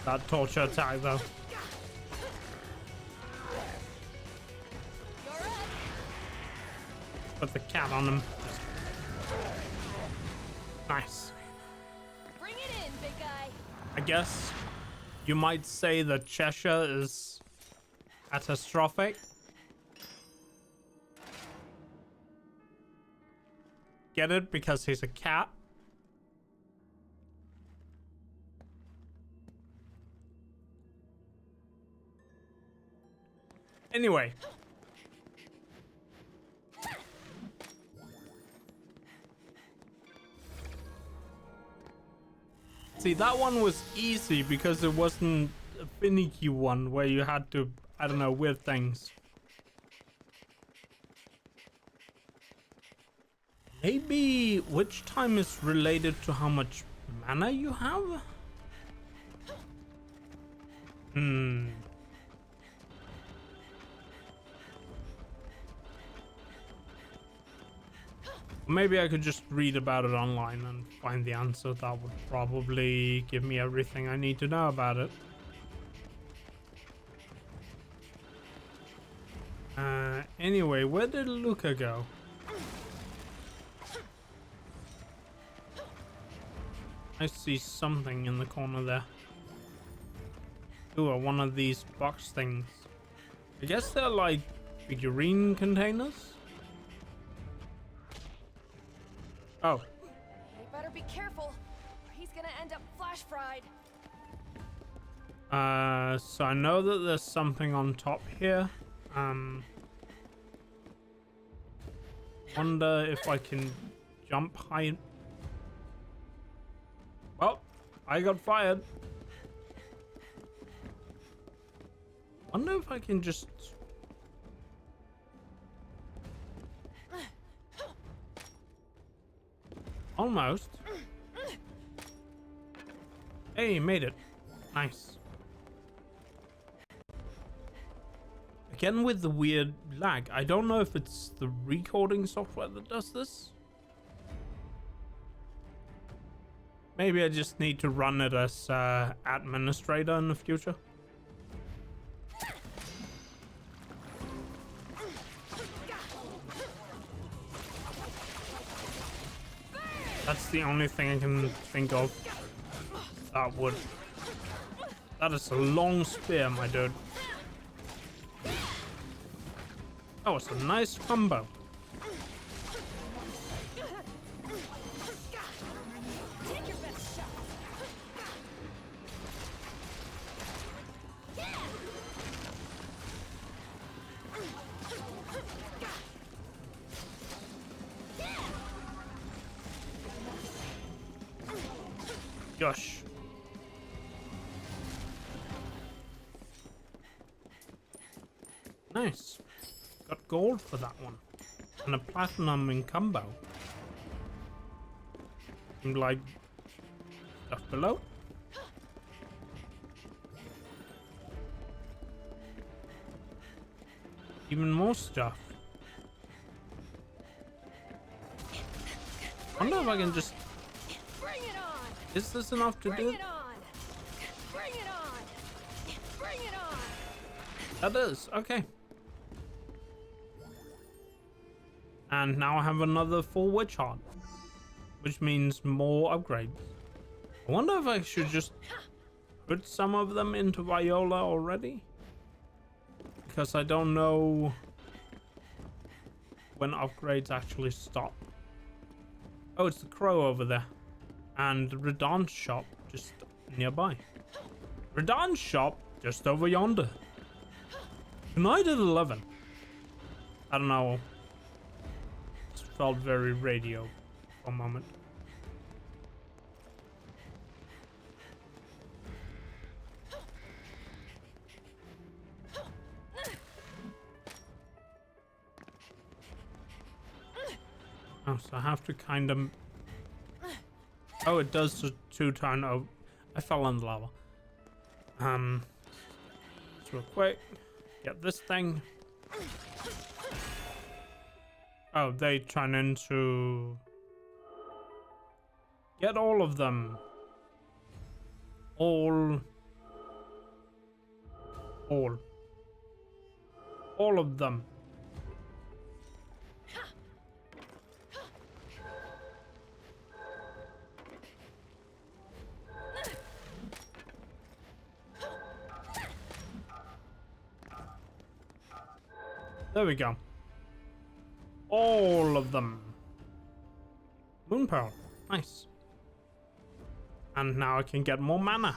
That torture attack though. Put the cat on him. Nice. Bring it in, big guy. I guess you might say that Cheshire is catastrophic. Get it? Because he's a cat. Anyway. See, that one was easy because it wasn't a finicky one where you had to, I don't know, weird things. Maybe which time is related to how much mana you have? Maybe I could just read about it online and find the answer. That would probably give me everything I need to know about it. Anyway, where did Luca go? I see something in the corner there. Ooh, one of these box things. I guess they're like figurine containers? Oh. You better be careful, or he's gonna end up flash fried. So I know that there's something on top here. Wonder if I can jump high. Well, I got fired. Wonder if I can just... Almost. Hey, made it. Nice. Again with the weird lag. I don't know if it's the recording software that does this. Maybe I just need to run it as administrator in the future. That's the only thing I can think of. That would... That is a long spear, my dude. Oh, it's a nice combo. Take your best shot. Gosh. Nice. Got gold for that one. And a platinum in combo. And like stuff below. Even more stuff. I wonder if I can just... Bring it on. Is this enough to do? Bring it on. Bring it on. Bring it on. That is, okay. And now I have another full witch heart, which means more upgrades. I wonder if I should just put some of them into Viola already, because I don't know when upgrades actually stop. Oh, it's the crow over there, and Radan's shop just nearby. Radan's shop just over yonder. Tonight at 11. I don't know. It felt very radio for a moment. Oh, so I have to kind of... Oh, it does the 2-turn. Oh, I fell in the lava. Just real quick. Get this thing. Oh, they turn into... Get all of them. All All. All of them. There we go. All of them. Moon Pearl. Nice. And now I can get more mana.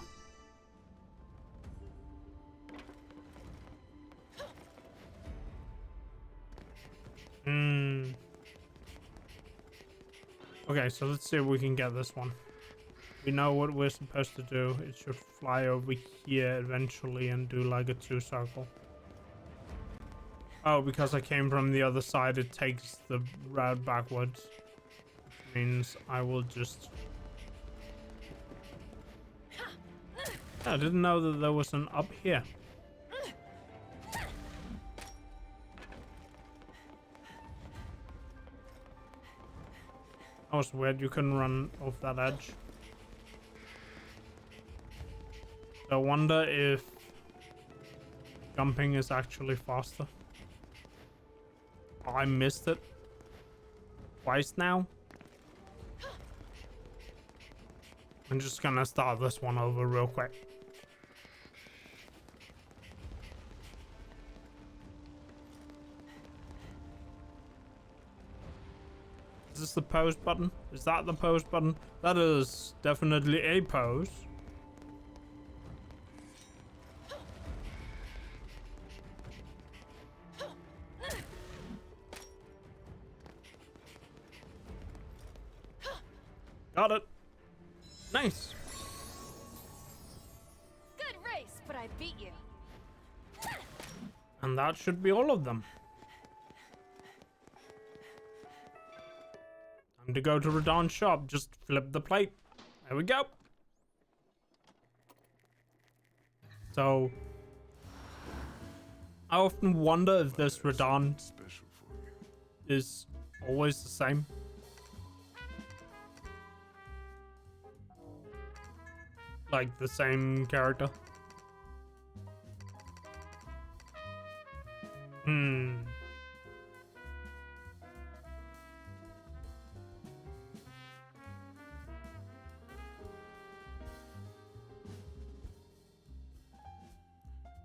Okay, so let's see if we can get this one. We know what we're supposed to do. It should fly over here eventually and do like a 2-circle. Oh, because I came from the other side, it takes the route backwards. Which means I will just... I didn't know that there was an up here. That was weird, you couldn't run off that edge. So I wonder if jumping is actually faster. Oh, I missed it twice now. I'm just gonna start this one over real quick. Is this the pose button? Is that the pose button? That is definitely a pose. Got it. Nice. Good race, but I beat you. And that should be all of them. Time to go to Radon's shop. Just flip the plate. There we go. So, I often wonder if this Radon Special for you. is always the same. Like the same character.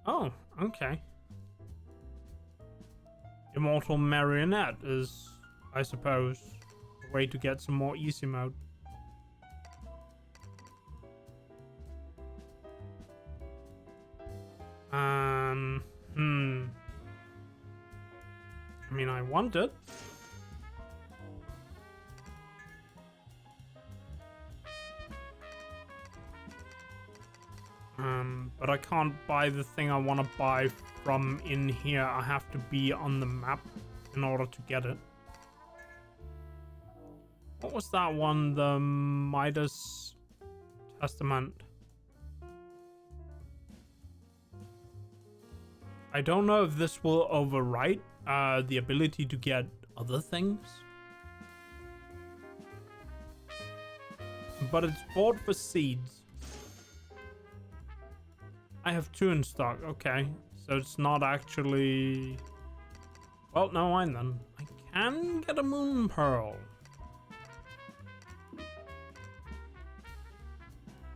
Oh, okay. Immortal Marionette is, I suppose, a way to get some more easy mode. I mean, I want it. But I can't buy the thing I want to buy from in here. I have to be on the map in order to get it. What was that one? The Midas Testament. I don't know if this will overwrite the ability to get other things. But it's bought for seeds. I have 2 in stock. Okay. So it's not actually... Well, no mind then. I can get a Moon Pearl.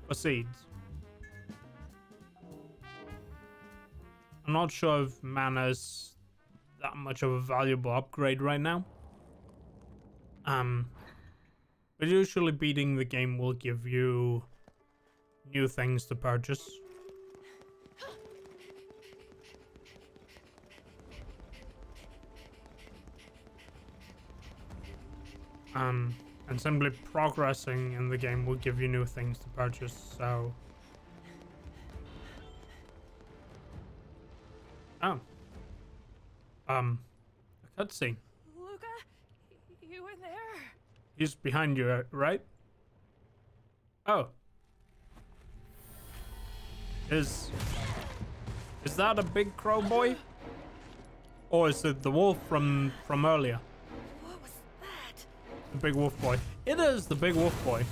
For seeds. I'm not sure if mana is that much of a valuable upgrade right now. But usually beating the game will give you new things to purchase. And simply progressing in the game will give you new things to purchase, so... Oh. A cutscene. Luca, you were there? He's behind you, right? Oh. Is that a big crow boy? Or is it the wolf from earlier? What was that? The big wolf boy. It is the big wolf boy.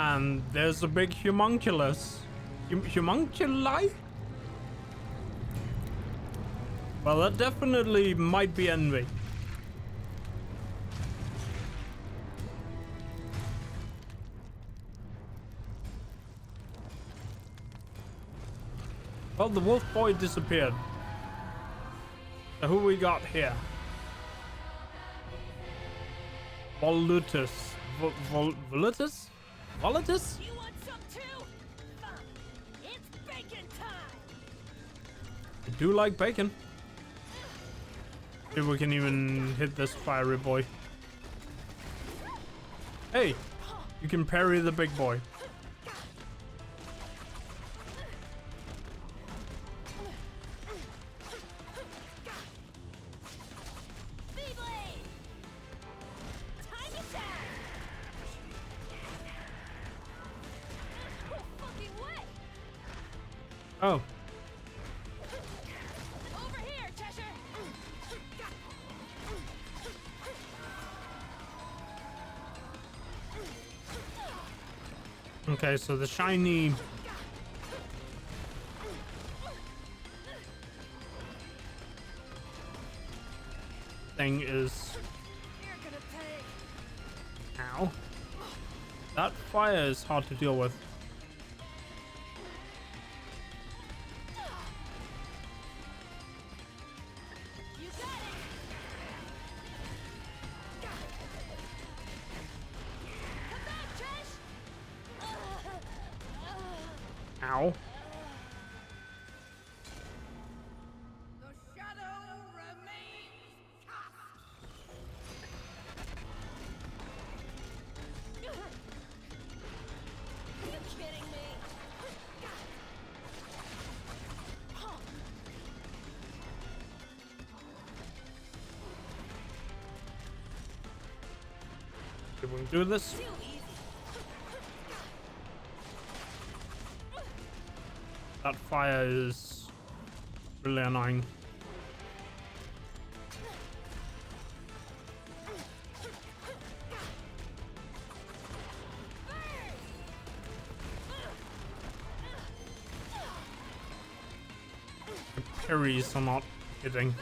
And there's a big homunculus. Homunculi? Well, that definitely might be envy. Well, the wolf boy disappeared. So who we got here? Volutus. Volutus? Volutus? You want some too? Fine. It's bacon time. I do like bacon. See if we can even hit this fiery boy. Hey, you can parry the big boy. Oh. Over here, Cheshire. Okay, so the shiny thing is. You're gonna pay. Ow. That fire is hard to deal with. Ow. The shadow remains cast. You kidding me? Can we do this? That fire is really annoying. The parries are not hitting.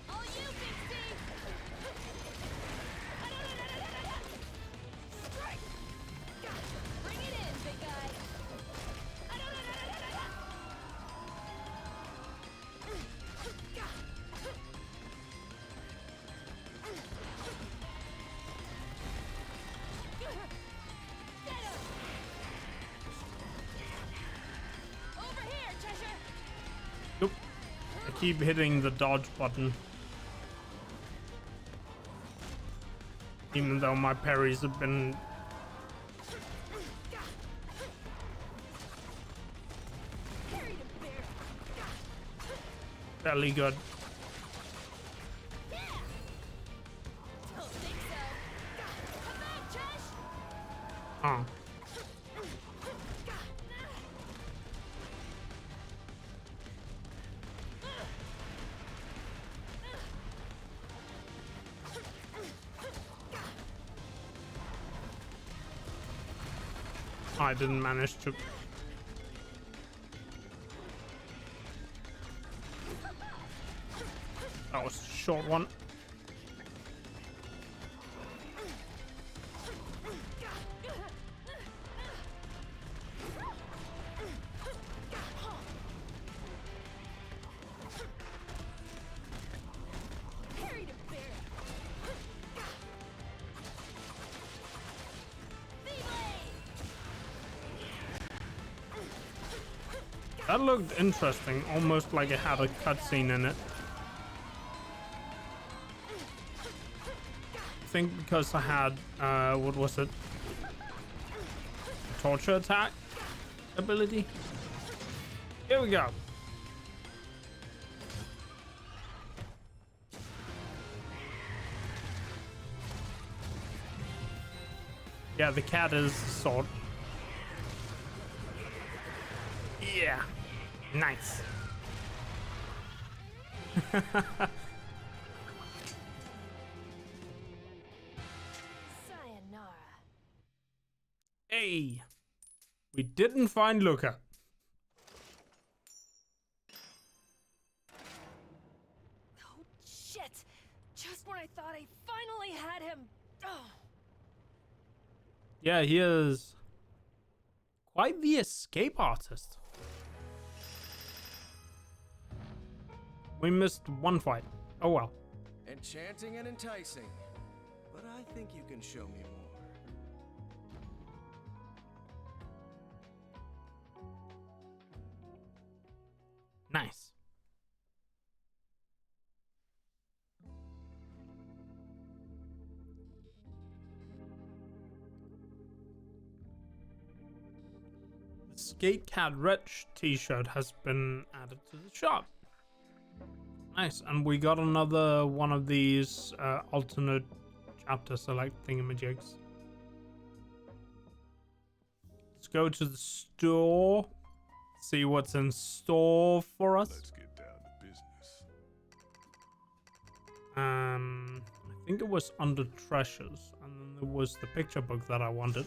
All you, Big Steve. Strike. Bring it in, big guy. Over here, Cheshire. Nope. I keep hitting the dodge button. Even though my parries have been Carry the bear. fairly good. Yeah. Don't think so. Come back, Chesh. Oh. I didn't manage to. That was a short one. Carry the bear. That looked interesting, almost like it had a cutscene in it. I think because I had, what was it? Torture attack ability? Here we go. Yeah, the cat is sword. Yeah. Nice. Sayonara. Hooray! We didn't find Luca. Oh, shit! Just when I thought I finally had him. Oh. Yeah, he is quite the escape artist. We missed one fight. Oh well. Enchanting and enticing. But I think you can show me more. Nice. The Skate Cat Rich t-shirt has been added to the shop. Nice, and we got another one of these alternate chapter select thingamajigs. Let's go to the store. See what's in store for us. Let's get down to business. I think it was under treasures, and then there was the picture book that I wanted.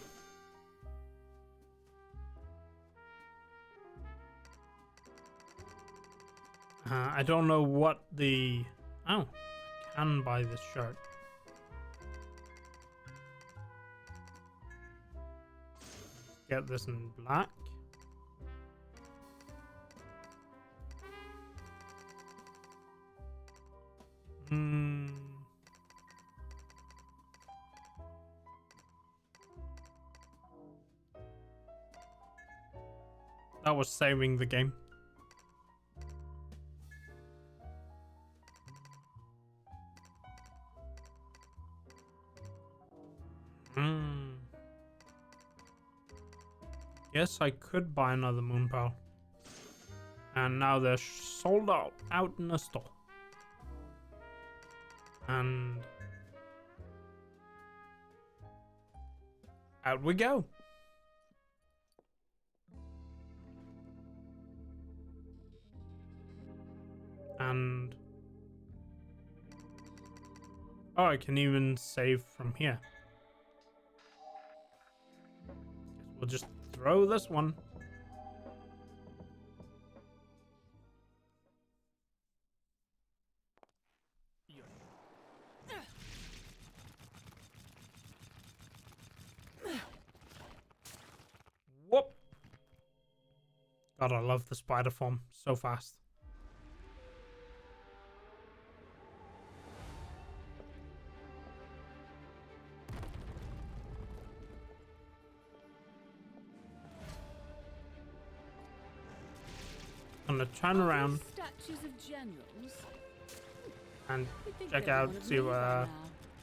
I don't know what the... Oh, I can buy this shirt. Get this in black. That was saving the game. Yes, I could buy another moon pearl. And now they're sold out in the store. And out we go. And oh, I can even save from here. Guess we'll just throw this one. Whoop! God, I love the spider form. So fast. Gonna turn around Statues of generals. and You'd think check they'd out, want to see move by now.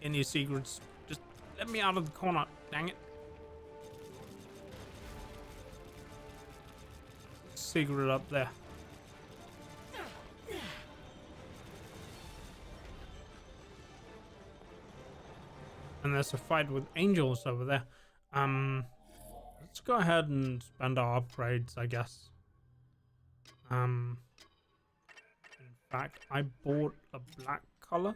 any secrets. Just let me out of the corner, dang it. Secret up there. And there's a fight with angels over there. Let's go ahead and spend our upgrades, I guess. In fact, I bought a black color.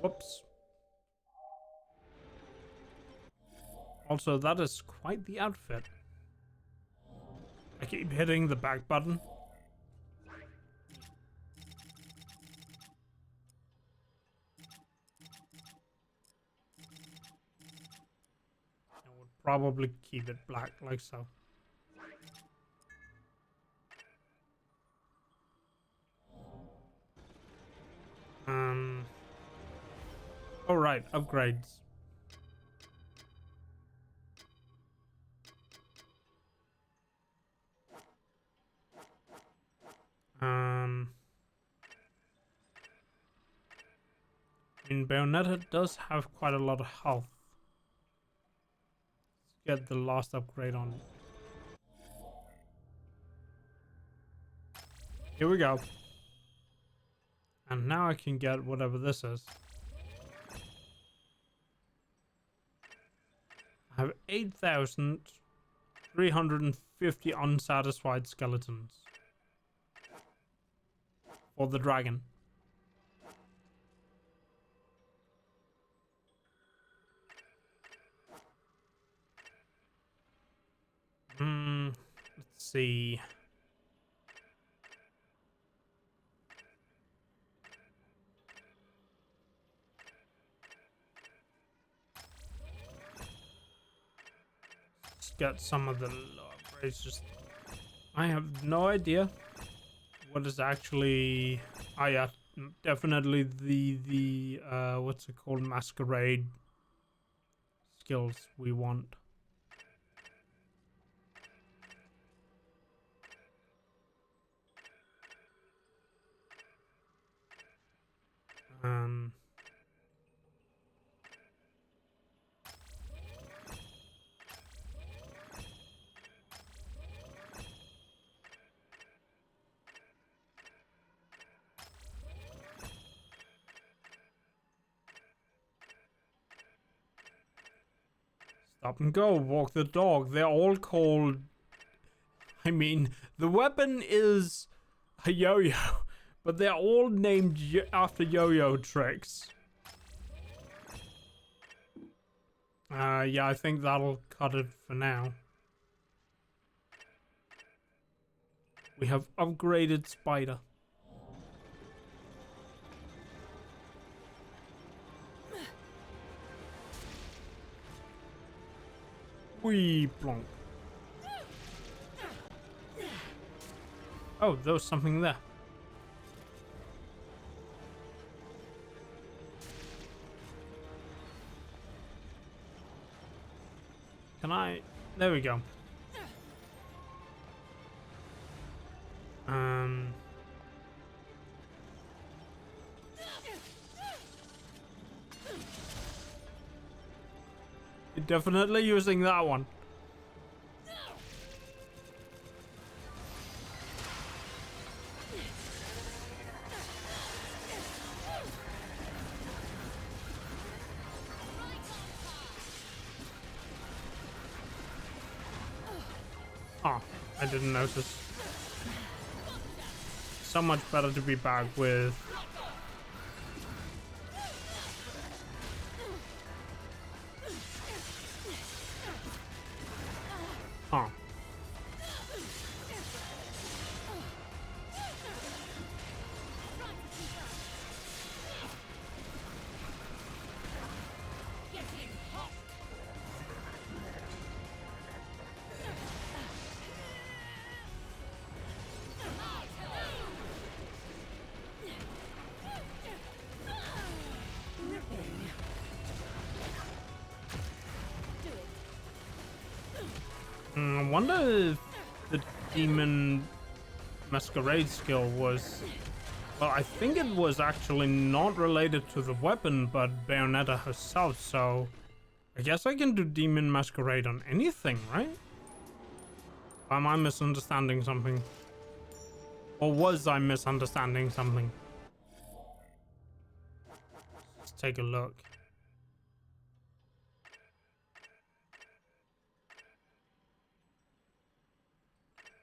Whoops. Also, that is quite the outfit. I keep hitting the back button. I would probably keep it black like so. All right, upgrades. In Bayonetta does have quite a lot of health. Let's get the last upgrade on it. Here we go. And now I can get whatever this is. I have 8,350 unsatisfied skeletons. for the dragon. Let's see. Let's get some of the upgrades. Just, I have no idea what is actually. Oh yeah, definitely the what's it called, masquerade skills we want. Stop and go, walk the dog. They're all called. I mean, the weapon is a yo-yo, but they're all named after yo-yo tricks. Yeah, I think that'll cut it for now. We have upgraded Spider. Wee plonk. Oh, there was something there. Can I? There we go. Definitely using that one. Oh, I didn't notice. So much better to be back with. Oh. I wonder if the demon masquerade skill was... Well, I think it was actually not related to the weapon, but Bayonetta herself, so... I guess I can do demon masquerade on anything, right? Or am I misunderstanding something? Or was I misunderstanding something? Let's take a look.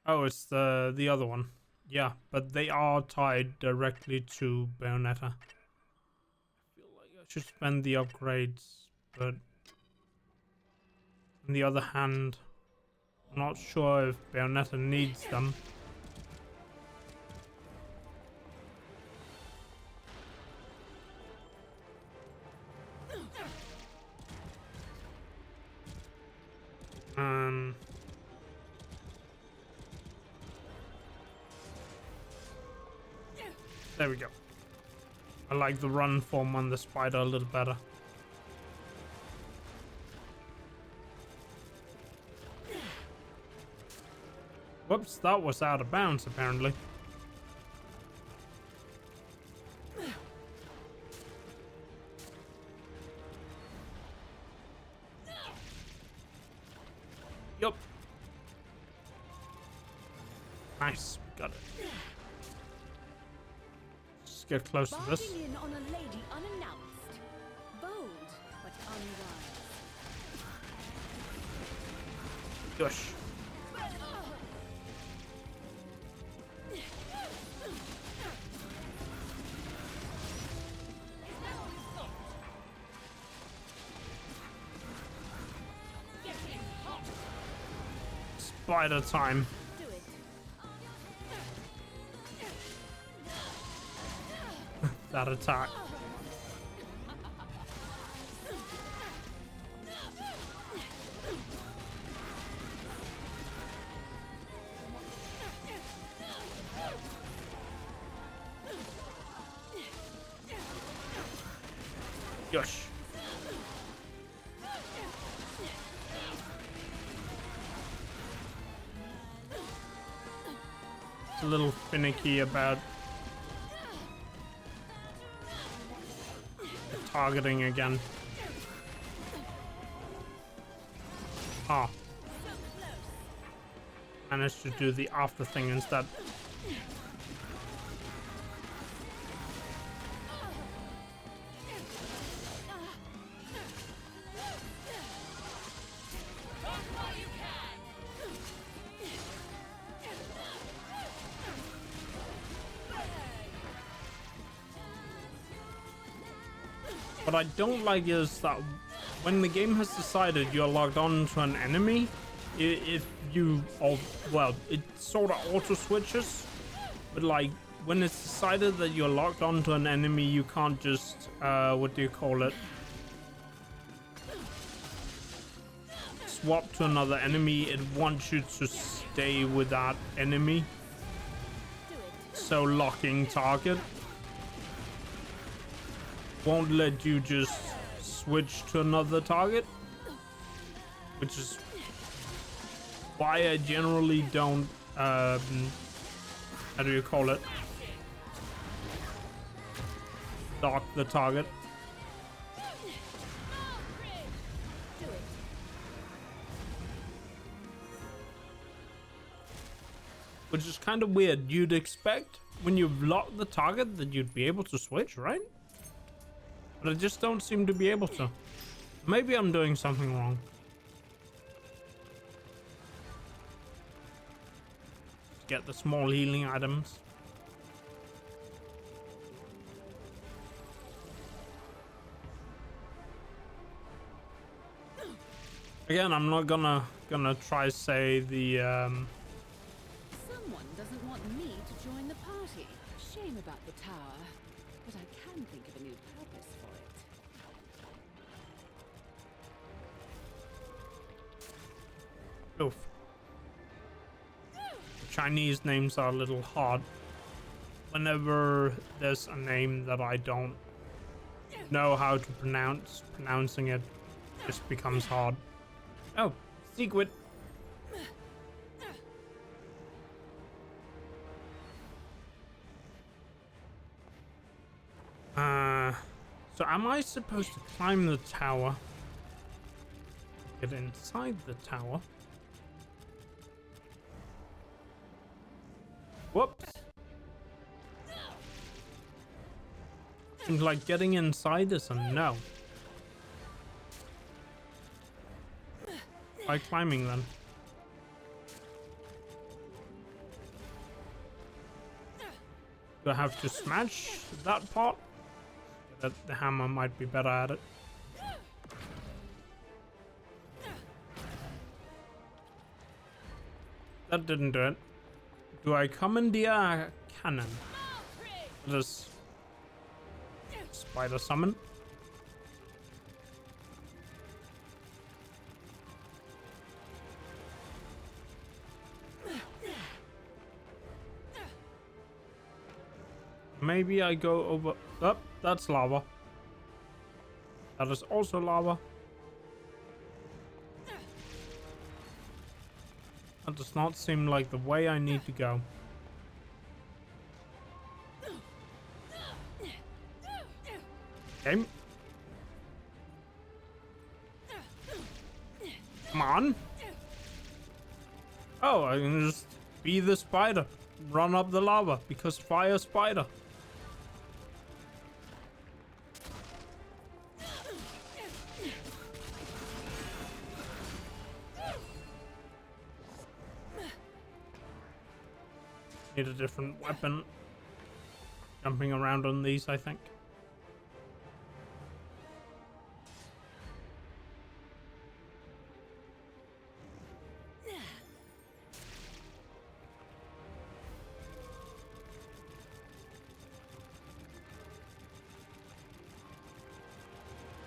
Oh, it's the other one. Yeah, but they are tied directly to Bayonetta. I feel like I should spend the upgrades, but on the other hand, I'm not sure if Bayonetta needs them. There we go. I like the run form on the spider a little better. Whoops, that was out of bounds apparently. Yup. Nice, got it. Let's get close to this. Barging in on a lady unannounced. Bold, but unwise. Gosh. spider time. Do it. That attack. Yosh. It's a little finicky about the targeting again. Ah. Managed to do the after thing instead. What I don't like is that when the game has decided you're logged on to an enemy, if you, well, it sort of auto switches, but like when it's decided that you're logged on to an enemy, you can't just, what do you call it? Swap to another enemy. It wants you to stay with that enemy. So locking target won't let you just switch to another target, which is why I generally don't how do you call it, lock the target. Which is kind of weird. You'd expect when you've locked the target that you'd be able to switch, right? But I just don't seem to be able to. Maybe I'm doing something wrong. Get the small healing items. Again, I'm not gonna try say the Someone doesn't want me to join the party. Shame about the tower, but I can think of a new purpose for it. oof. Chinese names are a little hard. Whenever there's a name that I don't know how to pronounce, pronouncing it just becomes hard. Oh, secret. So am I supposed to climb the tower? Get inside the tower? Whoops. Seems like getting inside is a no. By climbing then. Do I have to smash that part? That the hammer might be better at it. That didn't do it. Do I commandeer a cannon? This spider summon. Maybe I go over. Oh, that's lava. That is also lava. That does not seem like the way I need to go. Okay. Come on. Oh, I can just be the spider. Run up the lava because fire spider. Need a different weapon. Jumping around on these, I think.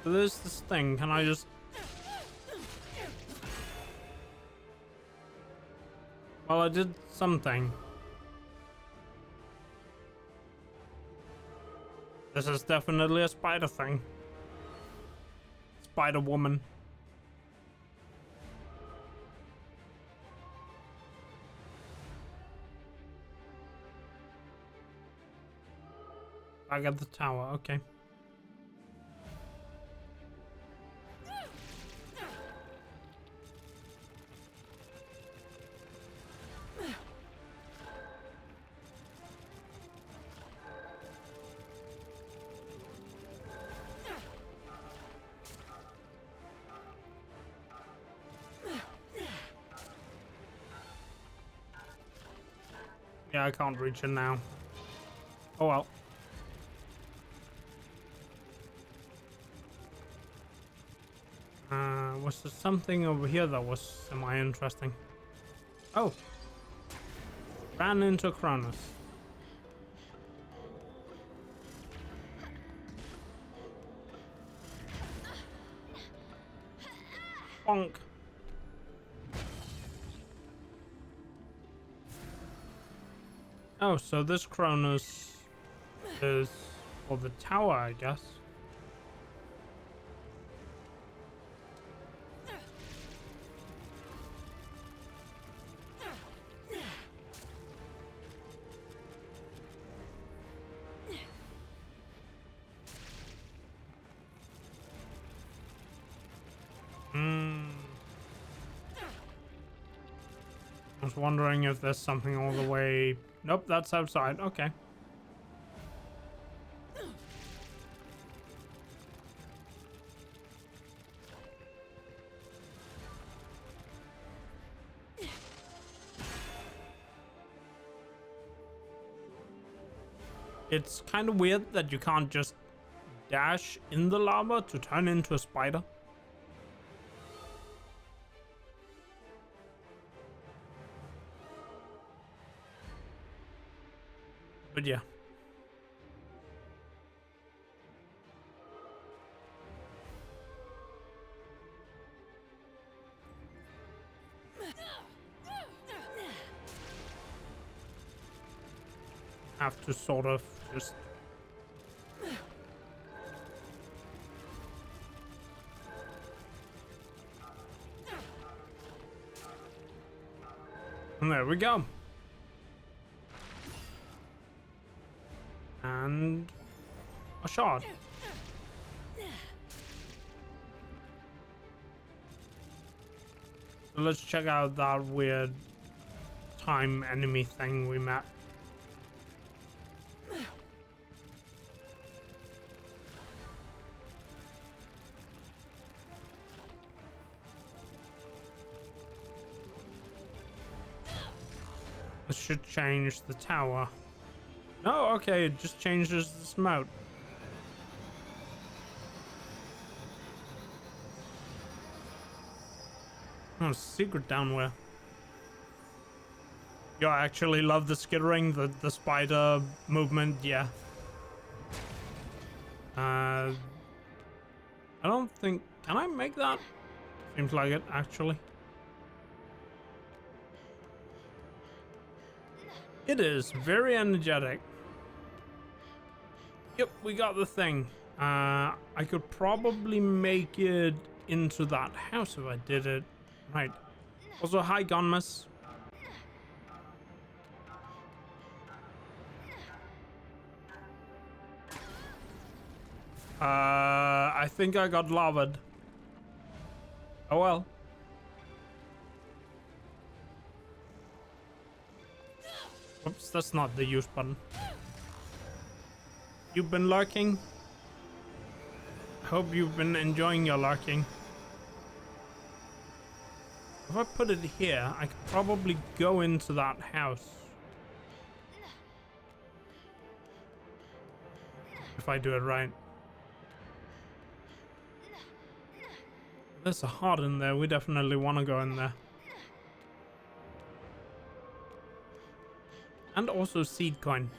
So there's this thing. Can I just... Well, I did something. This is definitely a spider thing. Spider woman. I got the tower, okay. Yeah, I can't reach it now. Oh well. Was there something over here that was semi-interesting? Oh! Ran into Cronus. Bonk! Oh, so this Cronus is for the tower, I guess. I was wondering if there's something all the way... Nope, that's outside. Okay. It's kind of weird that you can't just dash in the lava to turn into a spider. But yeah. Have to sort of just... And there we go. And a shot. So let's check out that weird time enemy thing we met. This should change the tower. No, okay, it just changes the smote. Oh, secret downwhere. Yo, I actually love the skittering, the spider movement, yeah. I don't think... Can I make that? Seems like it, actually. It is very energetic. Yep, we got the thing. I could probably make it into that house if I did it right. Also, hi, Gonmas. I think I got lavaed. Oh well. Oops, that's not the use button. You've been lurking? Hope you've been enjoying your lurking. If I put it here, I could probably go into that house. If I do it right. There's a heart in there, we definitely want to go in there. And also seed coin.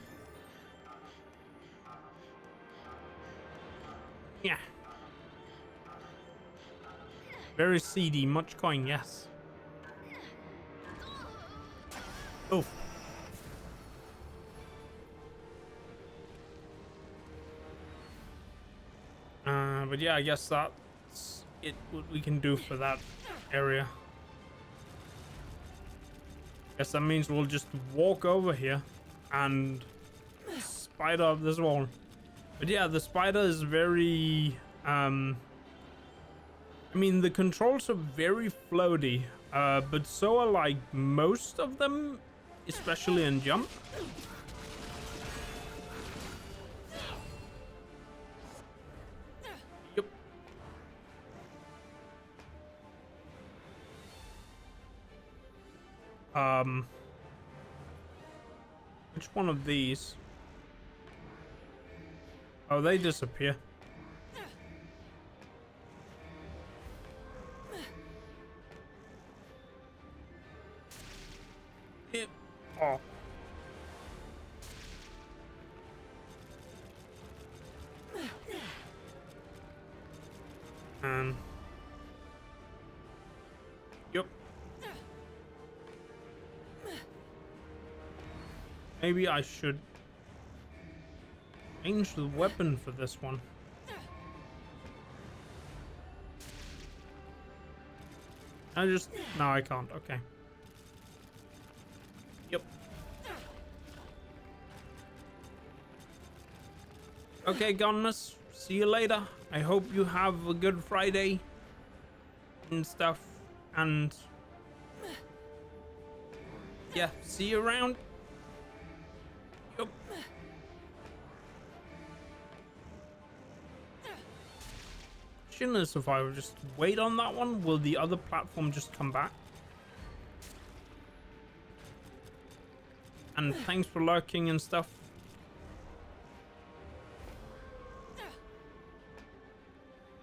Yeah. Very seedy, much coin, yes. Oof. But yeah, I guess that's it. What we can do for that area. Guess that means we'll just walk over here and spider up this wall. But yeah, the spider is very I mean, the controls are very floaty, but so are like most of them, especially in jump. Yep. Which one of these? Oh, they disappear. Oh. Yep. Maybe I should change the weapon for this one. No, I can't. Okay. Yep. Okay, Gunmas. See you later. I hope you have a good Friday and stuff. And yeah, see you around. Yep. Shouldn't have survived. Just wait on that one. Will the other platform just come back? And thanks for lurking and stuff.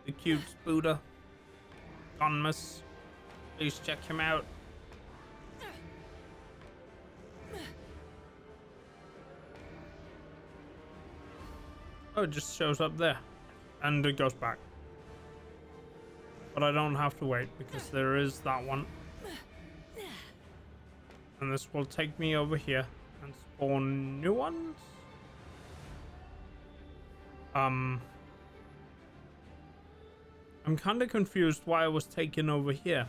The cute Buddha. Anonymous. Please check him out. Oh, it just shows up there. And it goes back. But I don't have to wait because there is that one. And this will take me over here and spawn new ones. I'm kind of confused why I was taken over here.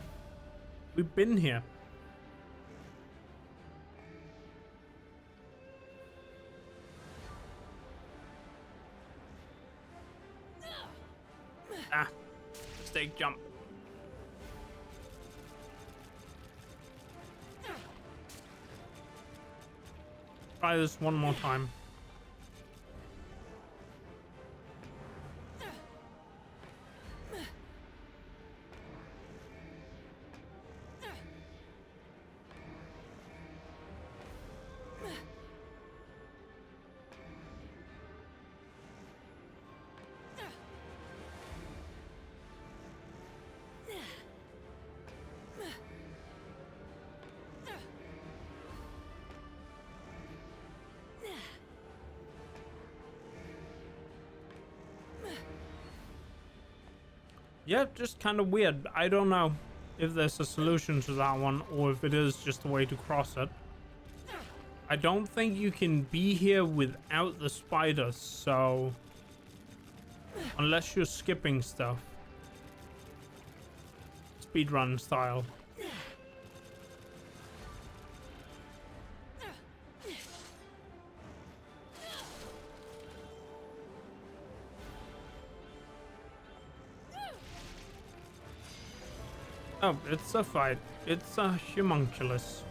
We've been here. Ah, mistake jump. Try this one more time. Yeah, just kind of weird. I don't know if there's a solution to that one or if it is just a way to cross it. I don't think you can be here without the spiders, so unless you're skipping stuff. Speedrun style. Oh, it's a fight. It's a homunculus.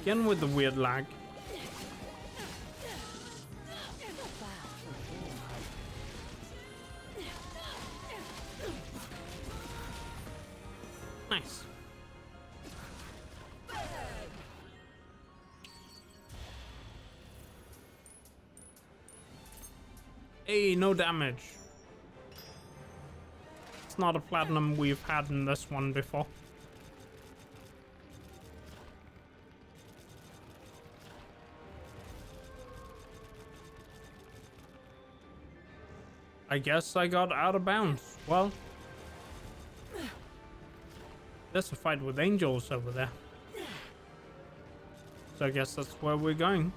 Again with the weird lag. Nice. Hey, no damage. that's not a platinum we've had in this one before. I guess I got out of bounds. Well, there's a fight with angels over there. So I guess that's where we're going.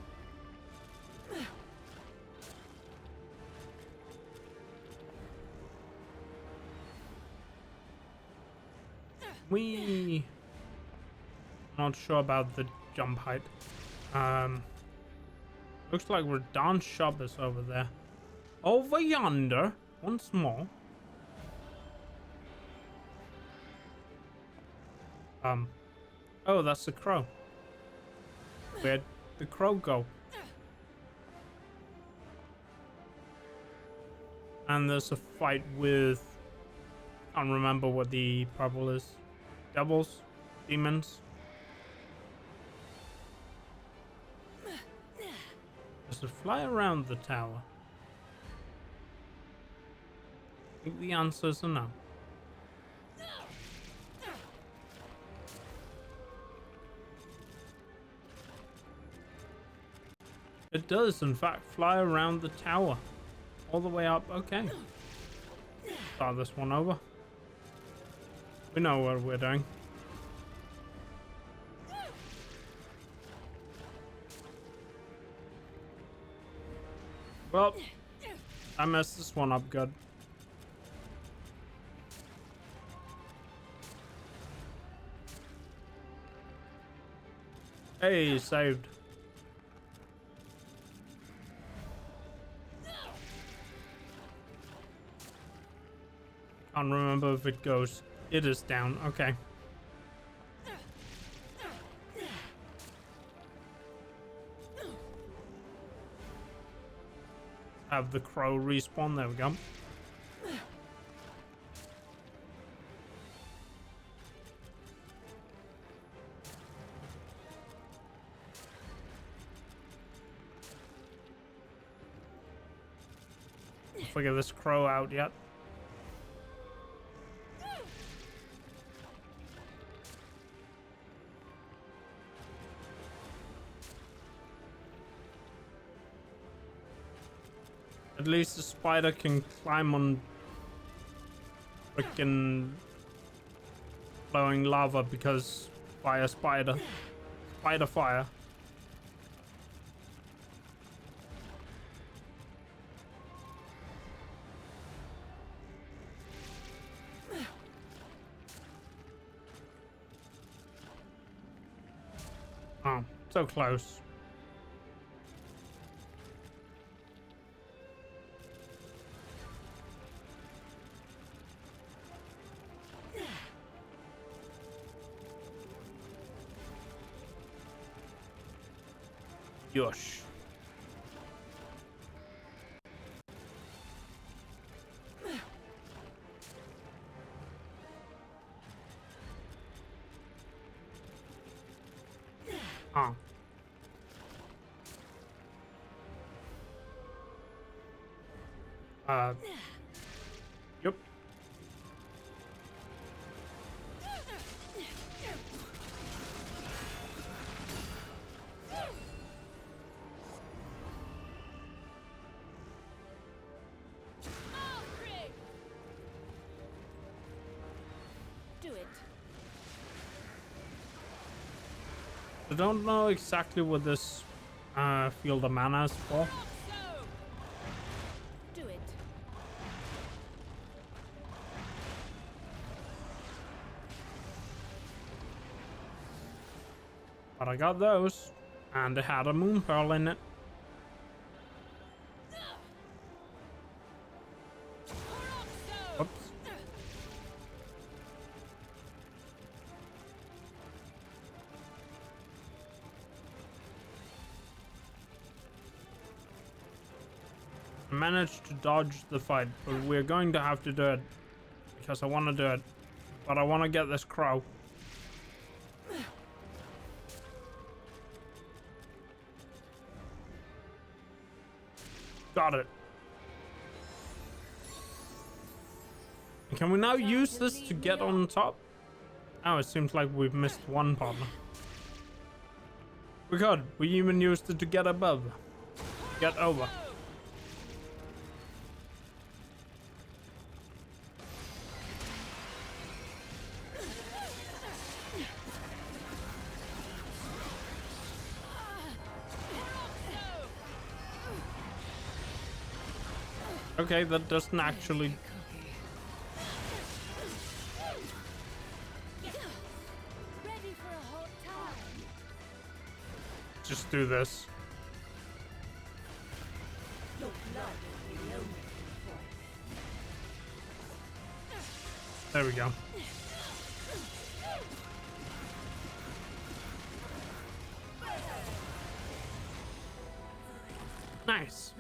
Not sure about the jump height. Looks like Radahn's shop is over there. Over yonder, once more. Oh, that's the crow. Where'd the crow go? And there's a fight with... can't remember what the purple is. Devils? Demons? Does it fly around the tower? I think the answer is a no. It does, in fact, fly around the tower. All the way up. Okay. Start this one over. We know what we're doing. Well, I messed this one up good. Hey, saved. Can't remember if it goes. It is down. Okay. Have the crow respawn. There we go. Figure this crow out yet. At least the spider can climb on freaking flowing lava because fire spider. Spider fire. Oh, so close. Yosh. Ah. Yep. I don't know exactly what this field of mana is for. Do it. But I got those, and it had a moon pearl in it. Oops. I managed to dodge the fight, but we're going to have to do it because I want to do it, but I want to get this crow. Got it. Can we now use this to get on top? Oh, it seems like we've missed one partner. We could. We even used it to get above. Get over. Okay, that doesn't actually... Ready for a hot time. Just do this. There we go. Nice.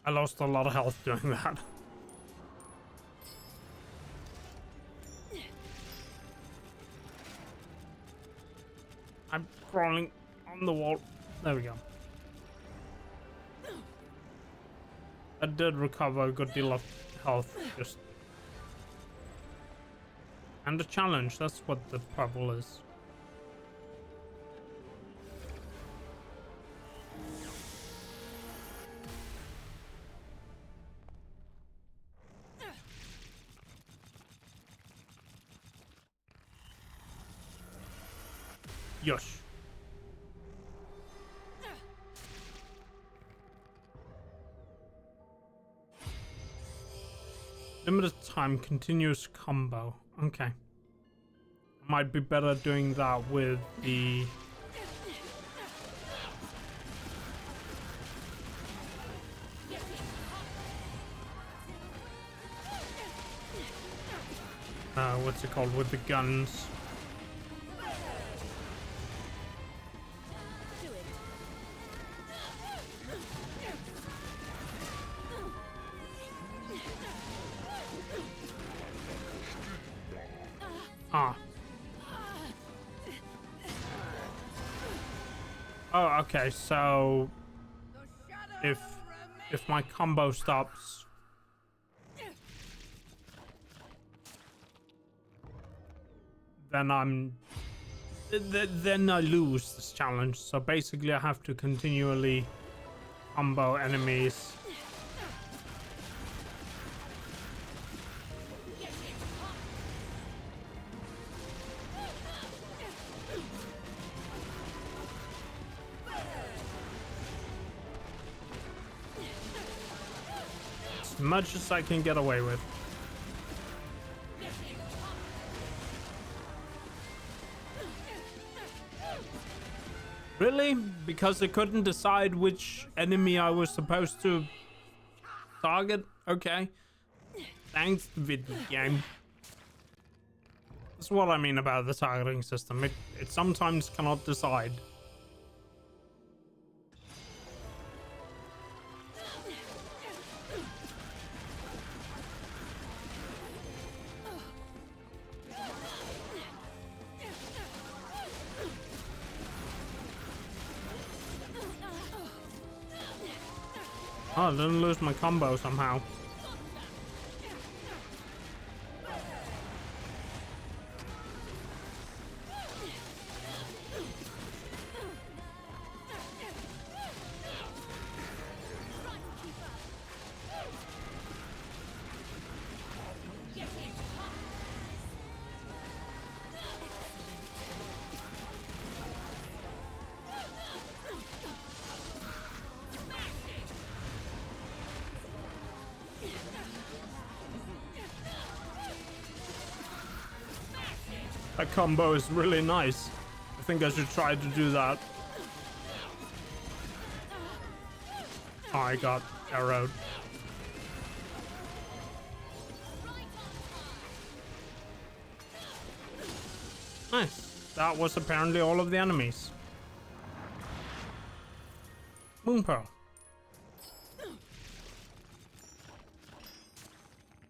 I lost a lot of health doing that. I'm crawling on the wall. There we go. I did recover a good deal of health, just... And a challenge, that's what the purple is. Yosh. Limited time continuous combo. Okay. Might be better doing that with the... what's it called? With the guns. Ah. Oh, okay, so if my combo stops, then then I lose this challenge. So basically I have to continually combo enemies. As much as I can get away with. Really? Because I couldn't decide which enemy I was supposed to target? Okay. Thanks, video game. That's what I mean about the targeting system. It sometimes cannot decide. Oh, I didn't lose my combo somehow. That combo is really nice. I think I should try to do that. Oh, I got arrowed. Nice. That was apparently all of the enemies. Moon Pearl.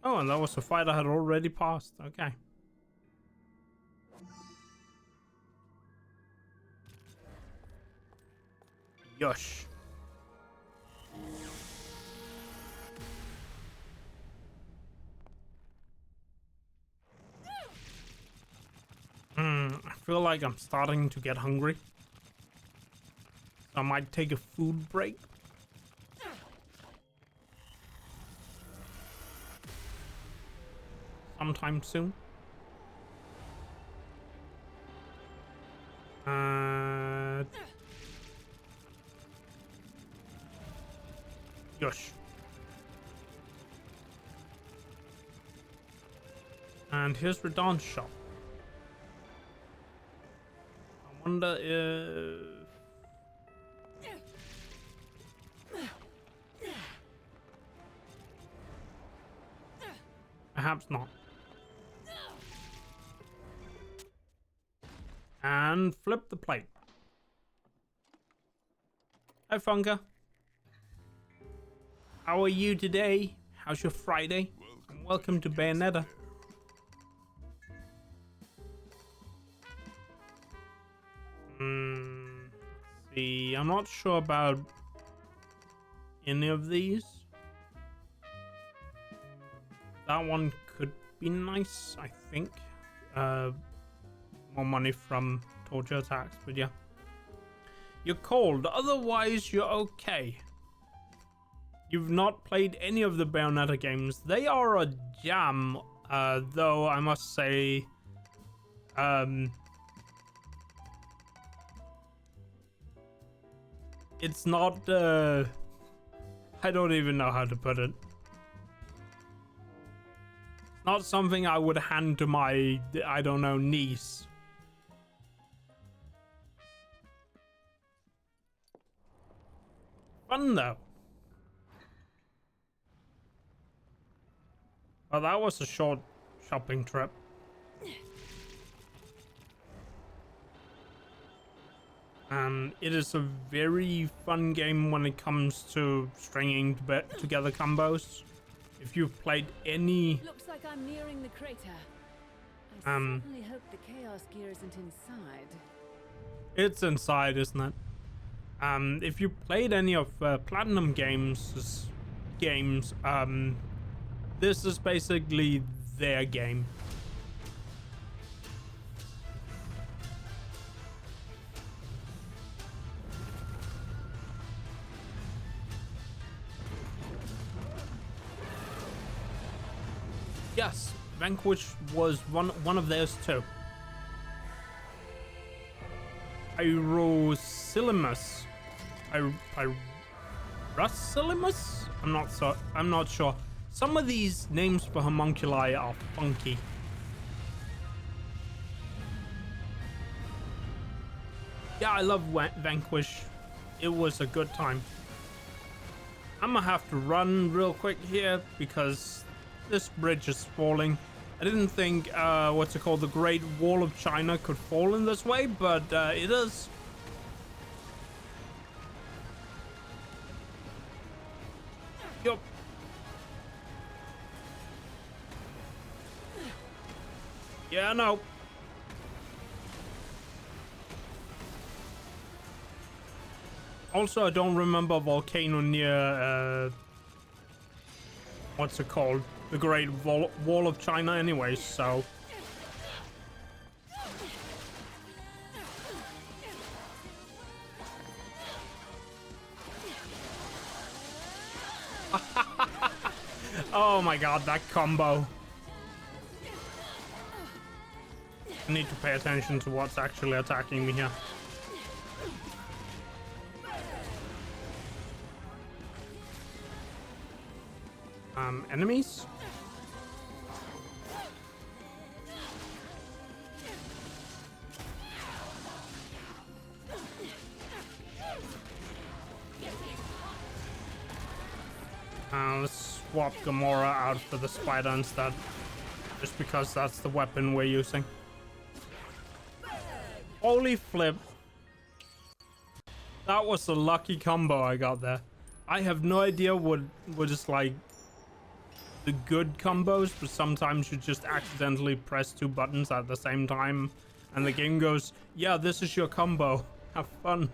Oh, and that was a fight I had already passed. Okay. Yosh. feel like I'm starting to get hungry. I might take a food break. Sometime soon. Yosh. And here's Radon's shop. I wonder if... Perhaps not. And flip the plate. Hi, Funka. How are you today? How's your Friday? And welcome to Bayonetta. Let's see, I'm not sure about any of these. That one could be nice, I think. More money from torture attacks, but yeah. You're cold, otherwise you're okay. You've not played any of the Bayonetta games. They are a jam, though I must say, it's not, I don't even know how to put it. It's not something I would hand to my, I don't know, niece. Fun though. Well, that was a short shopping trip. It is a very fun game when it comes to stringing together combos. If you've played any... Looks like I'm nearing the crater. I certainly hope the Chaos Gear isn't inside. It's inside, isn't it? If you played any of Platinum Games, this is basically their game. Yes, Vanquish was one of theirs too. Pyrosilimus. Pyrosilimus? I'm not sure. Some of these names for homunculi are funky. Yeah, I love Vanquish. It was a good time. I'm gonna have to run real quick here because this bridge is falling. I didn't think, the Great Wall of China could fall in this way, but it is. Yup. Yeah, no. Also, I don't remember a volcano near, the Great Wall of China anyways, so... Oh my god, that combo. I need to pay attention to what's actually attacking me here. Enemies? Let's swap Gamora out for the spider instead. Just because that's the weapon we're using. Holy flip. That was a lucky combo I got there. I have no idea what is like the good combos, but sometimes you just accidentally press two buttons at the same time and the game goes, yeah, this is your combo. Have fun.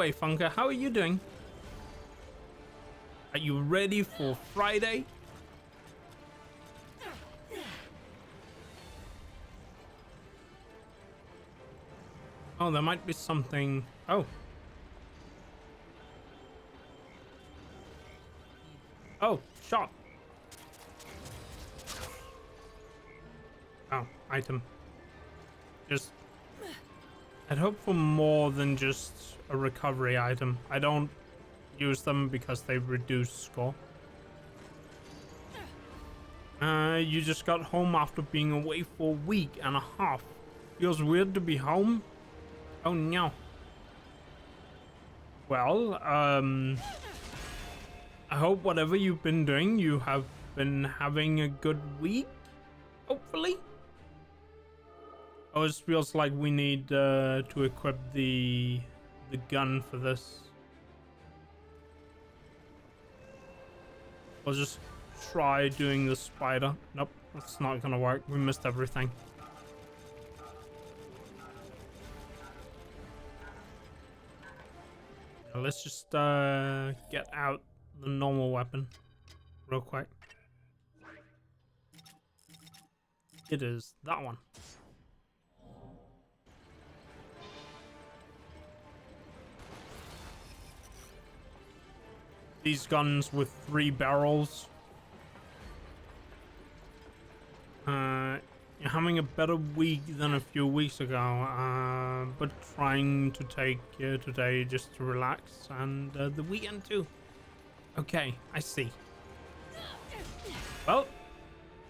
Anyway, Funker, how are you doing? Are you ready for Friday? Oh, there might be something. Oh. Oh, shot. Oh, item. Just, I'd hope for more than just a recovery item. I don't use them because they reduce score. You just got home after being away for a week and a half. Feels weird to be home. Oh no. Well, I hope whatever you've been doing, you have been having a good week. Hopefully. Oh, it feels like we need to equip the gun for this. I'll just try doing the spider. Nope, that's not gonna work. We missed everything. Now let's just get out the normal weapon real quick. It is that one. These guns with 3 barrels. You're having a better week than a few weeks ago, but trying to take today just to relax, and the weekend too. Okay, I see. Well,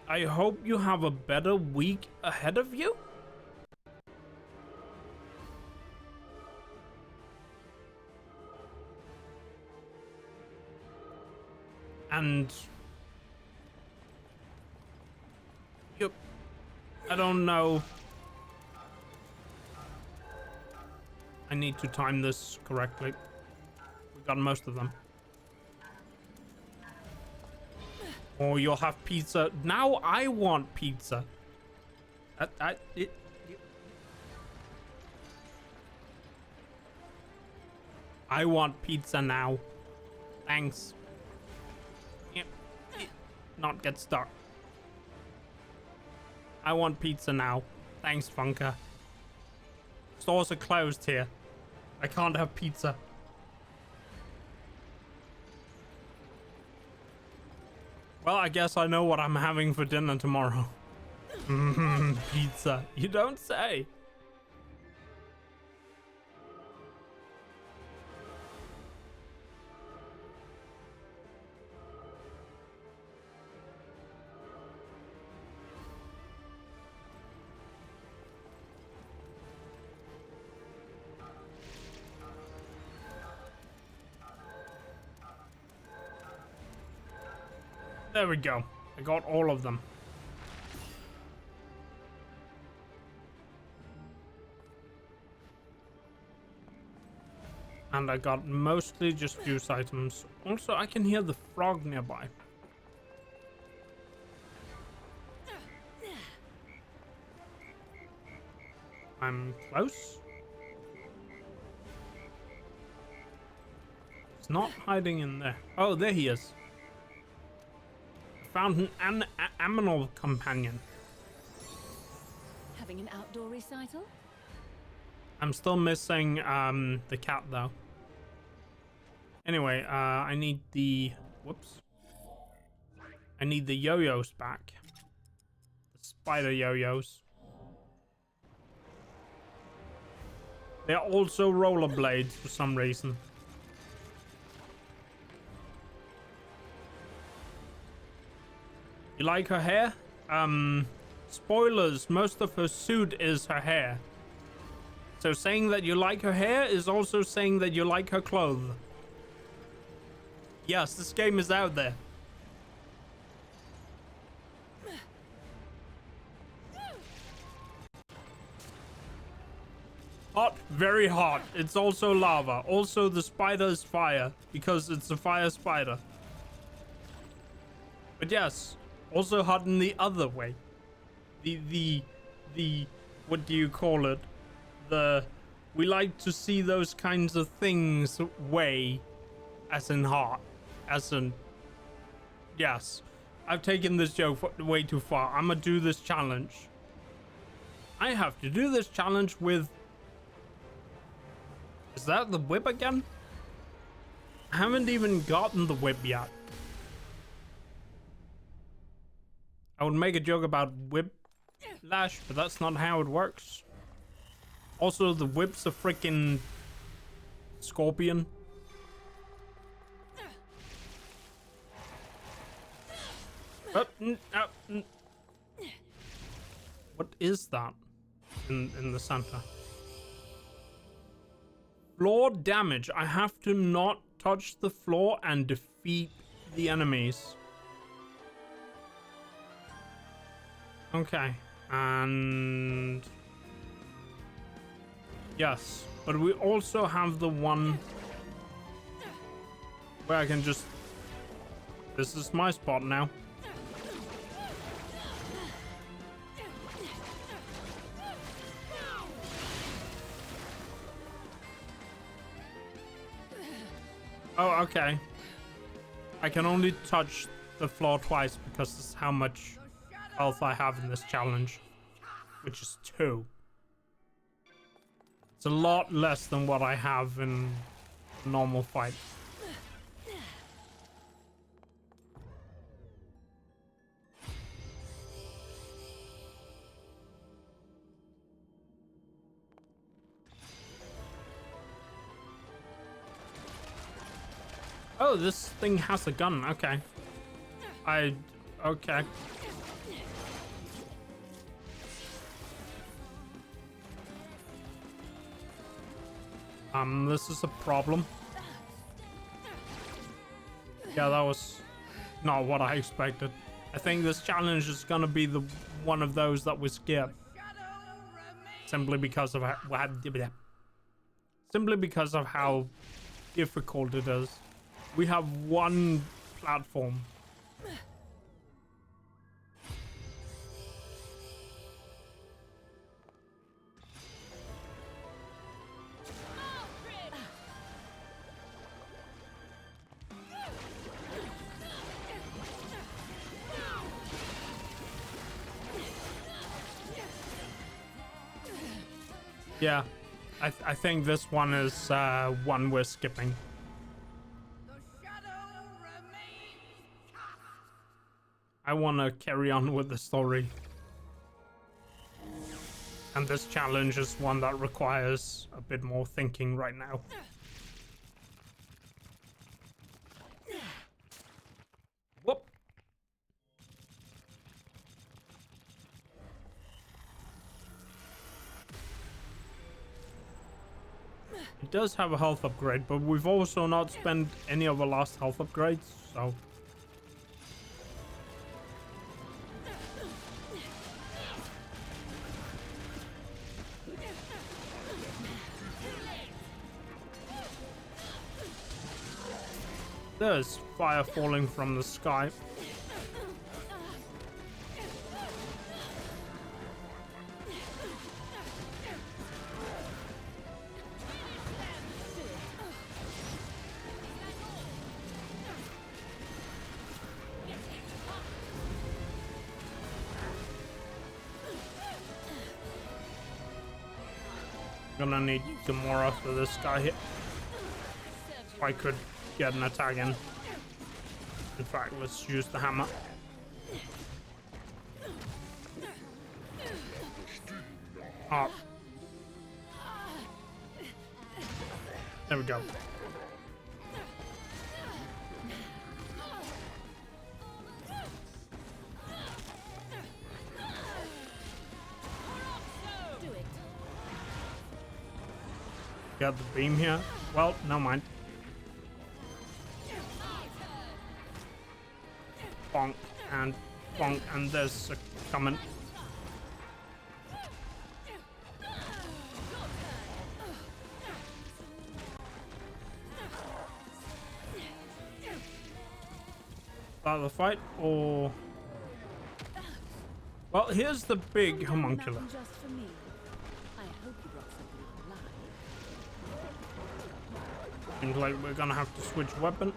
I hope you have a better week ahead of you. And yep, I don't know. I need to time this correctly. We got most of them. Or you'll have pizza. Now I want pizza. I want pizza now. Thanks. Not get stuck. I want pizza now. Thanks, Funker. Stores are closed here. I can't have pizza. Well, I guess I know what I'm having for dinner tomorrow. Pizza. You don't say. There we go. I got all of them. And I got mostly just fuse items. Also, I can hear the frog nearby. I'm close. It's not hiding in there. Oh, there he is. Found an aminal companion. Having an outdoor recital? I'm still missing the cat though. Anyway, I need the whoops. I need the yo-yos back. The spider yo-yos. They're also rollerblades for some reason. You like her hair? Spoilers, most of her suit is her hair. So saying that you like her hair is also saying that you like her clothes. Yes, this game is out there. Hot, very hot. It's also lava. Also the spider is fire because it's a fire spider. But yes. Also hot in the other way. The what do you call it? The We like to see those kinds of things weigh, as in heart, as in... Yes, I've taken this joke way too far. I'm gonna do this challenge. I have to do this challenge with... Is that the whip again? I haven't even gotten the whip yet. I would make a joke about whip lash, but that's not how it works. Also, the whip's a freaking scorpion. What is that in the center? Floor damage. I have to not touch the floor and defeat the enemies. Okay, and yes, but we also have the one where I can just... This is my spot now. Oh, okay. I can only touch the floor twice because this is how much health I have in this challenge, which is 2. It's a lot less than what I have in a normal fight. Oh, this thing has a gun. Okay. Okay. This is a problem. Yeah, that was not what I expected. I think this challenge is gonna be the one of those that we skip. Simply because of how difficult it is. We have one platform. Yeah, I think this one is one we're skipping. I want to carry on with the story. And this challenge is one that requires a bit more thinking right now. Whoop. It does have a health upgrade, but we've also not spent any of our last health upgrades, so... There's fire falling from the sky. Gonna need Gamora for this guy here. If I could get an attack in. In fact, let's use the hammer. Oh. There we go. Got the beam here. Well, no mind. Bonk and there's a comment. Start the fight, or well, here's the big homunculus. Seems like we're gonna have to switch weapon.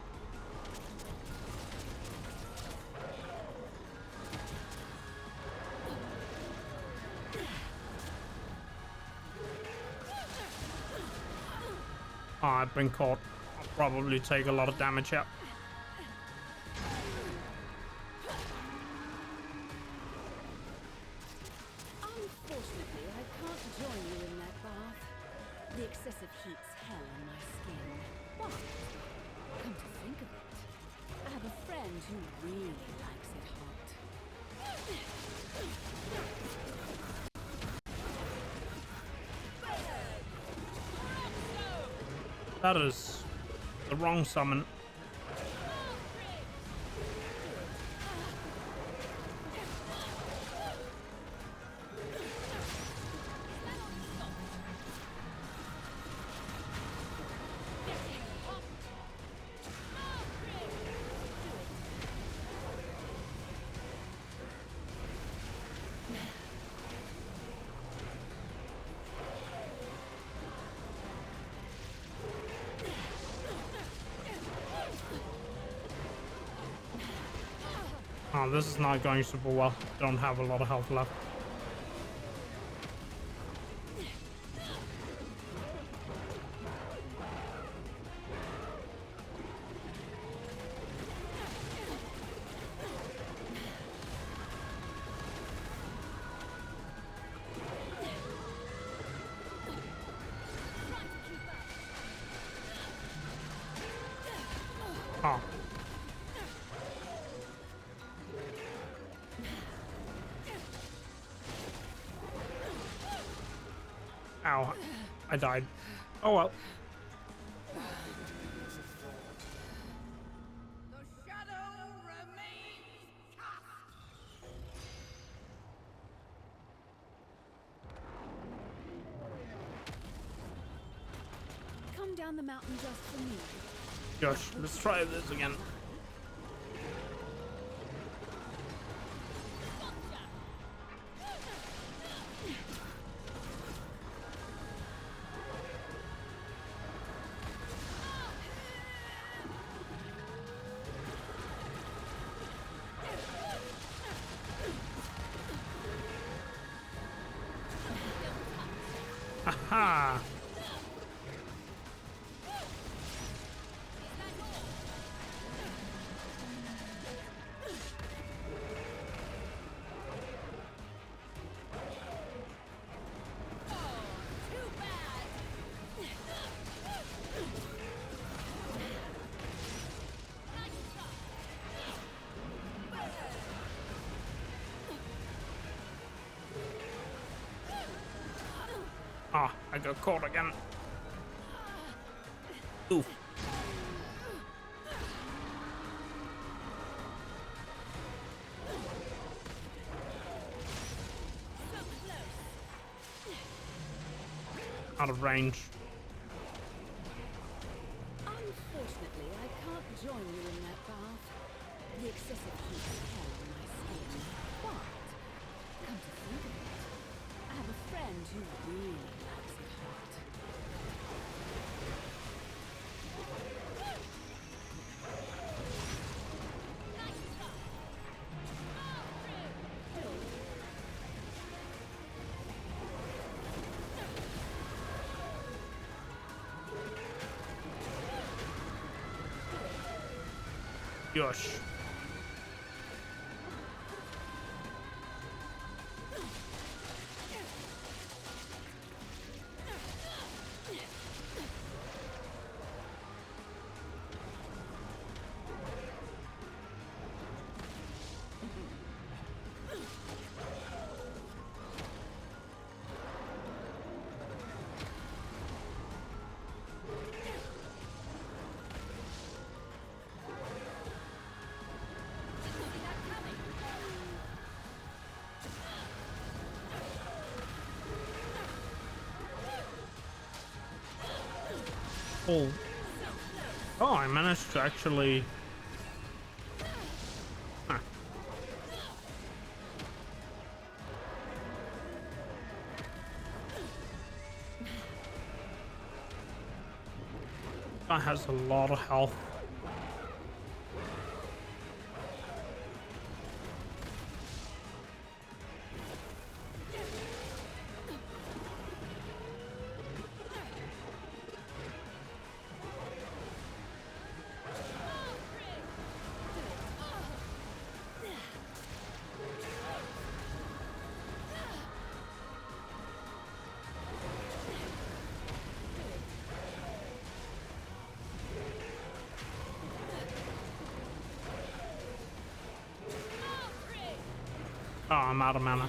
Oh, I've been caught. I'll probably take a lot of damage out. Unfortunately, I can't join you in that bath. The excessive heat's hell on my skin. But, come to think of it, I have a friend who really likes it hot. That is the wrong summon. Oh, this is not going super well. Don't have a lot of health left. Oh. Ow, I died. Oh well. The shadow remains cast. Come down the mountain just for me. Gosh, let's try this again. Haha! Ah, I got caught again. Oof. Out of range. Unfortunately, I can't join you in that bath. The excessive heat is hell on my skin. But, come to think of it, I have a friend who really likes it hot. Gosh. Oh. Oh, I managed to actually... Huh. That has a lot of health. Oh, I'm out of mana.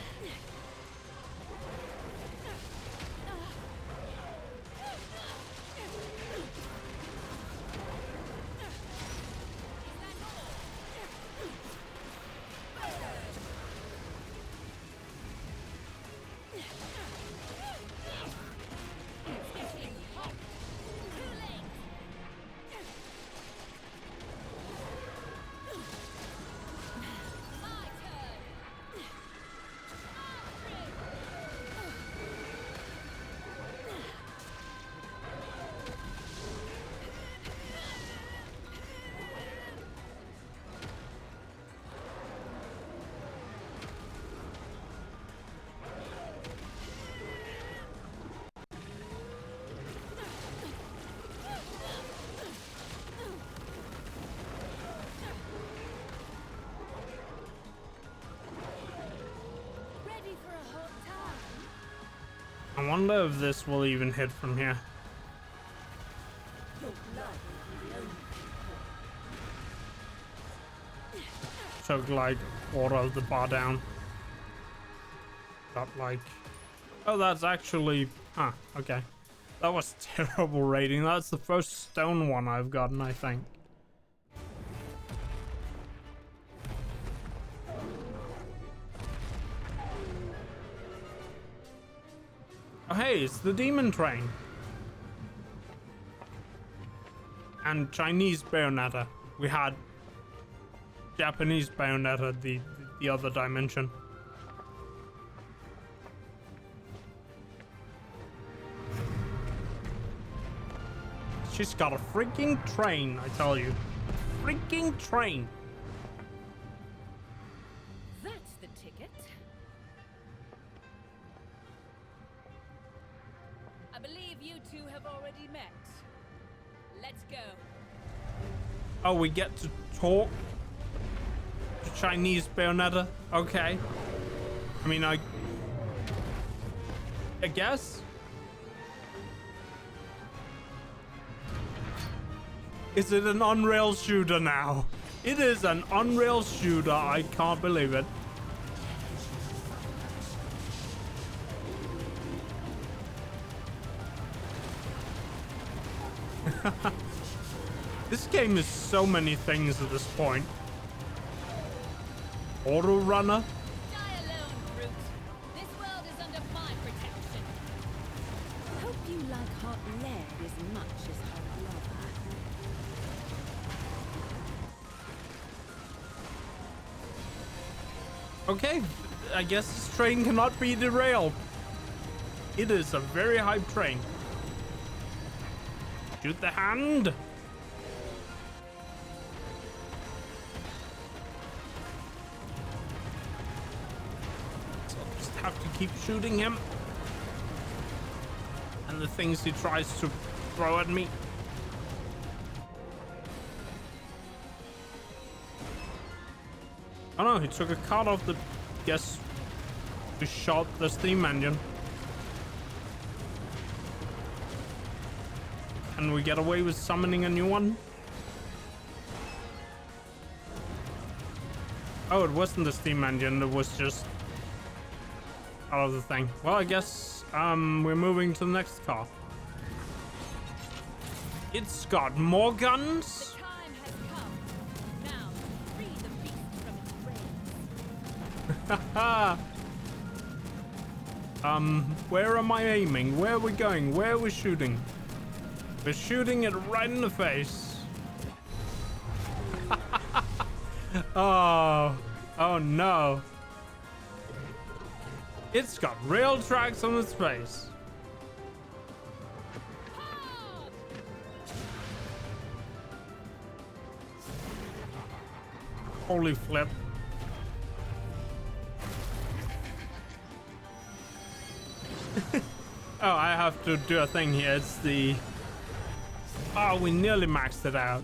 I wonder if this will even hit from here. Took like a quarter of the bar down. Got like... Oh, that's actually... Huh, okay. That was terrible rating. That's the first stone one I've gotten, I think. Oh, hey, it's the demon train. And Chinese Bayonetta. We had Japanese Bayonetta, the other dimension. She's got a freaking train, I tell you. A freaking train. That's the ticket. I believe you two have already met. Let's go. Oh, we get to talk to Chinese Bayonetta? Okay. I mean, I guess. Is it an Unreal shooter now? It is an Unreal shooter. I can't believe it. This game is so many things at this point. Auto runner. Die alone, brute. This world is under my protection. Hope you like hot lead as much as hot lava. Okay, I guess this train cannot be derailed. It is a very hype train. Shoot the hand. So I'll just have to keep shooting him. And the things he tries to throw at me. Oh no, he took a card off the... Guess we shot the steam engine. Can we get away with summoning a new one? Oh, it wasn't the steam engine, it was just out of the thing. Well, I guess we're moving to the next car. It's got more guns? The time has come. Now, free the beast from its brains. Where am I aiming? Where are we going? Where are we shooting? We're shooting it right in the face. Oh no. It's got rail tracks on its face. Holy flip. Oh, I have to do a thing here. It's the... Oh, we nearly maxed it out.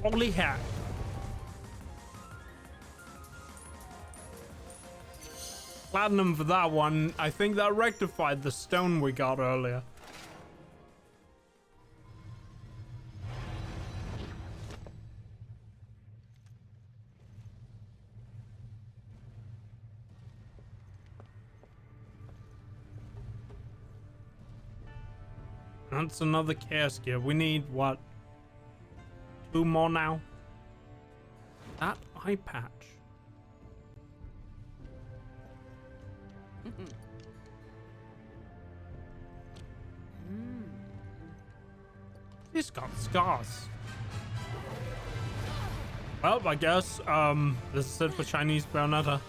Holy heck. Platinum for that one. I think that rectified the stone we got earlier. That's another chaos gear. We need what? 2 more now? That eye patch. He's got scars. Well, I guess this is it for Chinese Bayonetta.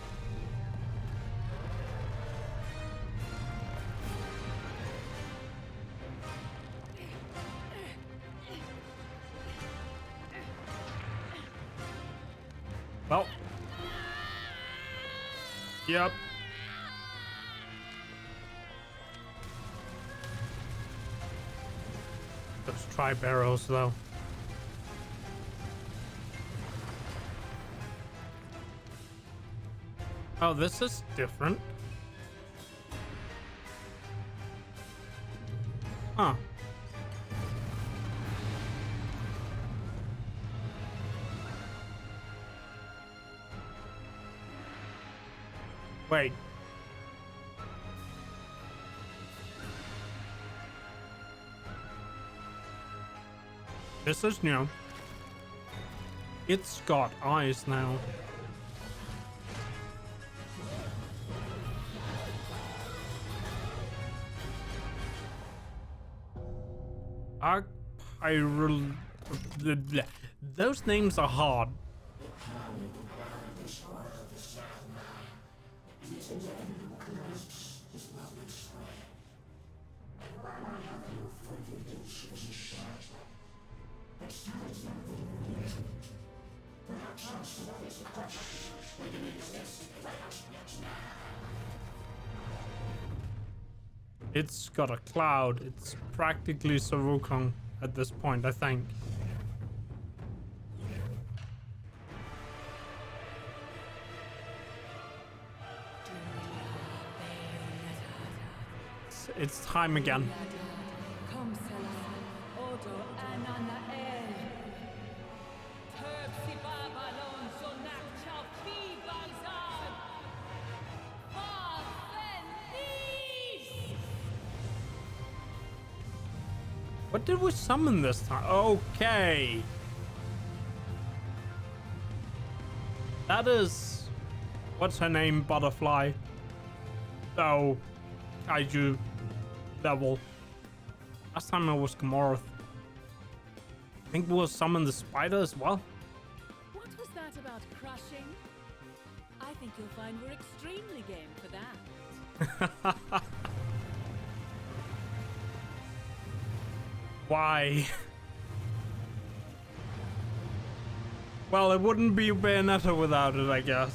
Well. Yep. Let's try barrels though. Oh, this is different. Huh. Wait. This is new. It's got eyes now. Those names are hard. It's got a cloud. It's practically Wukong at this point, I think. It's time again. What did we summon this time? Okay. That is... What's her name? Butterfly. So, Kaiju level. Last time it was Gamorth. I think we'll summon the spider as well. What was that about crushing? I think you'll find we're extremely game for that. Why? Well, it wouldn't be Bayonetta without it, I guess.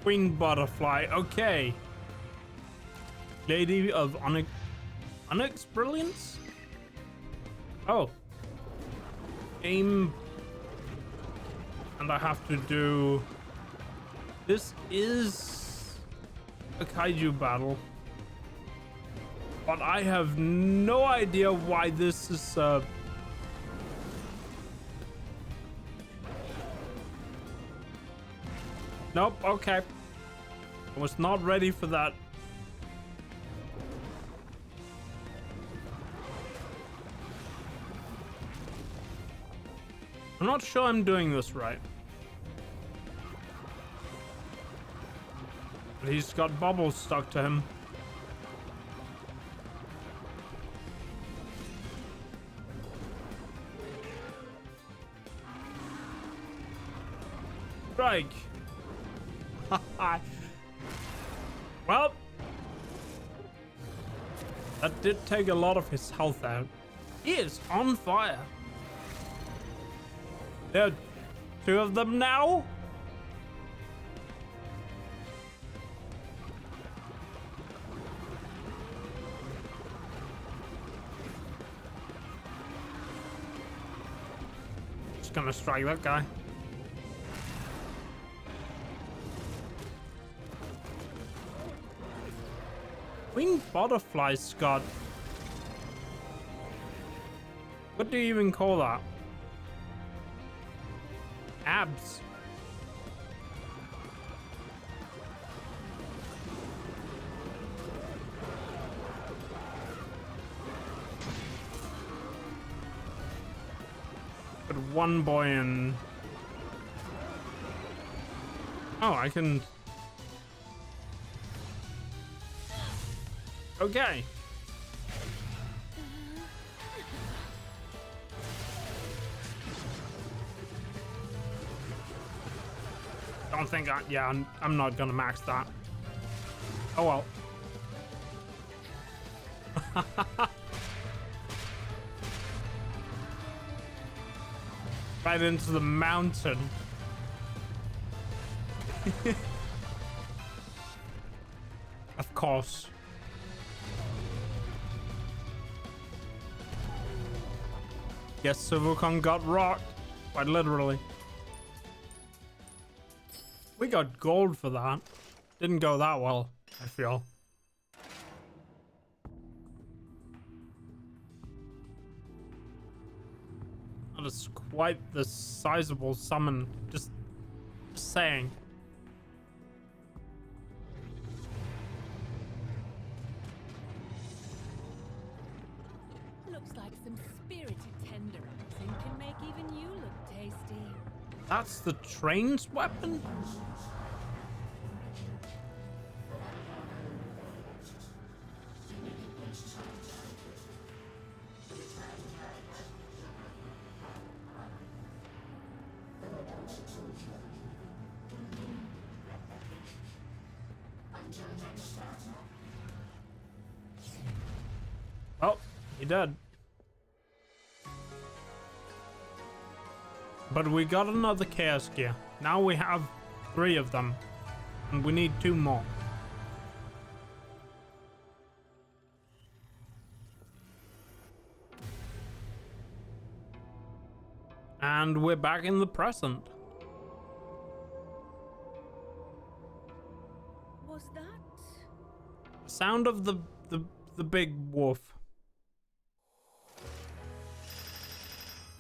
Queen Butterfly, okay. Lady of Onyx Brilliance? Oh. Aim. And I have to do... This is... a kaiju battle, but I have no idea why this is nope. Okay, I was not ready for that. I'm not sure I'm doing this right. He's got bubbles stuck to him. Strike. Well. That did take a lot of his health out. He is on fire. There are 2 of them now? Just gonna strike that guy. Winged butterfly, Scott. What do you even call that? Abs. But one boy in. Oh, I can. Okay. Don't think I'm not gonna max that. Oh well. Right into the mountain. Of course. Yes, Silvercon got rocked. Quite literally. We got gold for that. Didn't go that well, I feel. That is quite the sizable summon. Just saying. Looks like some spirited tenderizing can make even you look tasty. That's the train's weapon? Oh, he did. But we got another chaos gear. Now we have 3 of them. And we need 2 more. And we're back in the present. Was that? Sound of the big wolf.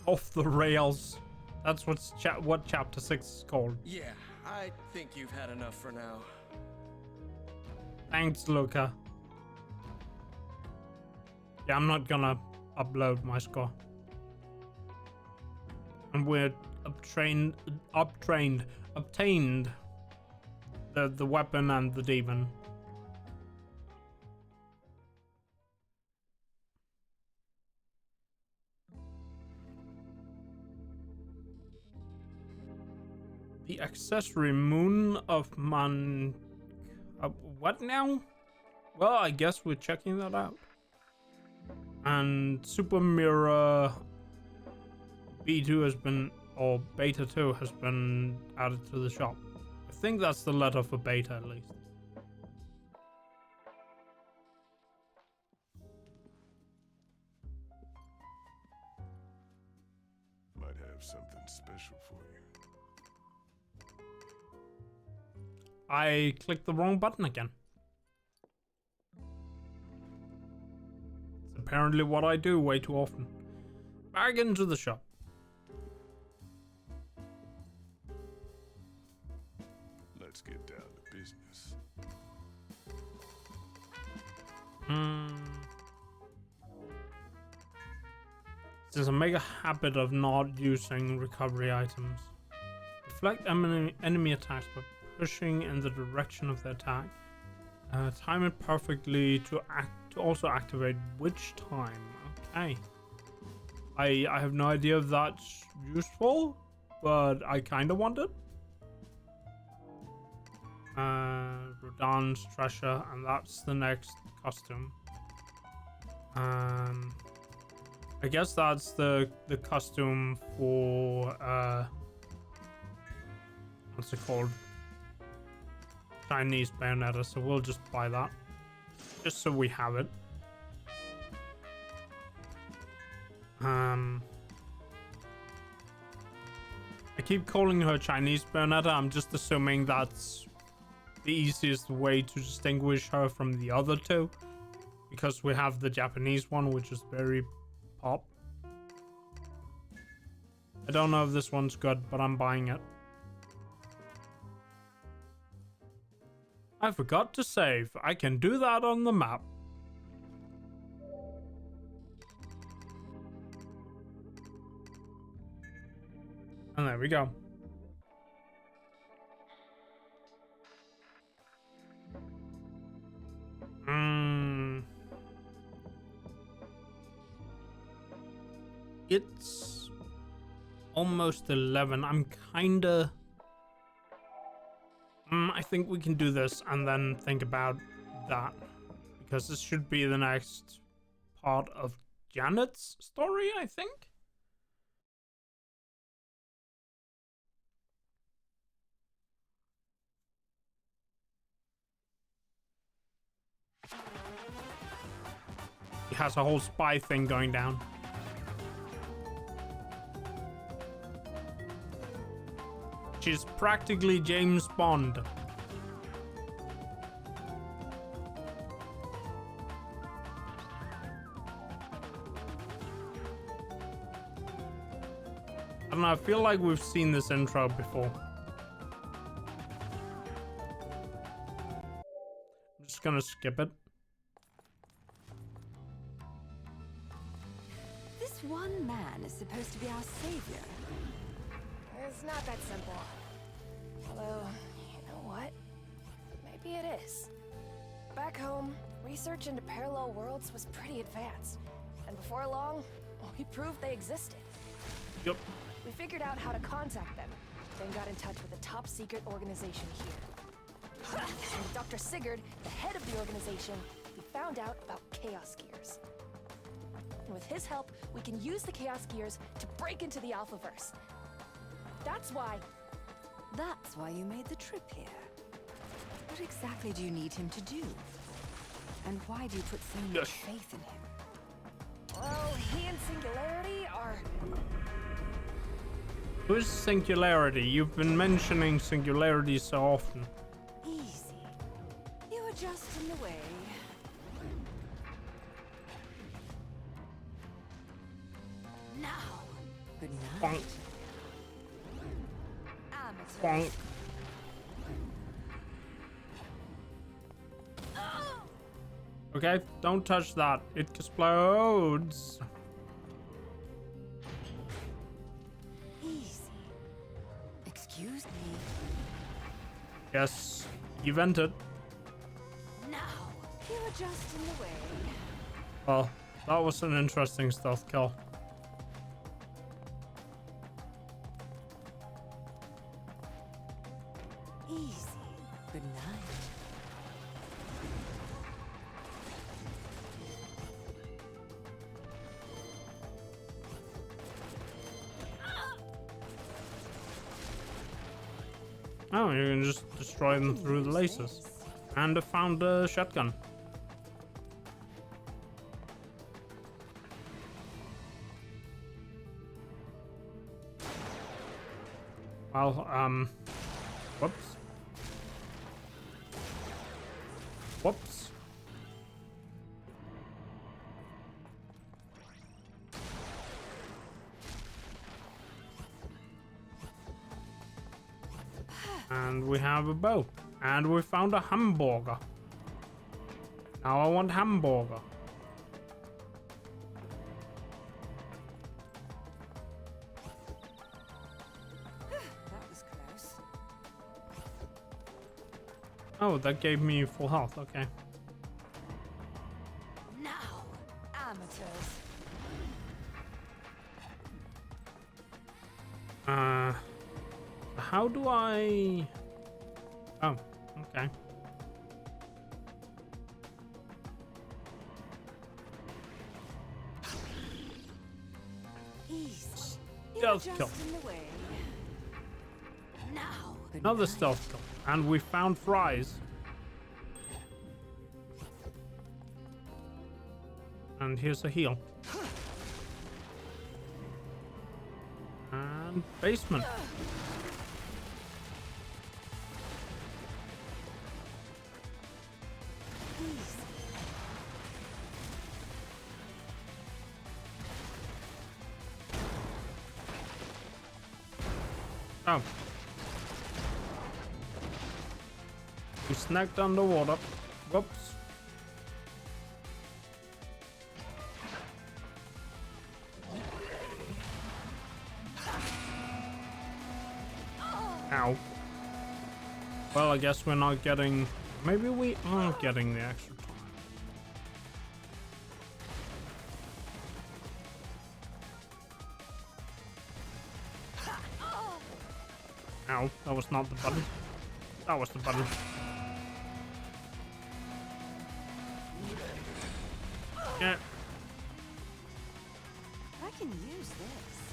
Off the rails. That's what chapter 6 is called. Yeah, I think you've had enough for now. Thanks, Luca. Yeah, I'm not gonna upload my score. And we're obtained the weapon and the demon. The accessory moon of what now? Well, I guess we're checking that out. And Super Mirror B2 has been, or Beta 2 has been added to the shop. I think that's the letter for Beta at least. Might have something special for you. I clicked the wrong button again. It's apparently what I do way too often. Back into the shop. Let's get down to business. Since I make a habit of not using recovery items. Deflect enemy attacks by pushing in the direction of the attack. Time it perfectly to also activate which time. Okay. I have no idea if that's useful, but I kind of want it. Rodan's treasure, and that's the next costume. I guess that's the costume for what's it called? Chinese Bayonetta, so we'll just buy that. Just so we have it. I keep calling her Chinese Bayonetta. I'm just assuming that's the easiest way to distinguish her from the other two. Because we have the Japanese one, which is very pop. I don't know if this one's good, but I'm buying it. I forgot to save. I can do that on the map. And there we go. It's almost 11. I'm kinda... I think we can do this and then think about that. Because this should be the next part of Janet's story, I think? He has a whole spy thing going down. She's practically James Bond. I don't know, I feel like we've seen this intro before. I'm just gonna skip it. This one man is supposed to be our savior. It's not that simple. Although, you know what? Maybe it is. Back home, research into parallel worlds was pretty advanced. And before long, we proved they existed. Yep. We figured out how to contact them, then got in touch with a top-secret organization here. And Dr. Sigurd, the head of the organization, we found out about Chaos Gears. And with his help, we can use the Chaos Gears to break into the Alphaverse. That's why you made the trip here. What exactly do you need him to do? And why do you put so much faith in him? Well, he and Singularity are... Who's Singularity? You've been mentioning Singularity so often. Easy. You were just in the way. Now, good night. Bonk. Amateurs. Bonk. Okay, don't touch that. It explodes. Easy. Excuse me. Yes, you vented. Now, you were just in the way. Well, that was an interesting stealth kill. Easy. Good night. Oh, you can just destroy them through the lasers. And I found a shotgun. Well, whoops. Whoops. And we have a bow. And we found a hamburger. Now I want hamburger. That was close. Oh, that gave me full health. Okay. Now, amateurs. How do I... Oh, okay. Stealth kill. Just in the way. Now. Another stealth kill. And we found fries. And here's a heal. And basement. Oh. We snagged underwater. Whoops. Ow. Well, I guess we're not getting... Maybe we are getting the extra time. Ow, that was not the button. That was the button. Yeah. I can use this.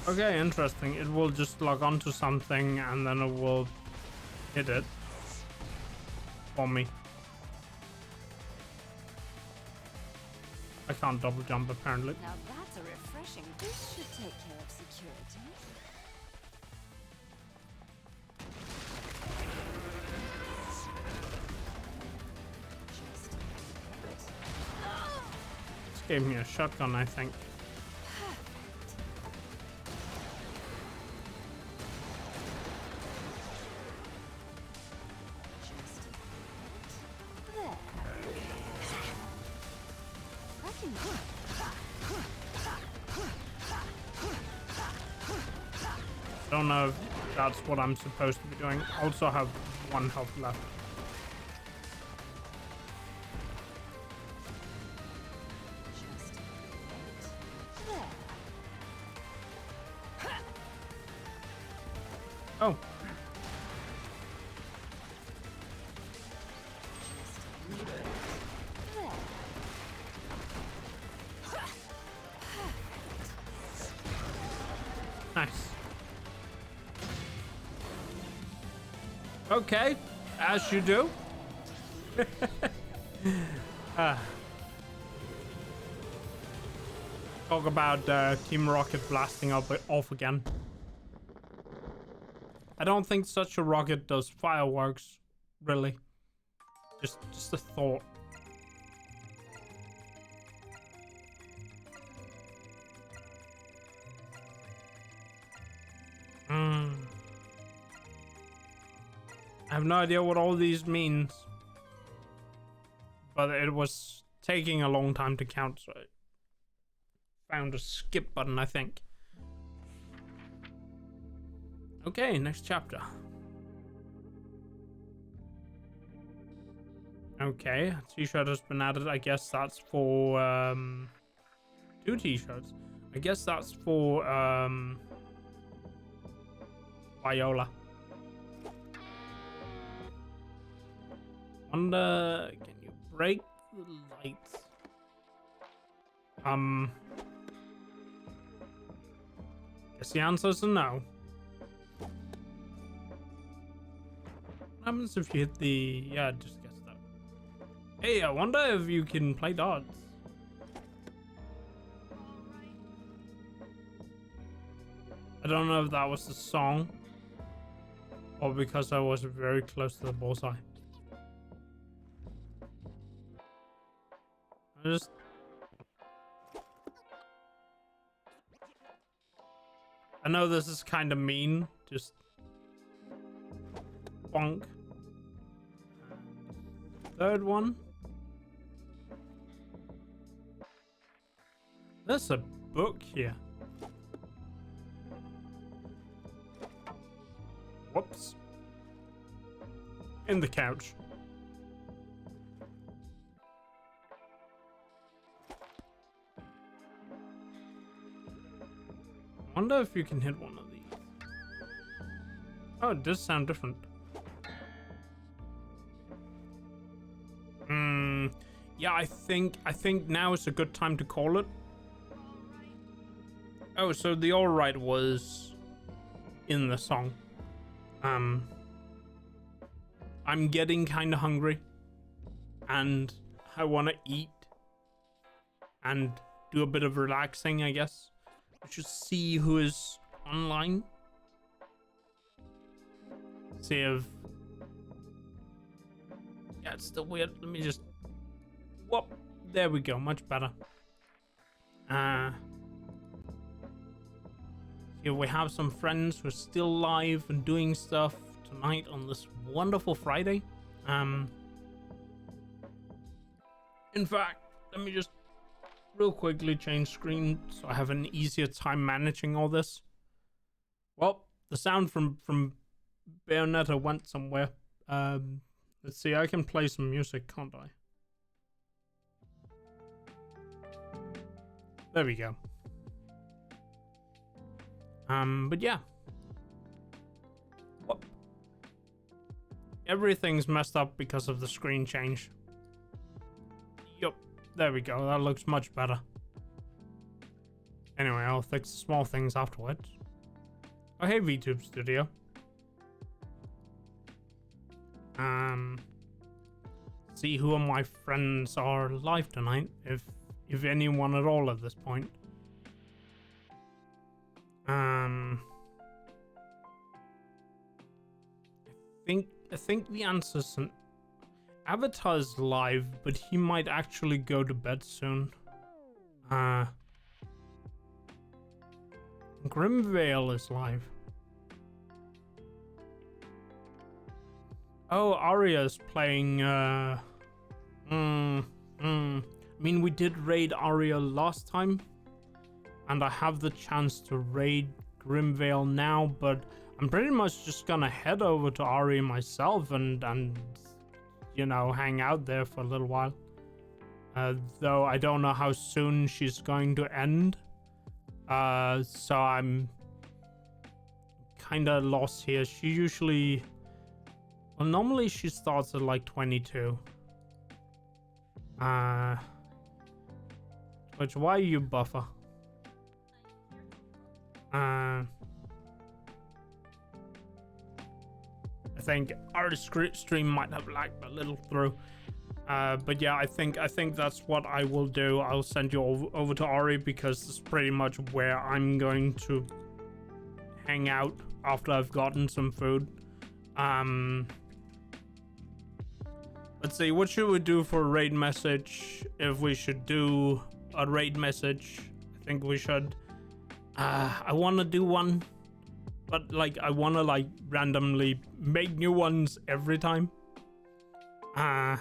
Okay, interesting. It will just log onto something and then it will hit it for me. I can't double jump apparently. Now that's a refreshing. This should take care of security. This gave me a shotgun, I think. Don't know if that's what I'm supposed to be doing. Also have 1 health left. Oh. Nice. Okay, as you do. Talk about Team Rocket blasting up off again. I don't think such a rocket does fireworks, really. Just a thought. I have no idea what all these means, but it was taking a long time to count, so I found a skip button, I think. Okay, next chapter. Okay, a t-shirt has been added. I guess that's for 2 t-shirts. I guess that's for Viola. Wonder, can you break the lights? Guess the answer is a no. What happens if you hit the... Yeah, just guess that. Hey, I wonder if you can play darts. I don't know if that was the song or because I was very close to the bullseye. I know this is kind of mean, just bonk. Third one. There's a book here. Whoops. In the couch. I wonder if you can hit one of these. Oh, it does sound different. Yeah, I think now is a good time to call it. Oh, so the alright was in the song. I'm getting kind of hungry, and I want to eat and do a bit of relaxing, I guess. Just see who is online. See if... Yeah, it's still weird. Let me just... Whoop. There we go. Much better. Here we have some friends who are still live and doing stuff tonight on this wonderful Friday. In fact, let me just real quickly change screen so I have an easier time managing all this. Well, the sound from Bayonetta went somewhere. Let's see, I can play some music, can't I? There we go. But yeah. Whoop. Everything's messed up because of the screen change. Yup, there we go, that looks much better. Anyway, I'll fix the small things afterwards. Oh, hey, VTube Studio. See who of my friends are live tonight, if anyone at all at this point. I think the answer's an Avatar's live, but he might actually go to bed soon. Grimvale is live. Oh, Arya's playing, I mean, we did raid Arya last time, and I have the chance to raid Grimvale now, but I'm pretty much just gonna head over to Arya myself and you know, hang out there for a little while. Though I don't know how soon she's going to end. So I'm kinda lost here. She usually... Well, normally she starts at like 22. Which, why are you buffer? I think our stream might have lagged a little through. But yeah, I think that's what I will do. I'll send you over to Ari because it's pretty much where I'm going to hang out after I've gotten some food. Let's see, what should we do for a raid message? If we should do a raid message, I think we should. I want to do one, but like I want to like randomly make new ones every time. I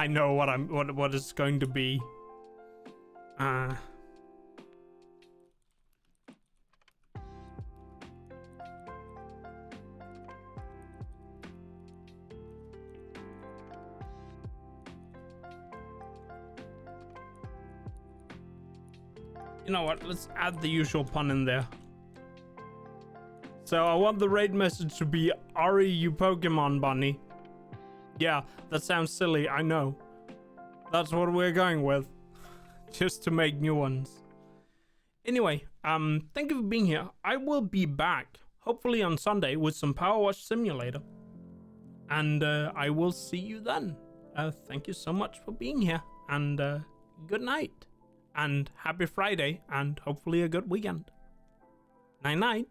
know what it's going to be. You know what? Let's add the usual pun in there. So I want the raid message to be Ari, you Pokemon bunny. Yeah, that sounds silly, I know. That's what we're going with. Just to make new ones. Anyway, thank you for being here. I will be back, hopefully on Sunday, with some Power Wash Simulator. And I will see you then. Thank you so much for being here. And good night. And happy Friday. And hopefully a good weekend. Night night.